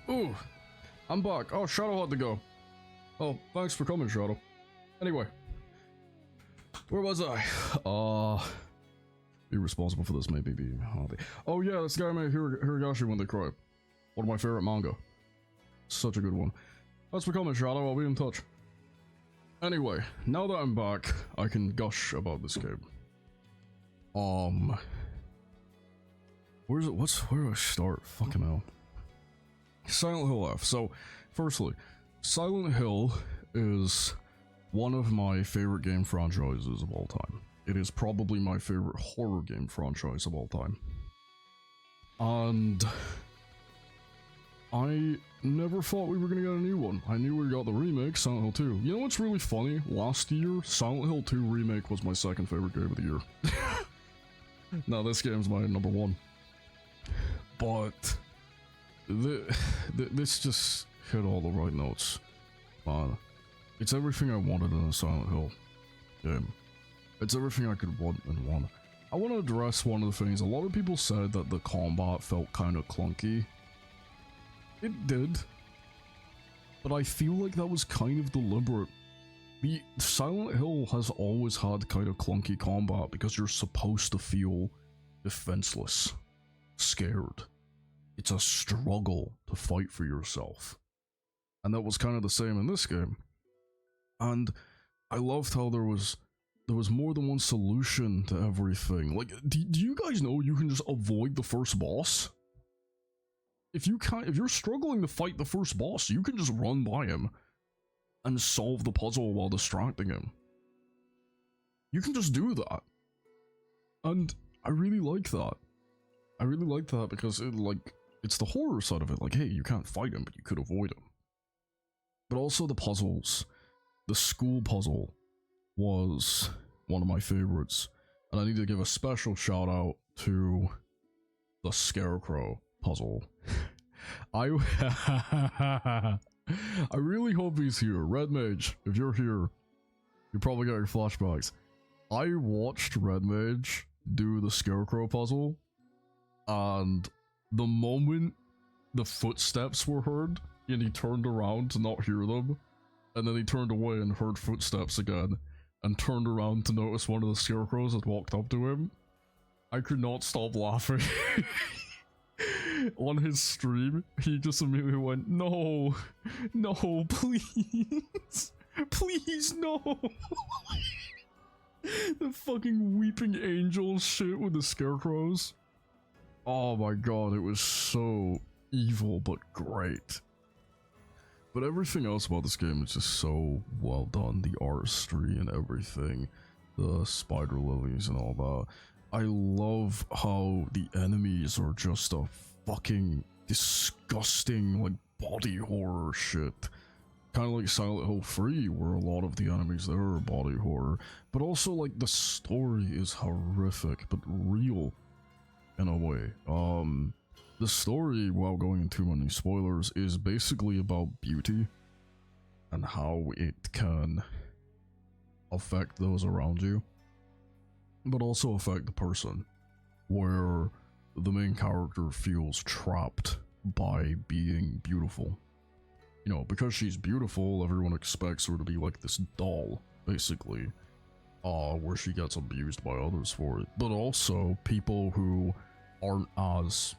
Ooh, I'm back. Oh, Shadow had to go. Oh, thanks for coming, Shadow. Anyway, where was I? Be responsible for this, maybe be hobby. Oh yeah, this guy made Hirogashi When They Cry. One of my favorite manga. Such a good one. Thanks for coming, Shadow. I'll be in touch. Anyway, now that I'm back, I can gush about this game. Where do I start? Fucking hell. Silent Hill F. So, firstly, Silent Hill is one of my favorite game franchises of all time. It is probably my favorite horror game franchise of all time. And I never thought we were gonna get a new one. I knew we got the remake, Silent Hill 2. You know what's really funny? Last year, Silent Hill 2 remake was my second favorite game of the year. Now this game's my number 1. But this just hit all the right notes. It's everything I wanted in a Silent Hill game. It's everything I could want in one. I want to address one of the things. A lot of people said that the combat felt kind of clunky. It did. But I feel like that was kind of deliberate. The Silent Hill has always had kind of clunky combat because you're supposed to feel defenseless, scared. It's a struggle to fight for yourself. And that was kind of the same in this game. And I loved how there was more than one solution to everything. Like, do you guys know you can just avoid the first boss? If you're struggling to fight the first boss, you can just run by him and solve the puzzle while distracting him. You can just do that. And I really like that. I really like that because it's the horror side of it. Like, hey, you can't fight him, but you could avoid him. But also the puzzles. The school puzzle was one of my favorites. And I need to give a special shout out to the Scarecrow puzzle. I really hope he's here. Red Mage, if you're here, you're probably getting flashbacks. I watched Red Mage do the Scarecrow puzzle, and the moment the footsteps were heard, and he turned around to not hear them, and then he turned away and heard footsteps again, and turned around to notice one of the Scarecrows had walked up to him, I could not stop laughing. On his stream, he just immediately went, no, please, please, no. The fucking weeping angel shit with the scarecrows. Oh my god, it was so evil but great. But everything else about this game is just so well done. The artistry and everything, the spider lilies and all that. I love how the enemies are just a fucking disgusting, like, body horror shit. Kind of like Silent Hill 3, where a lot of the enemies there are body horror. But also, like, the story is horrific, but real in a way. The story, without going into too many spoilers, is basically about beauty and how it can affect those around you, but also affect the person, where the main character feels trapped by being beautiful. You know, because she's beautiful, everyone expects her to be like this doll, basically, where she gets abused by others for it. But also, people who aren't as,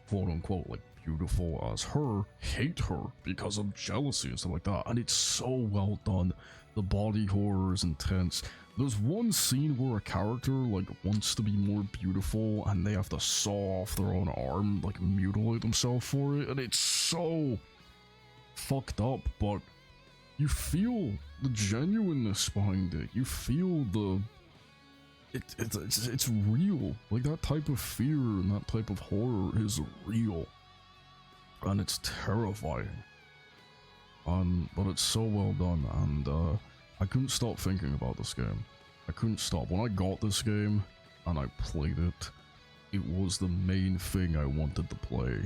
quote-unquote, like, beautiful as her hate her because of jealousy and stuff like that. And it's so well done. The body horror is intense. There's one scene where a character, like, wants to be more beautiful and they have to saw off their own arm, like, mutilate themselves for it, and it's so fucked up, but you feel the genuineness behind it. You feel the... It's real. Like, that type of fear and that type of horror is real. And it's terrifying. But it's so well done, and I couldn't stop thinking about this game. I couldn't stop. When I got this game and I played it, it was the main thing I wanted to play,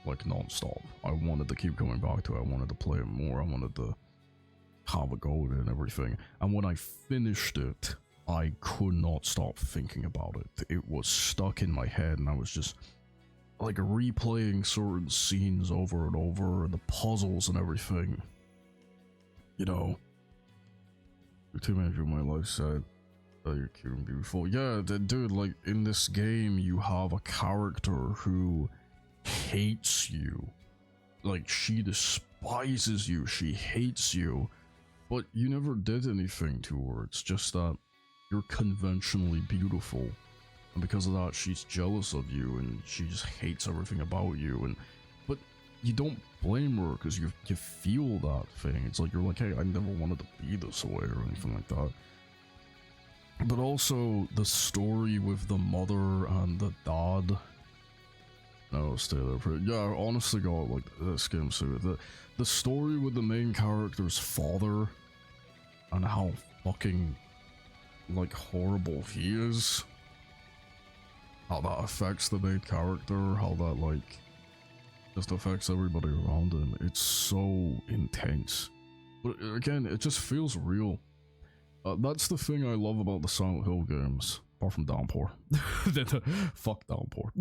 like, non-stop. I wanted to keep coming back to it. I wanted to play it more. I wanted to have a go at it and everything. And when I finished it, I could not stop thinking about it. It was stuck in my head, and I was just, like, replaying certain scenes over and over, and the puzzles and everything. You know, the two men of my life said, oh, you're cute and beautiful. Yeah, dude, like, in this game, you have a character who hates you. Like, she despises you, she hates you, but you never did anything to her. It's just that you're conventionally beautiful, and because of that, she's jealous of you, and she just hates everything about you, but you don't blame her, because you feel that thing. It's like, you're like, hey, I never wanted to be this way, or anything like that. But also, the story with the mother and the dad... No, stay there for it. Yeah, honestly, God, like, this game's so good. The story with the main character's father, and how fucking, like, horrible he is, how that affects the main character, how that, like, just affects everybody around him. It's so intense. But again, it just feels real. That's the thing I love about the Silent Hill games, apart from Downpour. Fuck Downpour.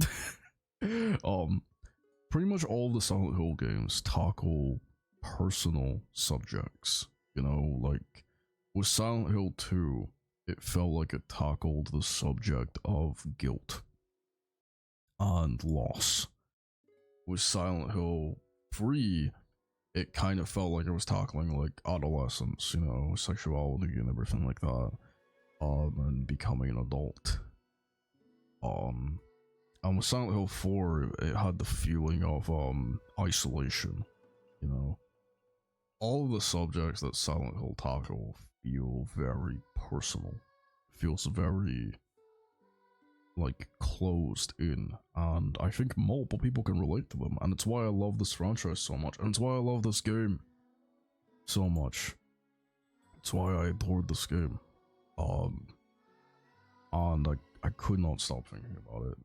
Pretty much all of the Silent Hill games tackle personal subjects You know, like with Silent Hill 2, it felt like it tackled the subject of guilt and loss. With Silent Hill 3, it kind of felt like it was tackling like adolescence, you know, sexuality and everything like that, and becoming an adult. And with Silent Hill 4, it had the feeling of isolation, you know. All of the subjects that Silent Hill tackle feel very personal. Feels very like closed in, and I think multiple people can relate to them, and it's why I love this franchise so much, and it's why I love this game so much. It's why I adored this game. And I could not stop thinking about it.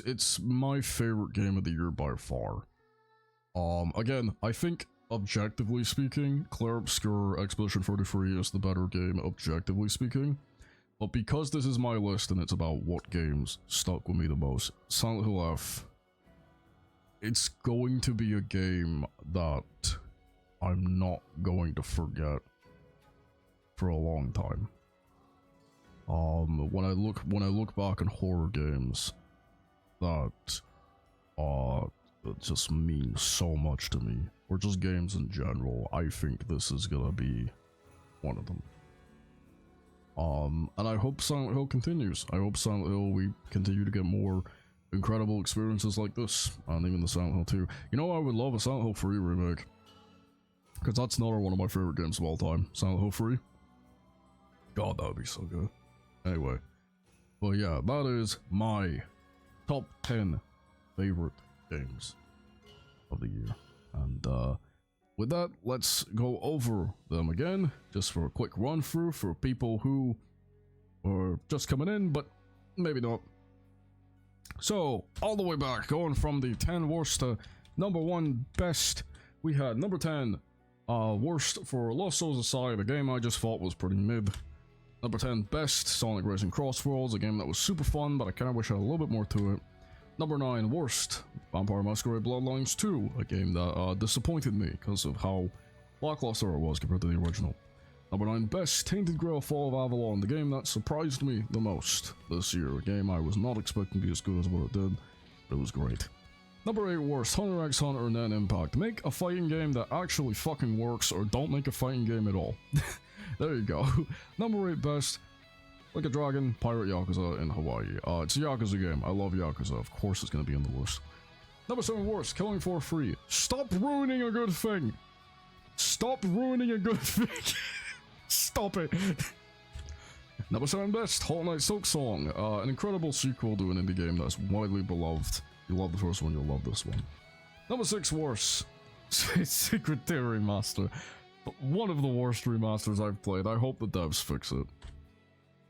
It's my favorite game of the year by far. Again, I think objectively speaking, Clair Obscur Expedition 33 is the better game, objectively speaking. But because this is my list and it's about what games stuck with me the most, Silent Hill F, it's going to be a game that I'm not going to forget for a long time. When I look back on horror games that just mean so much to me, or just games in general, I think this is gonna be one of them. And I hope Silent Hill continues. I hope Silent Hill, we continue to get more incredible experiences like this, and even the Silent Hill 2. You know, I would love a Silent Hill 3 remake, because that's another one of my favorite games of all time. Silent Hill 3. God, that would be so good. Anyway, but yeah, that is my top 10 favorite games of the year. And with that, let's go over them again, just for a quick run through for people who are just coming in, but maybe not. So, all the way back, going from the 10 worst to number 1 best, we had number 10, worst for Lost Souls Aside, a game I just thought was pretty mid. Number 10, best, Sonic Racing Crossworlds, a game that was super fun, but I kinda wish I had a little bit more to it. Number 9, worst, Vampire Masquerade Bloodlines 2, a game that disappointed me because of how lackluster it was compared to the original. Number 9, best, Tainted Grail Fall of Avalon, the game that surprised me the most this year, a game I was not expecting to be as good as what it did, but it was great. Number 8, worst, Hunter x Hunter Net Impact. Make a fighting game that actually fucking works, or don't make a fighting game at all. There you go. Number 8, best, Like a Dragon, Pirate Yakuza in Hawaii. It's a Yakuza game. I love Yakuza. Of course it's going to be on the list. Number 7, worst, Killing Floor 3. Stop ruining a good thing. Stop ruining a good thing. Stop it. Number 7, best, Hollow Knight Silksong. An incredible sequel to an indie game that's widely beloved. You love the first one, you'll love this one. Number 6, worst, Secret Theory Remaster. One of the worst remasters I've played. I hope the devs fix it.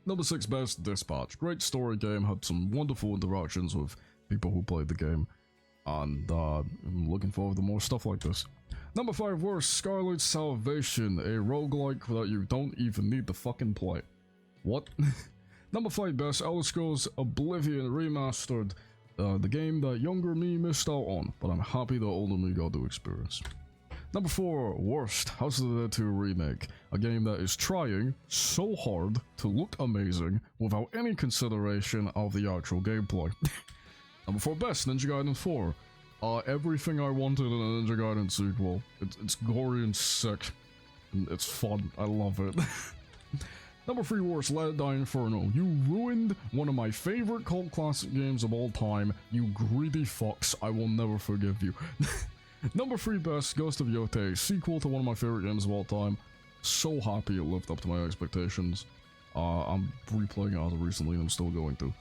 Number 6, best, Dispatch. Great story game, had some wonderful interactions with people who played the game, and I'm looking forward to more stuff like this. Number 5, worst, Scarlet Salvation, a roguelike that you don't even need to fucking play. What? Number 5, best, Elder Scrolls Oblivion Remastered, the game that younger me missed out on, but I'm happy that older me got to experience. Number 4, worst, House of the Dead 2 Remake, a game that is trying so hard to look amazing without any consideration of the actual gameplay. Number 4, best, Ninja Gaiden 4. Everything I wanted in a Ninja Gaiden sequel. It's gory and sick, and it's fun. I love it. Number 3, worst, Let It Die Inferno. You ruined one of my favorite cult classic games of all time, you greedy fucks. I will never forgive you. Number 3, best, Ghost of Yotei, sequel to one of my favorite games of all time. So happy it lived up to my expectations. I'm replaying it as of recently and I'm still going to.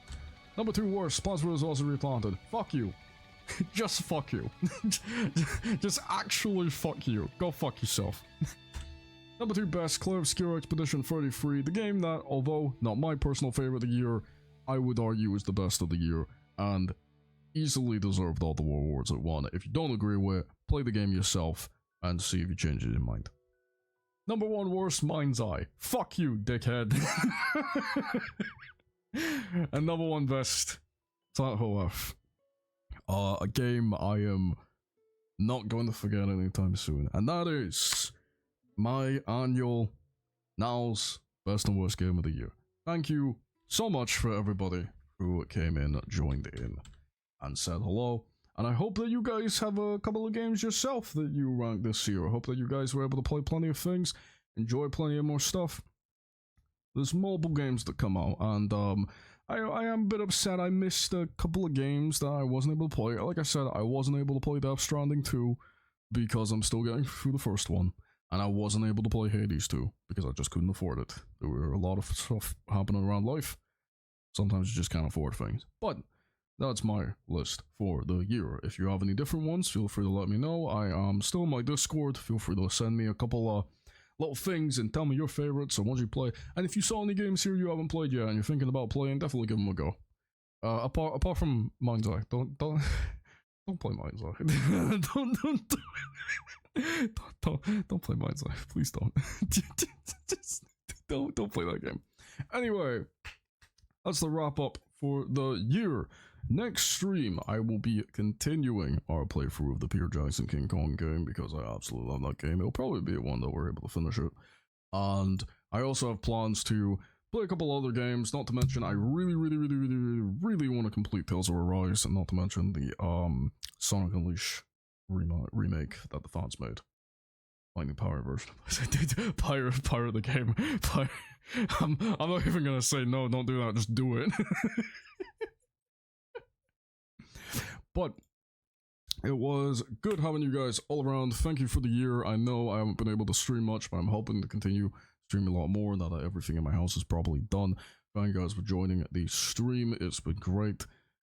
Number 2, worst, Plants vs. Zombies Replanted. Fuck you. Just fuck you. Just actually fuck you. Go fuck yourself. Number 2, best, Clair Obscur Expedition 33, the game that, although not my personal favorite of the year, I would argue is the best of the year, and easily deserved all the awards it won. If you don't agree with it, play the game yourself and see if you change your mind. Number 1, worst, Mind's Eye. Fuck you, dickhead. And number 1, best, Silent Hill F. A game I am not going to forget anytime soon, and that is my annual Nals Best and Worst Game of the Year. Thank you so much for everybody who came in, joined in, and said hello. And I hope that you guys have a couple of games yourself that you ranked this year. I hope that you guys were able to play plenty of things, enjoy plenty of more stuff. There's multiple games that come out, and I am a bit upset I missed a couple of games that I wasn't able to play. Like I said, I wasn't able to play Death Stranding 2 because I'm still getting through the first one, and I wasn't able to play Hades 2 because I just couldn't afford it. There were a lot of stuff happening around life. Sometimes you just can't afford things. But that's my list for the year. If you have any different ones, feel free to let me know. I am still in my Discord. Feel free to send me a couple little things and tell me your favorites or ones you play. And if you saw any games here you haven't played yet and you're thinking about playing, definitely give them a go. Apart from Mind's Eye, don't play Mind's Eye. don't play Mind's Eye. Please don't. Just don't play that game. Anyway, that's the wrap up for the year. Next stream, I will be continuing our playthrough of the Peter Jackson King Kong game because I absolutely love that game. It'll probably be one that we're able to finish it. And I also have plans to play a couple other games, not to mention I really want to complete Tales of Arise, and not to mention the Sonic Unleashed remake that the fans made. Lightning Power version. Pirate the game. I'm not even gonna say no, don't do that, just do it. But it was good having you guys all around. Thank you for the year. I know I haven't been able to stream much, but I'm hoping to continue streaming a lot more now that everything in my house is probably done. Thank you guys for joining the stream. It's been great.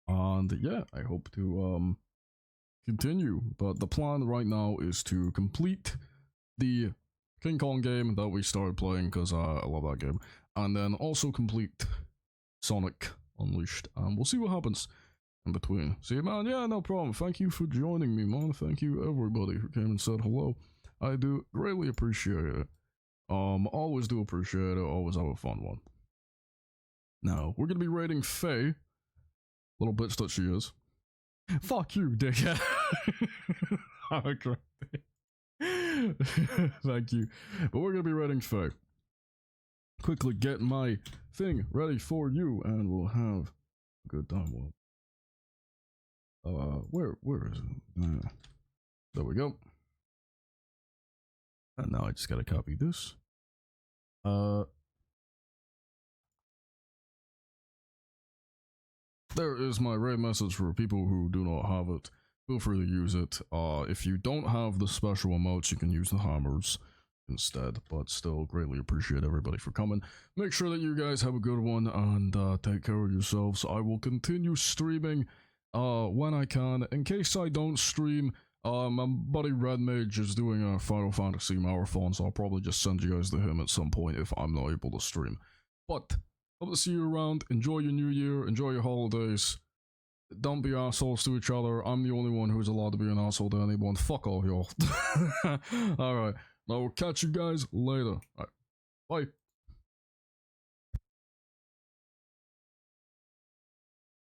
And yeah, I hope to continue. But the plan right now is to complete the King Kong game that we started playing because I love that game. And then also complete Sonic Unleashed. And we'll see what happens in between. See you, man. Yeah, no problem. Thank you for joining me, man. Thank you everybody who came and said hello. I do greatly appreciate it. Always do appreciate it. Always have a fun one. Now, we're gonna be rating Faye. Little bitch that she is. Fuck you, dickhead. Thank you. But we're gonna be rating Faye. Quickly get my thing ready for you, and we'll have a good time. Well, where is it? There we go. And now I just gotta copy this. There is my raid message for people who do not have it. Feel free to use it. If you don't have the special emotes, you can use the hammers instead. But still, greatly appreciate everybody for coming. Make sure that you guys have a good one and take care of yourselves. I will continue streaming when I can. In case I don't stream, my buddy Red Mage is doing a Final Fantasy marathon, so I'll probably just send you guys to him at some point if I'm not able to stream. But hope to see you around. Enjoy your new year. Enjoy your holidays. Don't be assholes to each other. I'm the only one who's allowed to be an asshole to anyone. Fuck all y'all. Alright, I will catch you guys later. Alright, bye.